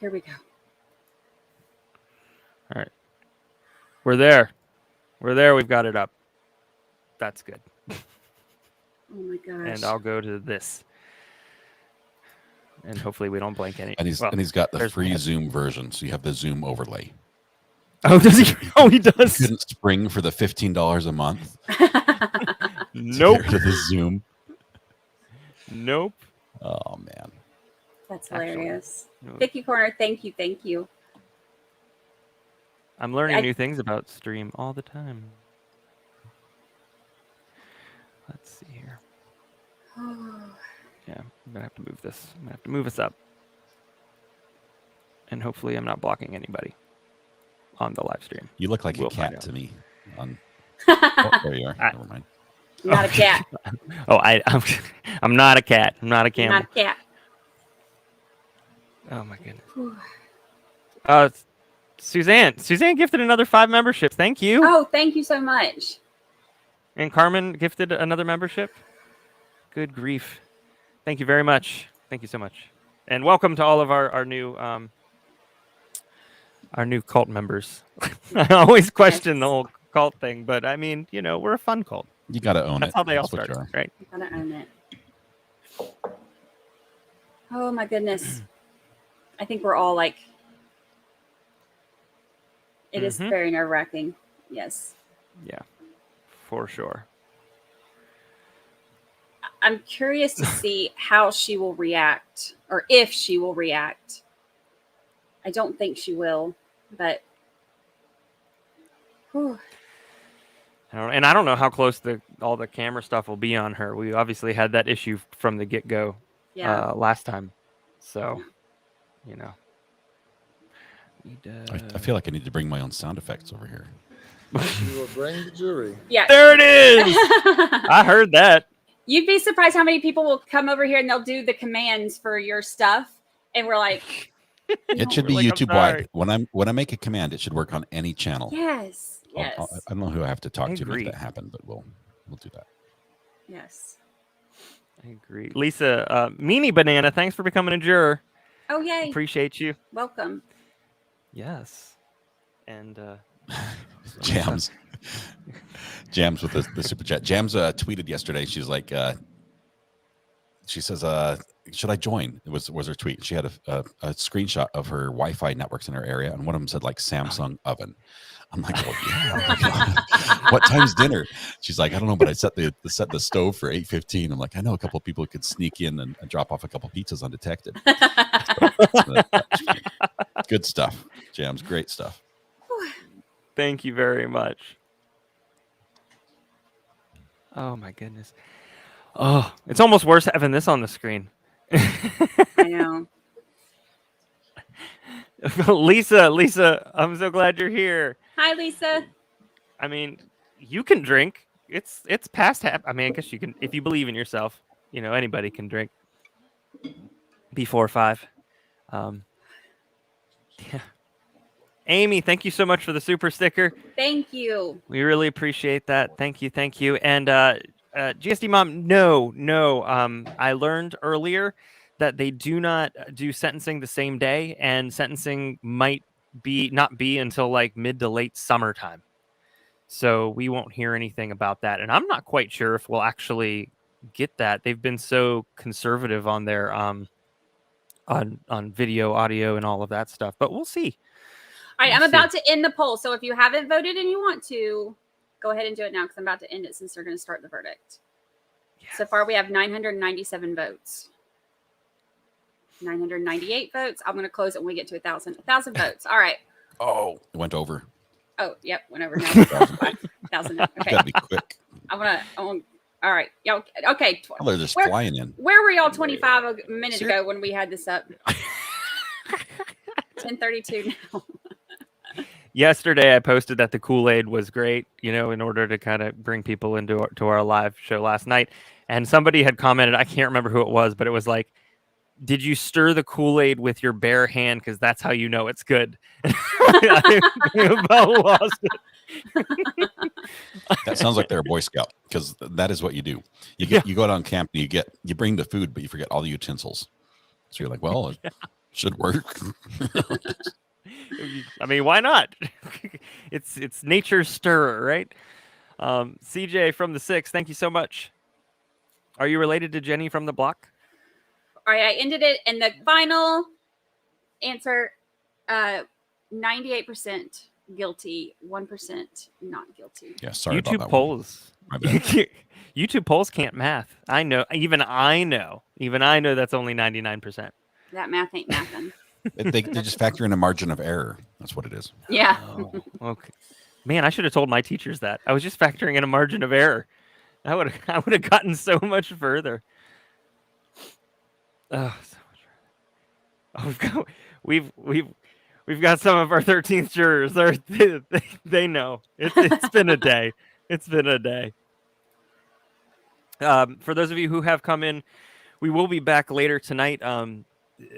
Here we go. All right. We're there. We're there. We've got it up. That's good. Oh my gosh. And I'll go to this. And hopefully we don't blank any. And he's got the free Zoom version, so you have the Zoom overlay. Oh, does he? Oh, he does. Couldn't spring for the $15 a month. Nope. To the Zoom. Nope. Oh man. That's hilarious. Vicky Corner, thank you, thank you. I'm learning new things about stream all the time. Let's see here. Yeah, I'm gonna have to move this. I'm gonna have to move us up. And hopefully I'm not blocking anybody on the live stream. You look like We'll a cat find out. to me. Oh, there you are. Never mind. I'm not a cat. Oh, I'm not a cat. I'm not a I'm camel. not a cat. Oh my goodness. Suzanne gifted another 5 memberships. Thank you. Oh, thank you so much. And Carmen gifted another membership. Good grief. Thank you very much. Thank you so much. And welcome to all of our new cult members. I always question the whole cult thing, but I mean, we're a fun cult. You got to own That's it. how they all That's what start, you are. right? You gotta own it. Oh my goodness. I think we're all like, it is very nerve-wracking. Yes. Yeah, for sure. I'm curious to see how she will react, or if she will react. I don't think she will, but whew. And I don't know how close all the camera stuff will be on her. We obviously had that issue from the get-go last time. So, I feel like I need to bring my own sound effects over here. You will bring the jury. Yeah. There it is. I heard that. You'd be surprised how many people will come over here and they'll do the commands for your stuff. And we're like, It should be YouTube wide. When I make a command, it should work on any channel. yes, yes, I don't know who I have to talk I to agree. make that happen, but we'll do that. yes. I agree. Lisa, Meanie Banana, thanks for becoming a juror. Oh, yay. Appreciate you. Welcome. Yes. And Jams with the super chat. Jams tweeted yesterday. She's like, she says, should I join? It was her tweet. She had a screenshot of her Wi-Fi networks in her area, and one of them said like Samsung oven. I'm like, well, yeah. What time's dinner? She's like, I don't know, but I set the stove for 8:15. I'm like, I know a couple of people could sneak in and drop off a couple pizzas undetected. Good stuff, Jams. Great stuff. thank you very much. Oh my goodness. Oh, it's almost worse having this on the screen. I know. Lisa, I'm so glad you're here. Hi, Lisa. I mean, you can drink. It's past half. I mean, I guess you can, if you believe in yourself. Anybody can drink before 5. Yeah. Amy, thank you so much for the super sticker. Thank you. We really appreciate that. Thank you. And GSD Mom, no. I learned earlier that they do not do sentencing the same day, and sentencing might not be until like mid to late summertime. So we won't hear anything about that. And I'm not quite sure if we'll actually get that. They've been so conservative on their on video, audio, and all of that stuff. But we'll see. All right, We'll I'm about see. to end the poll. So if you haven't voted and you want to, go ahead and do it now because I'm about to end it since they're going to start the verdict. So far, we have 997 votes. 998 votes. I'm going to close it when we get to 1,000. 1,000 votes. All right. Oh, it went over. Oh, yep. Went over now. 1,000. Okay. Gotta be quick. All right. Y'all. Okay. Oh, they're just flying in. Where were y'all 25 a minute ago when we had this up? 10:32 now. Yesterday, I posted that the Kool-Aid was great, in order to kind of bring people into our live show last night. And somebody had commented, I can't remember who it was, but it was like, did you stir the Kool-Aid with your bare hand? Because that's how you know it's good. I about lost it. That sounds like they're a Boy Scout, because that is what you do. You go out on camp and you bring the food, but you forget all the utensils. So you're like, well, it should work. I mean, why not? It's nature's stirrer, right? CJ from the 6, thank you so much. Are you related to Jenny from the block? All right, I ended it in the final answer. 98% guilty, 1% not guilty. Yeah, sorry about YouTube that polls. My bad. YouTube polls can't math. I know. Even I know that's only 99%. That math ain't mathin'. They just factor in a margin of error. That's what it is. Yeah. Oh, okay. Man, I should have told my teachers that. I was just factoring in a margin of error. I would have gotten so much further. Oh, so much further. Oh, we've got some of our 13th jurors. They know. It's been a day. It's been a day. For those of you who have come in, we will be back later tonight.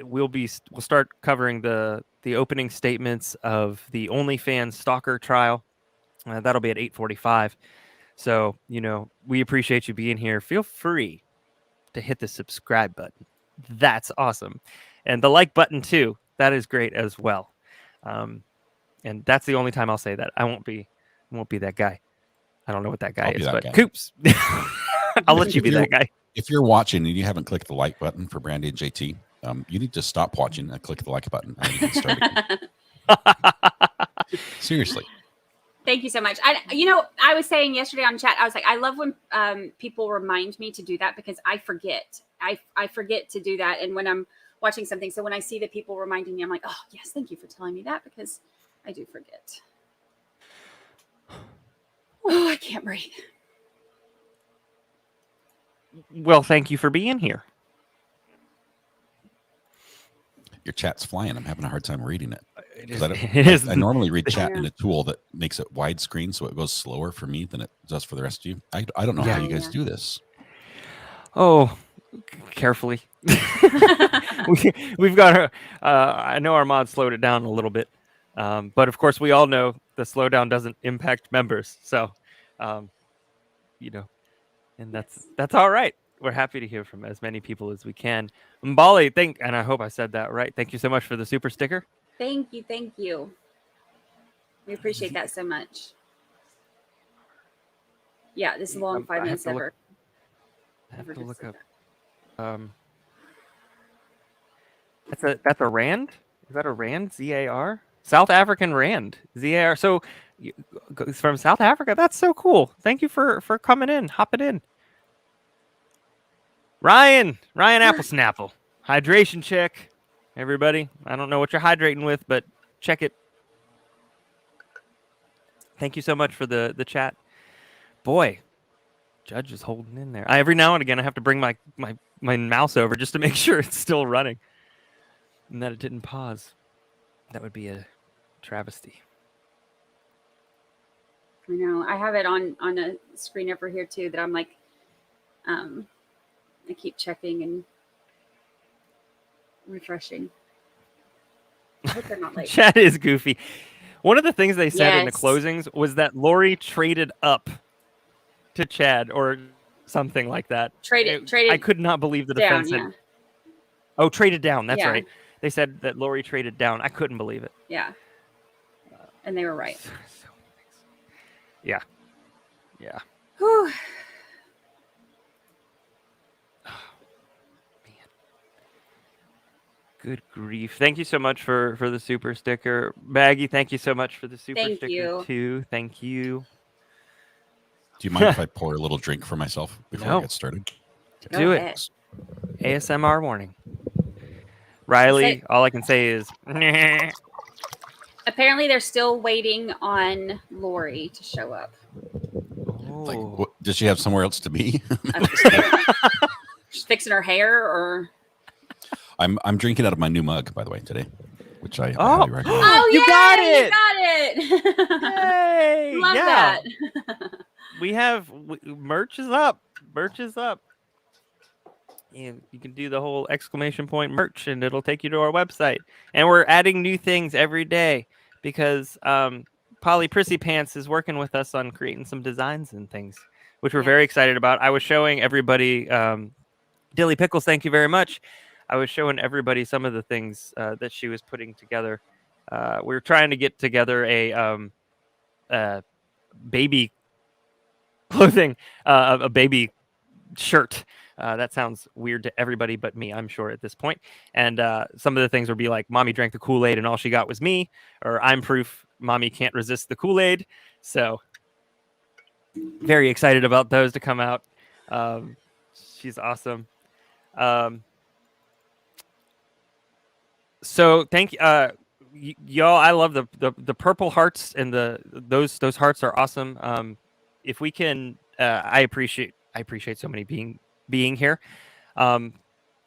We'll start covering the opening statements of the OnlyFans stalker trial. That'll be at 8:45. So, we appreciate you being here. Feel free to hit the subscribe button. That's awesome. And the like button too. That is great as well. And that's the only time I'll say that. I won't be that guy. I don't know what that guy is, but guy. Coops. I'll let you be that guy. If you're watching and you haven't clicked the like button for Brandi and J.T, you need to stop watching and click the like button. And you can start again. Seriously. Thank you so much. I was saying yesterday on chat, I was like, I love when people remind me to do that, because I forget. I forget to do that. And when I'm watching something, so when I see the people reminding me, I'm like, oh, yes, thank you for telling me that, because I do forget. Oh, I can't breathe. Well, thank you for being here. Your chat's flying. I'm having a hard time reading it. I I normally read chat in a tool that makes it widescreen, so it goes slower for me than it does for the rest of you. I don't know how you guys do this. Oh, carefully. We've got I know our mod slowed it down a little bit, but of course we all know the slowdown doesn't impact members. So, and that's all right. We're happy to hear from as many people as we can. Mbali, and I hope I said that right. Thank you so much for the super sticker. Thank you. We appreciate that so much. Yeah, this is a long 5 minutes ever. I have to look up. That's a rand. Is that a rand? ZAR? South African rand. ZAR. So it's from South Africa. That's so cool. Thank you for coming in, hopping in. Ryan Applesnapple. Hydration check, everybody. I don't know what you're hydrating with, but check it. Thank you so much for the chat. Boy, Judge is holding in there. Every now and again, I have to bring my mouse over just to make sure it's still running and that it didn't pause. That would be a travesty. I know. I have it on a screen over here too that I'm like, I keep checking and refreshing. I hope they're not late. Chat is goofy. One of the things they said in the closings was that Lori traded up to Chad or something like that. Traded. I could not believe the defense. Yeah. Oh, traded down. That's right. They said that Lori traded down. I couldn't believe it. Yeah. And they were right. Yeah. Whew. Good grief. Thank you so much for the super sticker. Baggy, thank you so much for the super sticker too. Thank you. Do you mind if I pour a little drink for myself before I get started? Do it. ASMR warning. Riley, all I can say is apparently they're still waiting on Lori to show up. Like, does she have somewhere else to be? She's fixing her hair, or I'm drinking out of my new mug, by the way, today, which I highly recommend. Oh, you got it! You got it! Yay! Love that. We have merch is up. Merch is up. And you can do the whole exclamation point merch, and it'll take you to our website. And we're adding new things every day because Polly Prissy Pants is working with us on creating some designs and things, which we're very excited about. I was showing everybody, Dilly Pickles, thank you very much. I was showing everybody some of the things that she was putting together. We were trying to get together a baby clothing, a baby shirt. That sounds weird to everybody but me, I'm sure, at this point. And some of the things would be like, Mommy drank the Kool-Aid and all she got was me, or I'm proof Mommy can't resist the Kool-Aid. So very excited about those to come out. She's awesome. So thank y'all. I love the purple hearts, and those hearts are awesome. If we can, I appreciate so many being here.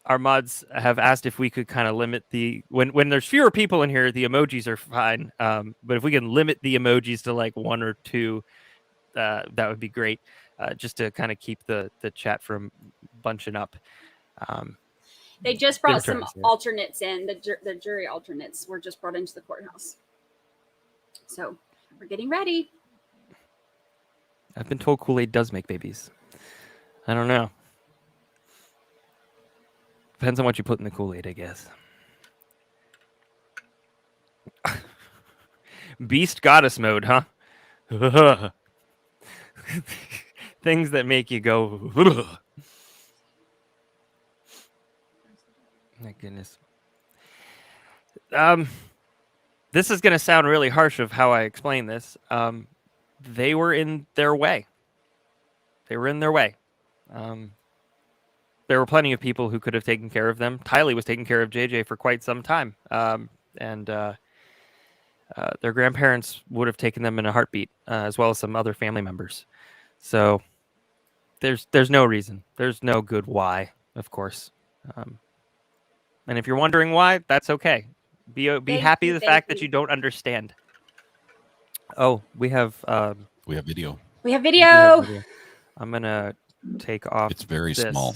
Our mods have asked if we could kind of limit when there's fewer people in here, the emojis are fine. But if we can limit the emojis to like 1 or 2, that would be great. Just to kind of keep the chat from bunching up. They just brought some alternates in. The jury alternates were just brought into the courthouse. So we're getting ready. I've been told Kool-Aid does make babies. I don't know. Depends on what you put in the Kool-Aid, I guess. Beast goddess mode, huh? Things that make you go. My goodness. This is going to sound really harsh of how I explain this. They were in their way. There were plenty of people who could have taken care of them. Tylee was taking care of JJ for quite some time. And their grandparents would have taken them in a heartbeat, as well as some other family members. So there's no reason. There's no good why, of course. And if you're wondering why, that's okay. Be happy the fact that you don't understand. Oh, we have video. We have video. I'm gonna take off. It's very small.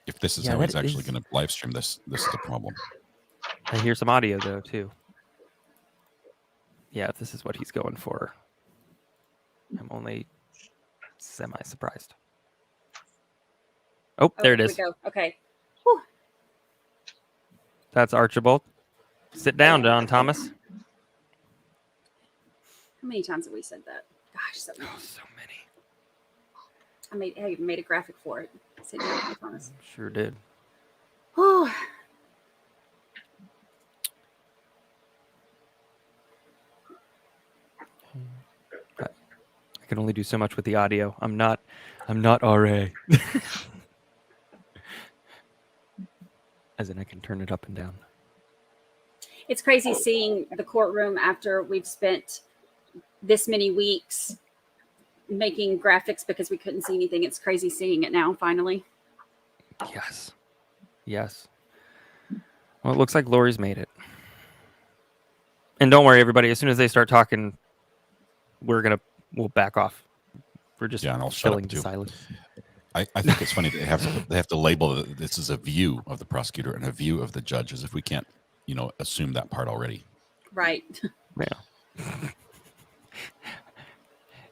If this is how he's actually going to live stream this is the problem. I hear some audio though too. Yeah, if this is what he's going for, I'm only semi-surprised. Oh, there it is. Here we go. Okay. That's Archibald. Sit down, Don Thomas. How many times have we said that? Gosh, so many. So many. I even made a graphic for it. Sit down, Don Thomas. Sure did. Oh. I can only do so much with the audio. I'm not RA. As in, I can turn it up and down. It's crazy seeing the courtroom after we've spent this many weeks making graphics because we couldn't see anything. It's crazy seeing it now, finally. Yes. Well, it looks like Lori's made it. And don't worry, everybody. As soon as they start talking, we'll back off. We're just filling the silence. I think it's funny they have to label it. This is a view of the prosecutor and a view of the judge, as if we can't, assume that part already. Right. Yeah.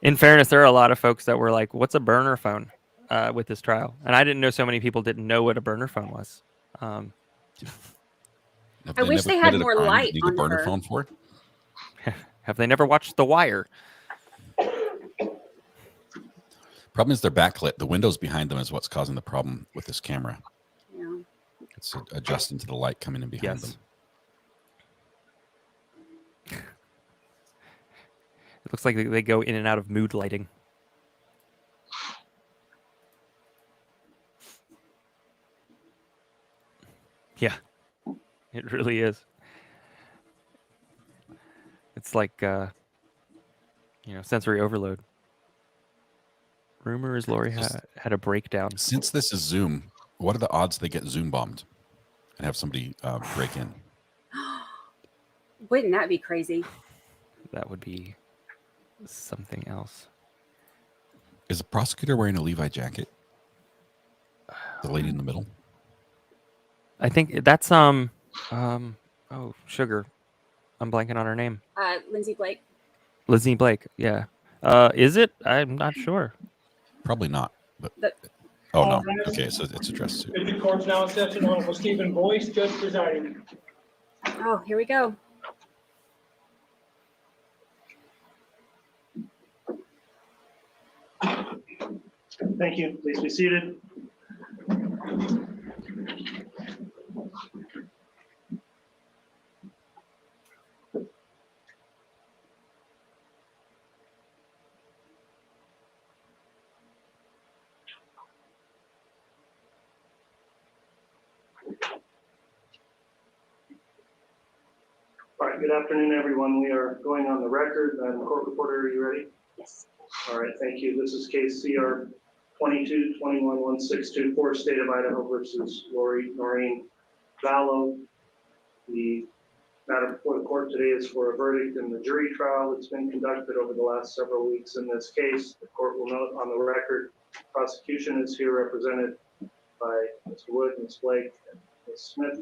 In fairness, there are a lot of folks that were like, "What's a burner phone?" With this trial, and I didn't know so many people didn't know what a burner phone was. I wish they had more light on a burner her. phone for it. Have they never watched The Wire? Problem is they're backlit. The windows behind them is what's causing the problem with this camera. Yeah. It's adjusting to the light coming in behind them. It looks like they go in and out of mood lighting. Yeah, it really is. It's like, sensory overload. Rumor is Lori had a breakdown. Since this is Zoom, what are the odds they get Zoom bombed and have somebody break in? Wouldn't that be crazy? That would be something else. Is the prosecutor wearing a Levi jacket? The lady in the middle? I think that's sugar. I'm blanking on her name. Lindsay Blake. Lizzie Blake. Yeah. Is it? I'm not sure. Probably not. But The- oh no. Okay, so it's addressed to. The court's now in session. Honorable Stephen Boyce, judge presiding. Oh, here we go. Thank you. Please be seated. All right, good afternoon, everyone. We are going on the record. Court reporter, are you ready? Yes. All right, thank you. This is case CR 22-21-1624, State of Idaho versus Lori Vallow. The matter before the court today is for a verdict in the jury trial that's been conducted over the last several weeks in this case. The court will note on the record, prosecution is here represented by Mr. Wood, Ms. Blake, and Ms. Smith.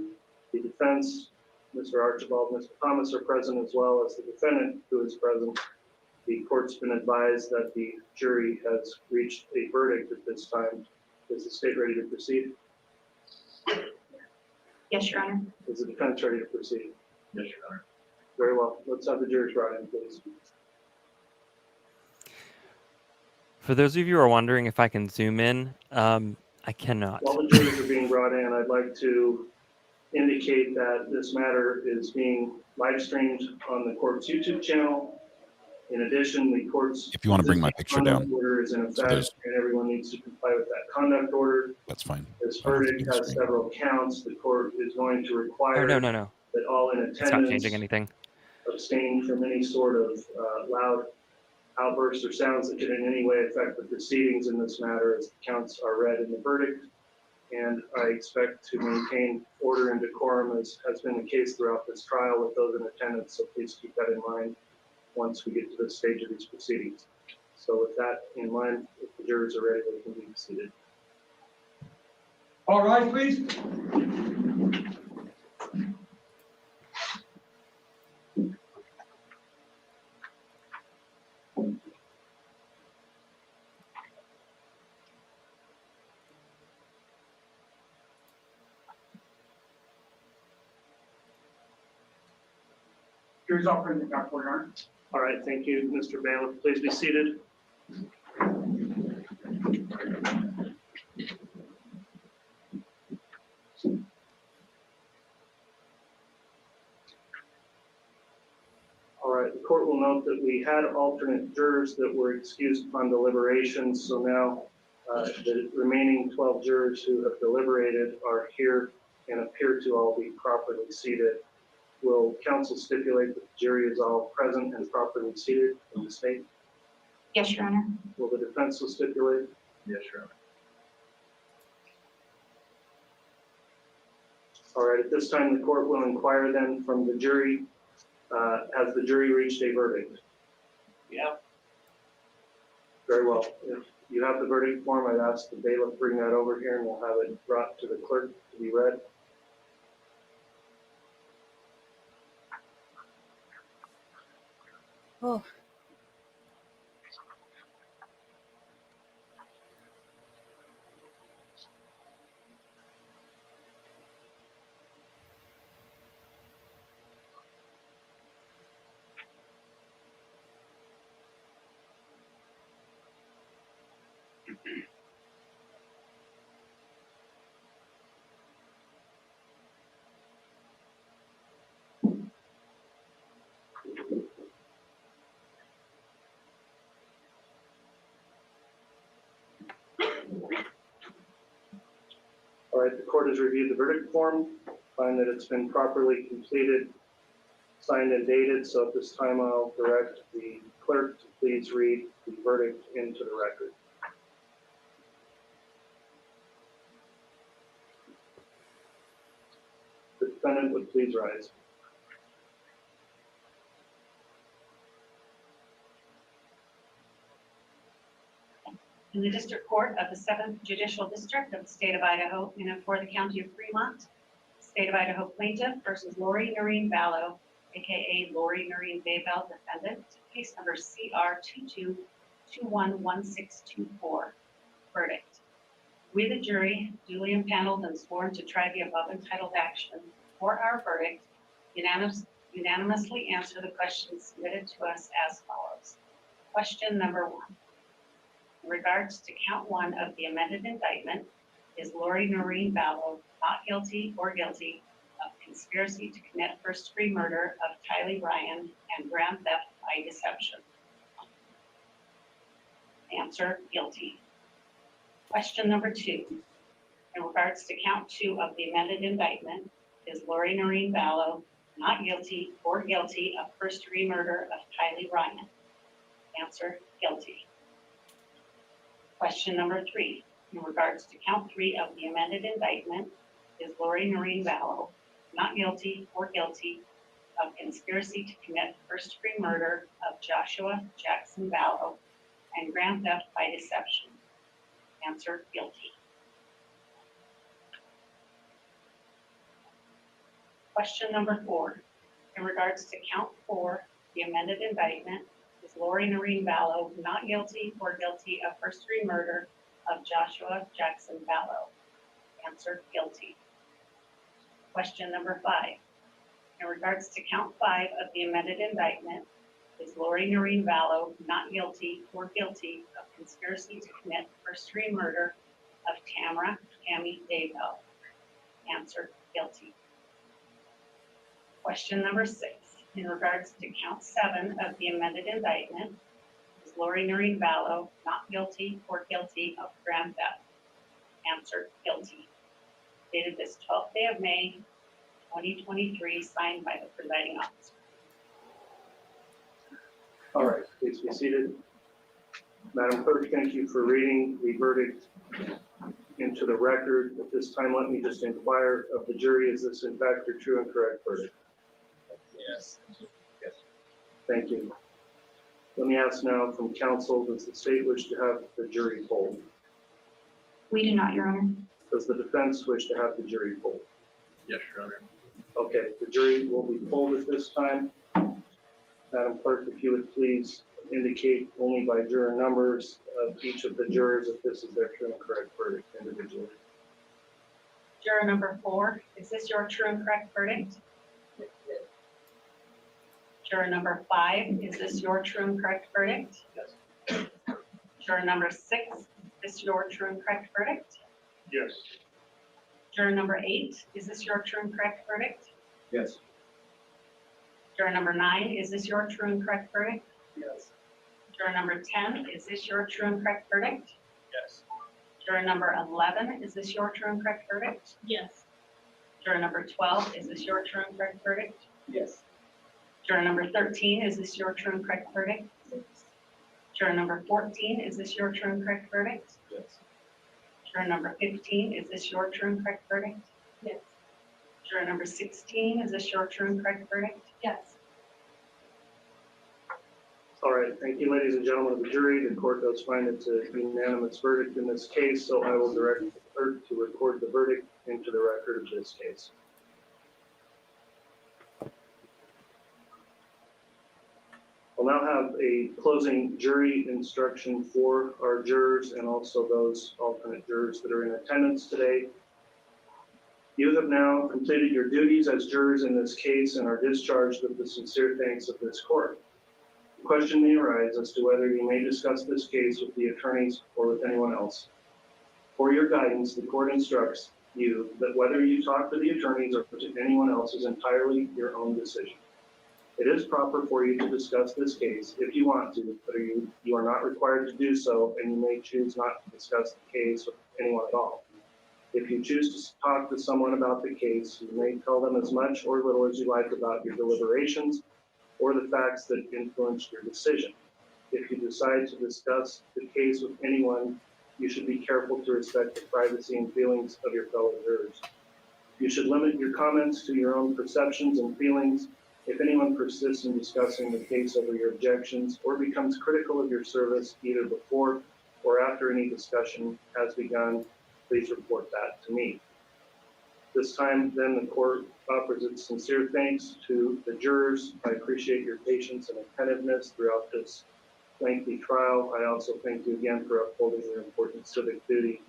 The defense, Mr. Archibald, Mr. Thomas are present, as well as the defendant who is present. The court's been advised that the jury has reached a verdict at this time. Is the state ready to proceed? Yes, Your Honor. Is the defense ready to proceed? Yes, Your Honor. Very well. Let's have the jurors brought in, please. For those of you who are wondering if I can zoom in, I cannot. While the jurors are being brought in, I'd like to indicate that this matter is being live streamed on the court's YouTube channel. In addition, the court's If you want to bring my picture down, order is in so effect, there's- and everyone needs to comply with that conduct order. that's fine. This I don't have to verdict be on the has screen. several counts. The court is going to require Oh, no. that all in It's not attendance changing anything. abstain from any sort of loud outbursts or sounds that could in any way affect the proceedings in this matter, as the counts are read in the verdict. And I expect to maintain order and decorum, as has been the case throughout this trial with those in attendance. So please keep that in mind once we get to this stage of these proceedings. So with that in mind, if the jurors are ready, they can be seated. All right, please. Jury's offering the back for Your Honor. All right, thank you, Mr. Bailiff. Please be seated. All right, the court will note that we had alternate jurors that were excused upon deliberation. So now the remaining 12 jurors who have deliberated are here and appear to all be properly seated. Will counsel stipulate that the jury is all present and properly seated in the state? Yes, Your Honor. Will the defense will stipulate? Yes, Your Honor. All right, at this time, the court will inquire then from the jury. Has the jury reached a verdict? Yeah. Very well. If you have the verdict form, I'd ask the bailiff bring that over here and we'll have it brought to the clerk to be read. Oh. All right, the court has reviewed the verdict form, find that it's been properly completed, signed and dated. So at this time, I'll direct the clerk to please read the verdict into the record. The defendant would please rise. In the District Court of the 7th Judicial District of the State of Idaho, and for the County of Fremont, State of Idaho plaintiff versus Lori Vallow, aka Lori Vallow-Daybell, defendant, case number CR 22211624. Verdict. We, the jury, duly impaneled and sworn to try the above entitled action for our verdict, unanimously answer the questions submitted to us as follows. Question number 1. In regards to count 1 of the amended indictment, is Lori Noreen Vallow not guilty or guilty of conspiracy to commit first-degree murder of Tylee Bryan and grand theft by deception? Answer, guilty. Question number 2. In regards to count 2 of the amended indictment, is Lori Noreen Vallow not guilty or guilty of first-degree murder of Tylee Bryan? Answer, guilty. Question number 3. In regards to count 3 of the amended indictment, is Lori Noreen Vallow not guilty or guilty of conspiracy to commit first-degree murder of Joshua Jackson Vallow and grand theft by deception? Answer, guilty. Question number 4. In regards to count 4, the amended indictment, is Lori Noreen Vallow not guilty or guilty of first-degree murder of Joshua Jackson Vallow? Answer, guilty. Question number 5. In regards to count 5 of the amended indictment, is Lori Noreen Vallow not guilty or guilty of conspiracy to commit first-degree murder of Tammy Daybell? Answer, guilty. Question number 6. In regards to count 7 of the amended indictment, is Lori Noreen Vallow not guilty or guilty of grand theft? Answer, guilty. Dated this 12th day of May, 2023, signed by the presiding officer. All right, please be seated. Madam Clerk, thank you for reading the verdict into the record. At this time, let me just inquire of the jury, is this in fact your true and correct verdict? Yes. Yes. Thank you. Let me ask now from counsel, does the state wish to have the jury polled? We do not, Your Honor. Does the defense wish to have the jury polled? Yes, Your Honor. Okay, the jury will be polled at this time. Madam Clerk, if you would please indicate only by juror numbers of each of the jurors if this is their true and correct verdict individually. Juror number 4, is this your true and correct verdict? Juror number 5, is this your true and correct verdict? Yes. Juror number 6, is this your true and correct verdict? Yes. Juror number 8, is this your true and correct verdict? Yes. Juror number 9, is this your true and correct verdict? Yes. Juror number 10, is this your true and correct verdict? Yes. Juror number 11, is this your true and correct verdict? Yes. Juror number 12, is this your true and correct verdict? Yes. Juror number 13, is this your true and correct verdict? Juror number 14, is this your true and correct verdict? Yes. Juror number 15, is this your true and correct verdict? Yes. Juror number 16, is this your true and correct verdict? Yes. All right, thank you, ladies and gentlemen of the jury. The court does find it's a unanimous verdict in this case, so I will direct the clerk to record the verdict into the record of this case. We'll now have a closing jury instruction for our jurors and also those alternate jurors that are in attendance today. You have now completed your duties as jurors in this case and are discharged with the sincere thanks of this court. The question may arise as to whether you may discuss this case with the attorneys or with anyone else. For your guidance, the court instructs you that whether you talk to the attorneys or to anyone else is entirely your own decision. It is proper for you to discuss this case if you want to, but you are not required to do so, and you may choose not to discuss the case with anyone at all. If you choose to talk to someone about the case, you may tell them as much or little as you like about your deliberations or the facts that influenced your decision. If you decide to discuss the case with anyone, you should be careful to respect the privacy and feelings of your fellow jurors. You should limit your comments to your own perceptions and feelings. If anyone persists in discussing the case over your objections or becomes critical of your service either before or after any discussion has begun, please report that to me. This time, then, the court offers its sincere thanks to the jurors. I appreciate your patience and attentiveness throughout this lengthy trial. I also thank you again for upholding your important civic duty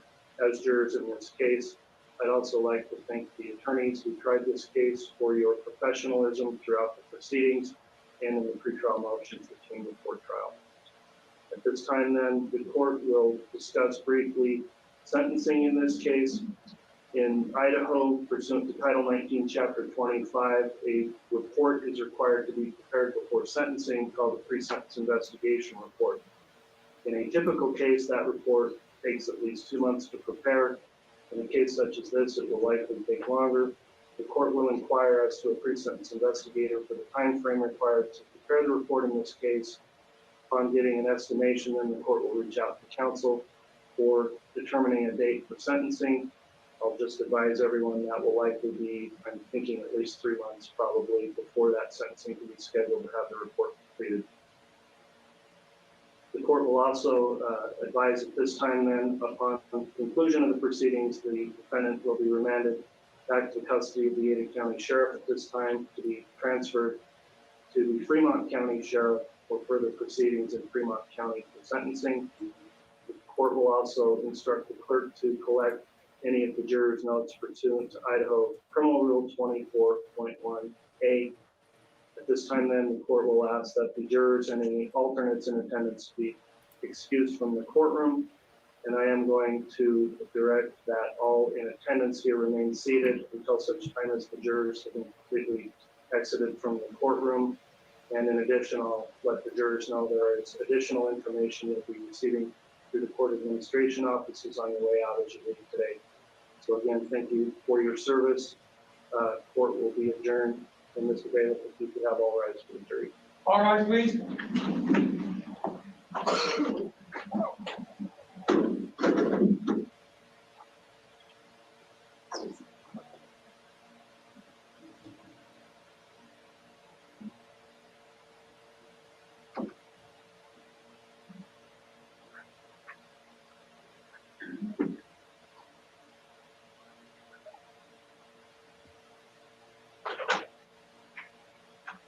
as jurors in this case. I'd also like to thank the attorneys who tried this case for your professionalism throughout the proceedings and in the pretrial motions that came before trial. At this time then, the court will discuss briefly sentencing in this case. In Idaho, pursuant to Title 19, Chapter 25, a report is required to be prepared before sentencing called a pre-sentence investigation report. In a typical case, that report takes at least 2 months to prepare. In a case such as this, it will likely take longer. The court will inquire as to a pre-sentence investigator for the time frame required to prepare the report in this case. Upon getting an estimation, then the court will reach out to counsel for determining a date for sentencing. I'll just advise everyone that will likely be, I'm thinking, at least 3 months probably before that sentencing can be scheduled to have the report completed. The court will also advise at this time then, upon conclusion of the proceedings, the defendant will be remanded back to custody of the Ada County Sheriff at this time to be transferred to the Fremont County Sheriff for further proceedings in Fremont County for sentencing. The court will also instruct the clerk to collect any of the jurors' notes pursuant to Idaho Criminal Rule 24.1A. At this time then, the court will ask that the jurors and any alternates in attendance be excused from the courtroom. And I am going to direct that all in attendance here remain seated until such time as the jurors have been completely exited from the courtroom. And in addition, I'll let the jurors know there is additional information you'll be receiving through the court administration offices on your way out as you leave today. So again, thank you for your service. Court will be adjourned. And Mr. Bailiff, if you could have all rise for the jury. All rise, please.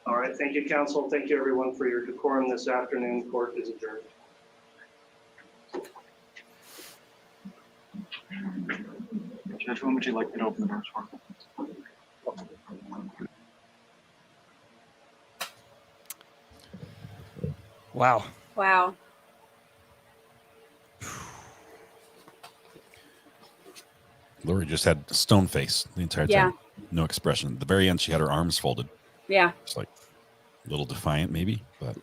All right, thank you, counsel. Thank you, everyone, for your decorum this afternoon. Court is adjourned. Judge, when would you like me to open the doors for? Wow. Wow. Lori just had a stone face the entire time. No expression. At the very end, she had her arms folded. Yeah. It's like a little defiant, maybe, but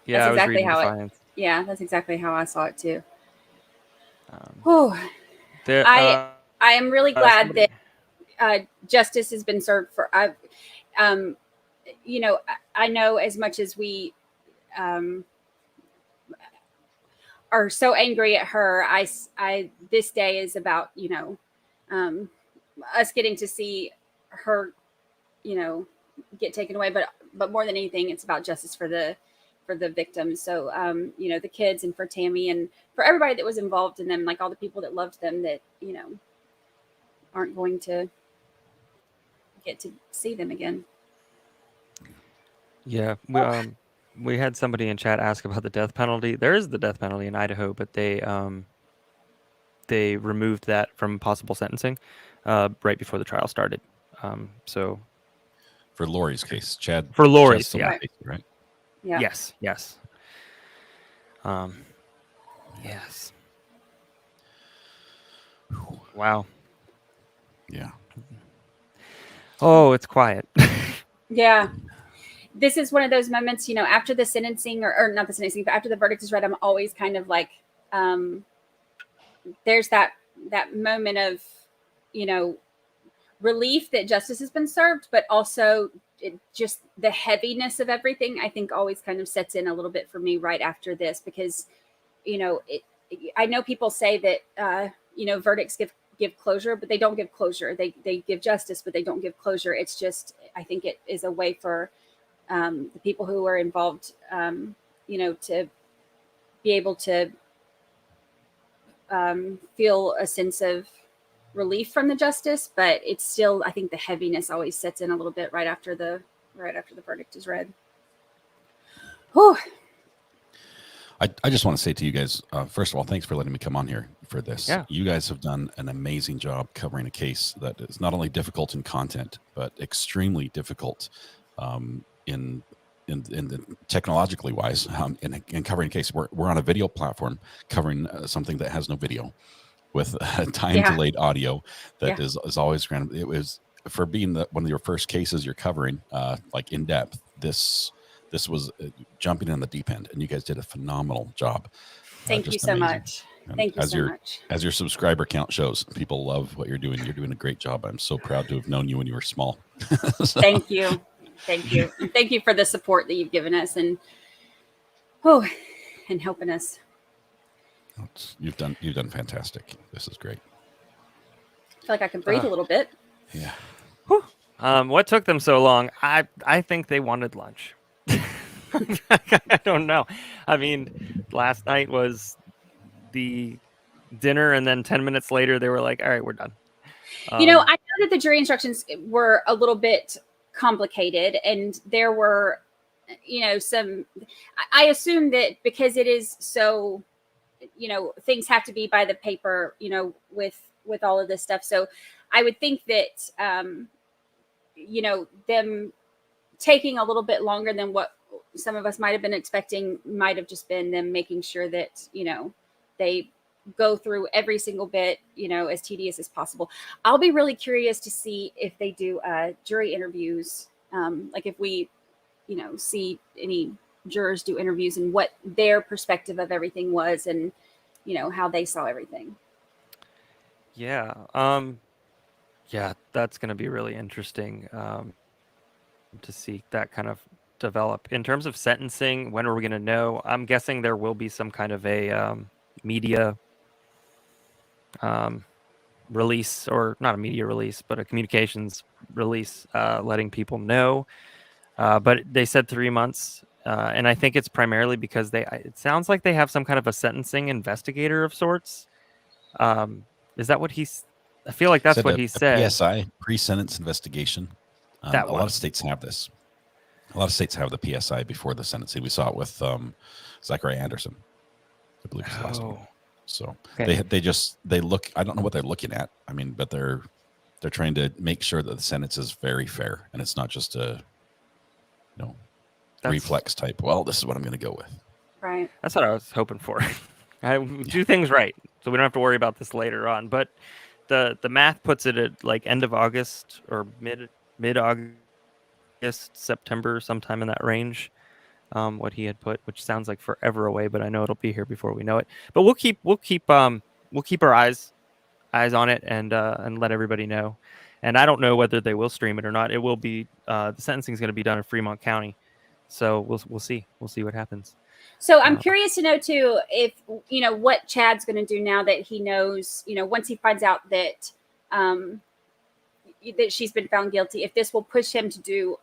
yeah, that's I was exactly reading how Defiance. that's exactly how I saw it too. There, I am really glad somebody... that justice has been served for. You know, I know as much as we are so angry at her. This day is about, you know, us getting to see her, you know, get taken away. But more than anything, it's about justice for the victims. So, you know, the kids and for Tammy and for everybody that was involved in them, like all the people that loved them that, you know, aren't going to get to see them again. Yeah. We had somebody in chat ask about the death penalty. There is the death penalty in Idaho, but they removed that from possible sentencing right before the trial started. So for Lori's case, Chad. For Lori's, Chad's yeah. case, right? Yeah. Yes. Yes. Yes. Wow. Yeah. Oh, it's quiet. Yeah. This is one of those moments, you know, after the sentencing or not the sentencing, but after the verdict is read, I'm always kind of like, there's that moment of, you know, relief that justice has been served, but also just the heaviness of everything, I think always kind of sets in a little bit for me right after this, because, you know, I know people say that, you know, verdicts give closure, but they don't give closure. They give justice, but they don't give closure. It's just, I think it is a way for the people who are involved, you know, to be able to feel a sense of relief from the justice, but it's still, I think the heaviness always sets in a little bit right after the verdict is read. Whew. I just want to say to you guys, first of all, thanks for letting me come on here for this. Yeah. You guys have done an amazing job covering a case that is not only difficult in content, but extremely difficult in the technologically wise in covering a case. We're on a video platform covering something that has no video with time delayed audio that is always random. It was, for being one of your first cases you're covering, like in depth, this was jumping in the deep end, and you guys did a phenomenal job. Thank you so much. Thank you so much. As your subscriber count shows, people love what you're doing. You're doing a great job. I'm so proud to have known you when you were small. So. Thank you. Thank you. And thank you for the support that you've given us and helping us. You've done fantastic. This is great. I feel like I can breathe a little bit. Yeah. What took them so long? I think they wanted lunch. I don't know. I mean, last night was the dinner, and then 10 minutes later they were like, all right, we're done. I know that the jury instructions were a little bit complicated, and there were, some, I assume that because it is so, things have to be by the paper, with all of this stuff. So I would think that, them taking a little bit longer than what some of us might have been expecting might have just been them making sure that, they go through every single bit, as tedious as possible. I'll be really curious to see if they do jury interviews, like if we, see any jurors do interviews and what their perspective of everything was, and, how they saw everything. Yeah. Yeah, that's going to be really interesting to see that kind of develop. In terms of sentencing, when are we going to know? I'm guessing there will be some kind of a media release, or not a media release, but a communications release, letting people know. But they said 3 months, and I think it's primarily because it sounds like they have some kind of a sentencing investigator of sorts. Is that what I feel like that's what he said. PSI, pre-sentence investigation. A lot of states have this. A lot of states have the PSI before the sentencing. We saw it with Zachary Anderson, I believe was the last one. So okay. they look. I don't know what they're looking at. I mean, but they're trying to make sure that the sentence is very fair, and it's not just a reflex type. Well, this is what I'm going to go with. Right. That's what I was hoping for. I do things right, so we don't have to worry about this later on. But the math puts it at like end of August or mid August, September, sometime in that range. What he had put, which sounds like forever away, but I know it'll be here before we know it. But we'll keep our eyes on it and let everybody know. And I don't know whether they will stream it or not. It will be the sentencing is going to be done in Fremont County, so we'll see what happens. So I'm curious to know too if what Chad's going to do now that he knows, once he finds out that that she's been found guilty, if this will push him to do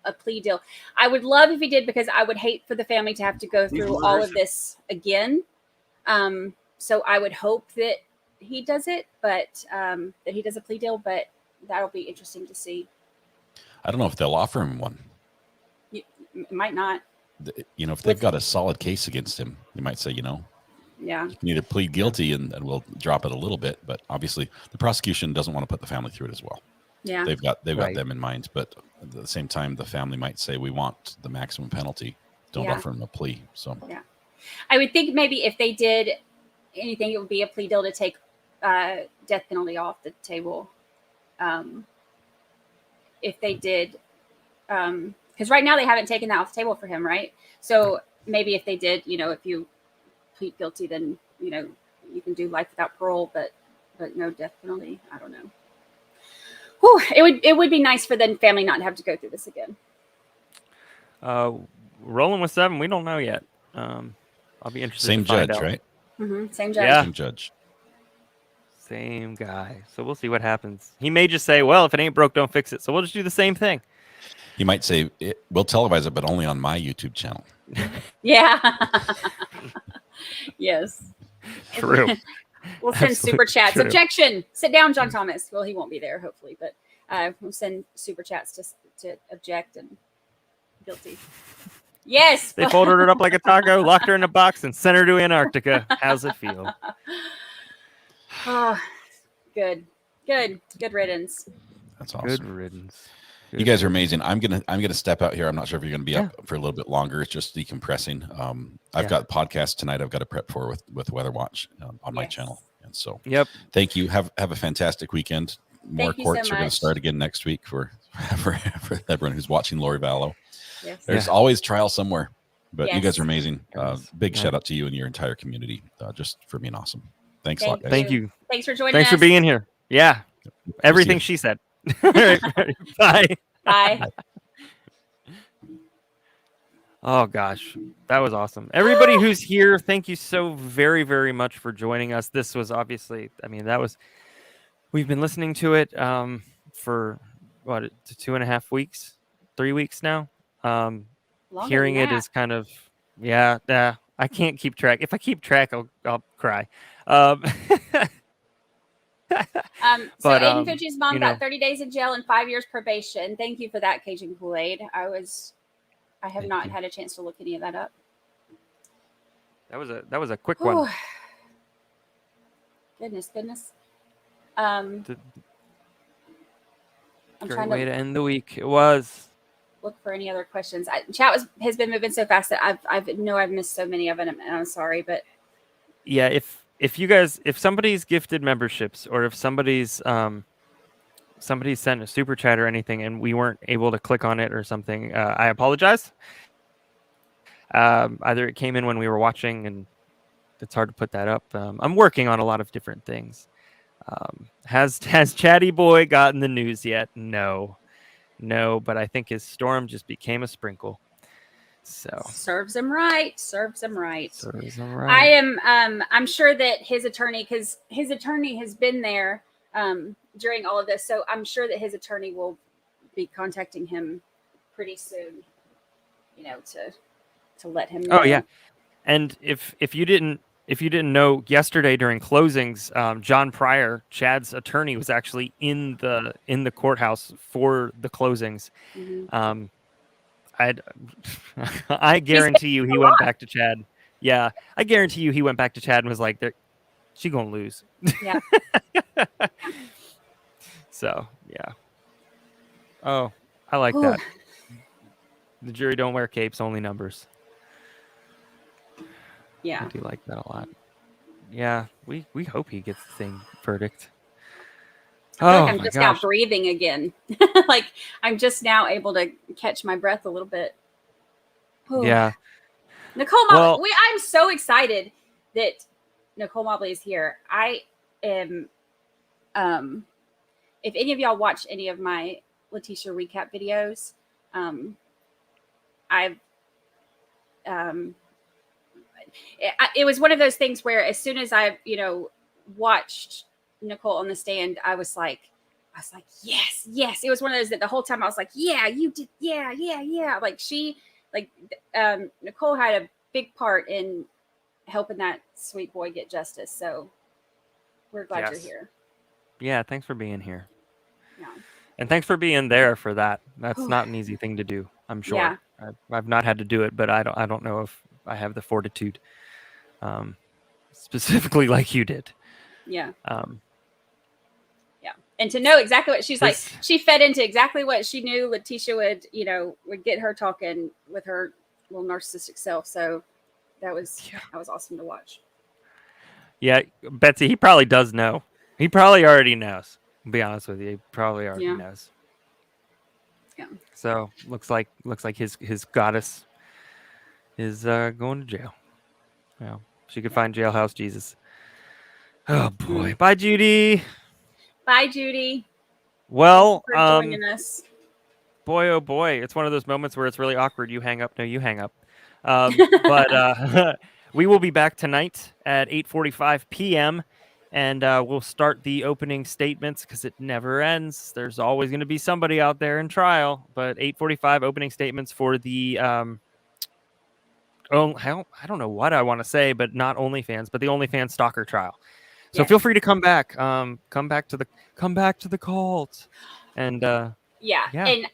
a plea deal. I would love if he did, because I would hate for the family to have to go through all of this again. So I would hope that he does it, but that he does a plea deal, but that'll be interesting to see. I don't know if they'll offer him one. It might not. If they've got a solid case against him, you might say, yeah, you can either plead guilty and we'll drop it a little bit. But obviously the prosecution doesn't want to put the family through it as well. Yeah, they've got them in mind, but at the same time, the family might say, we want the maximum penalty. Don't offer him a plea. So yeah, I would think maybe if they did anything, it would be a plea deal to take death penalty off the table. If they did, because right now they haven't taken that off the table for him, right? So maybe if they did, if you plead guilty, then you can do life without parole, but no death penalty. I don't know. Whew, it would be nice for the family not to have to go through this again. Rolling with 7, we don't know yet. I'll be interested. Same to find judge, out. Right? Mm-hmm. Same judge. Yeah. Same judge. Same guy. So we'll see what happens. He may just say, well, if it ain't broke, don't fix it. So we'll just do the same thing. He might say, we'll televise it, but only on my YouTube channel. Yeah. Yes. True. We'll send super Absolutely chats. true. Objection. Sit down, John Thomas. Well, he won't be there, hopefully, but we'll send super chats to object and guilty. Yes. They folded her up like a taco, locked her in a box, and sent her to Antarctica. How's it feel? Oh, good riddance. That's awesome. Good riddance. You guys are amazing. I'm gonna step out here. I'm not sure if you're gonna be up for a little bit longer. It's just decompressing. I've got podcasts tonight. I've got to prep for with Weather Watch on my channel, and so thank you. Have a fantastic weekend. More courts are going to start again next week for everyone who's watching Lori Vallow. Yes. There's always trial somewhere, but you guys are amazing. Big shout out to you and your entire community just for being awesome. Thanks a lot, guys. Thank you. Thanks for joining us. Thanks for being here. Yeah. Everything she said. Bye. Bye. Oh gosh, that was awesome. Everybody who's here, thank you so very, very much for joining us. This was obviously, we've been listening to it for what, 2.5 weeks, 3 weeks now. Hearing it is kind of, I can't keep track. If I keep track, I'll cry. So Aiden Fitch's mom got 30 days in jail and 5 years probation. Thank you for that, Cajun Kool-Aid. I have not had a chance to look any of that up. That was a quick one. Goodness. I'm trying way to end the week. It was. Look for any other questions. Chat has been moving so fast that I've missed so many of them, and I'm sorry, but yeah, if somebody's gifted memberships, or if somebody sent a super chat or anything and we weren't able to click on it or something, I apologize. Either it came in when we were watching and it's hard to put that up. I'm working on a lot of different things. Has Chatty Boy gotten the news yet? No, but I think his storm just became a sprinkle. So serves him right. I am I'm sure that his attorney, because his attorney has been there during all of this, so I'm sure that his attorney will be contacting him pretty soon, to let him know. Oh yeah. And if you didn't know, yesterday during closings, John Pryor, Chad's attorney, was actually in the courthouse for the closings. Mm-hmm. I guarantee you he went back to Chad. Yeah, I guarantee you he went back to Chad and was like, "She gonna lose." Yeah. So yeah. Oh, I like that. The jury don't wear capes, only numbers. Yeah. I do like that a lot. Yeah, we hope he gets the same verdict. I'm just now breathing again. Like I'm just now able to catch my breath a little bit. Ooh. Yeah. Nicole Mobley, I'm so excited that Nicole Mobley is here. I am if any of y'all watch any of my Letitia recap videos, it was one of those things where as soon as I, watched Nicole on the stand, I was like, yes. It was one of those that the whole time I was like, yeah, you did. Yeah. Like Nicole had a big part in helping that sweet boy get justice. So we're glad you're here. Yeah. Thanks for being here. Yeah. And thanks for being there for that. That's not an easy thing to do, I'm sure. Yeah. I've not had to do it, but I don't know if I have the fortitude, specifically like you did. Yeah. Yeah. And to know exactly what she's like, she fed into exactly what she knew Letitia would get her talking with her little narcissistic self. So that was awesome to watch. Yeah. Betsy, he probably does know. He probably already knows. I'll be honest with you. He probably already knows. Yeah. So looks like his goddess is going to jail. Yeah. She could find jailhouse Jesus. Oh boy. Bye, Judy. Bye, Judy. Well, Thank you for joining us. Boy, oh boy. It's one of those moments where it's really awkward. You hang up. No, you hang up. But we will be back tonight at 8:45 p.m. And we'll start the opening statements because it never ends. There's always going to be somebody out there in trial. But 8:45 opening statements for the I don't know what I want to say, but not OnlyFans, but the OnlyFans stalker trial. So Yes. feel free to come back. Come back to the cult. And Yeah. Yeah. And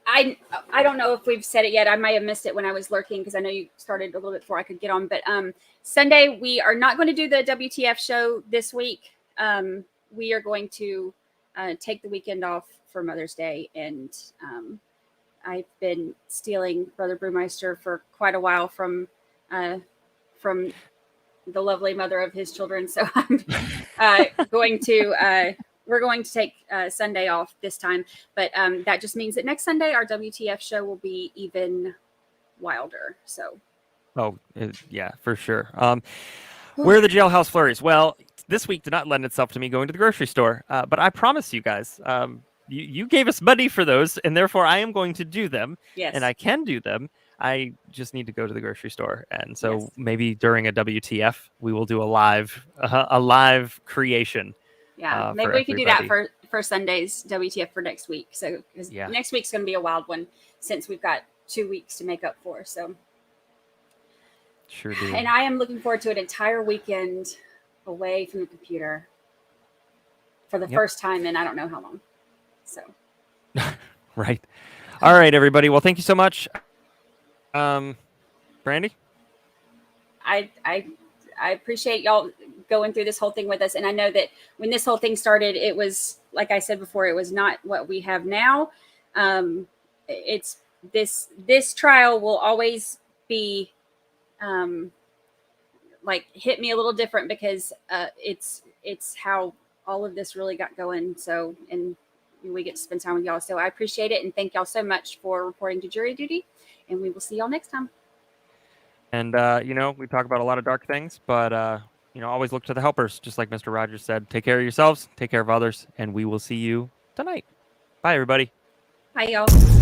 I don't know if we've said it yet. I might have missed it when I was lurking because I know you started a little bit before I could get on. But Sunday we are not going to do the WTF show this week. We are going to take the weekend off for Mother's Day, and I've been stealing Brother Brewmeister for quite a while from the lovely mother of his children. So I'm we're going to take Sunday off this time, but that just means that next Sunday our WTF show will be even wilder. So, yeah, for sure. Where are the jailhouse flurries? Well, this week did not lend itself to me going to the grocery store, but I promise you guys, you gave us money for those, and therefore I am going to do them. Yes. And I can do them. I just need to go to the grocery store, and so Yes. maybe during a WTF we will do a live creation. yeah, for maybe we could do that everybody. for Sunday's WTF for next week. So, because Yeah. next week's going to be a wild one since we've got 2 weeks to make up for. So, Sure do. and I am looking forward to an entire weekend away from the computer for the Yep. first time in I don't know how long. So, Right. All right, everybody. Well, thank you so much. Brandy? I appreciate y'all going through this whole thing with us. And I know that when this whole thing started, it was, like I said before, it was not what we have now. It's this trial will always be like hit me a little different because it's how all of this really got going. So, and we get to spend time with y'all. So I appreciate it. And thank y'all so much for reporting to jury duty. And we will see y'all next time. And, we talk about a lot of dark things, but, always look to the helpers. Just like Mr. Rogers said, take care of yourselves, take care of others, and we will see you tonight. Bye, everybody. Bye, y'all.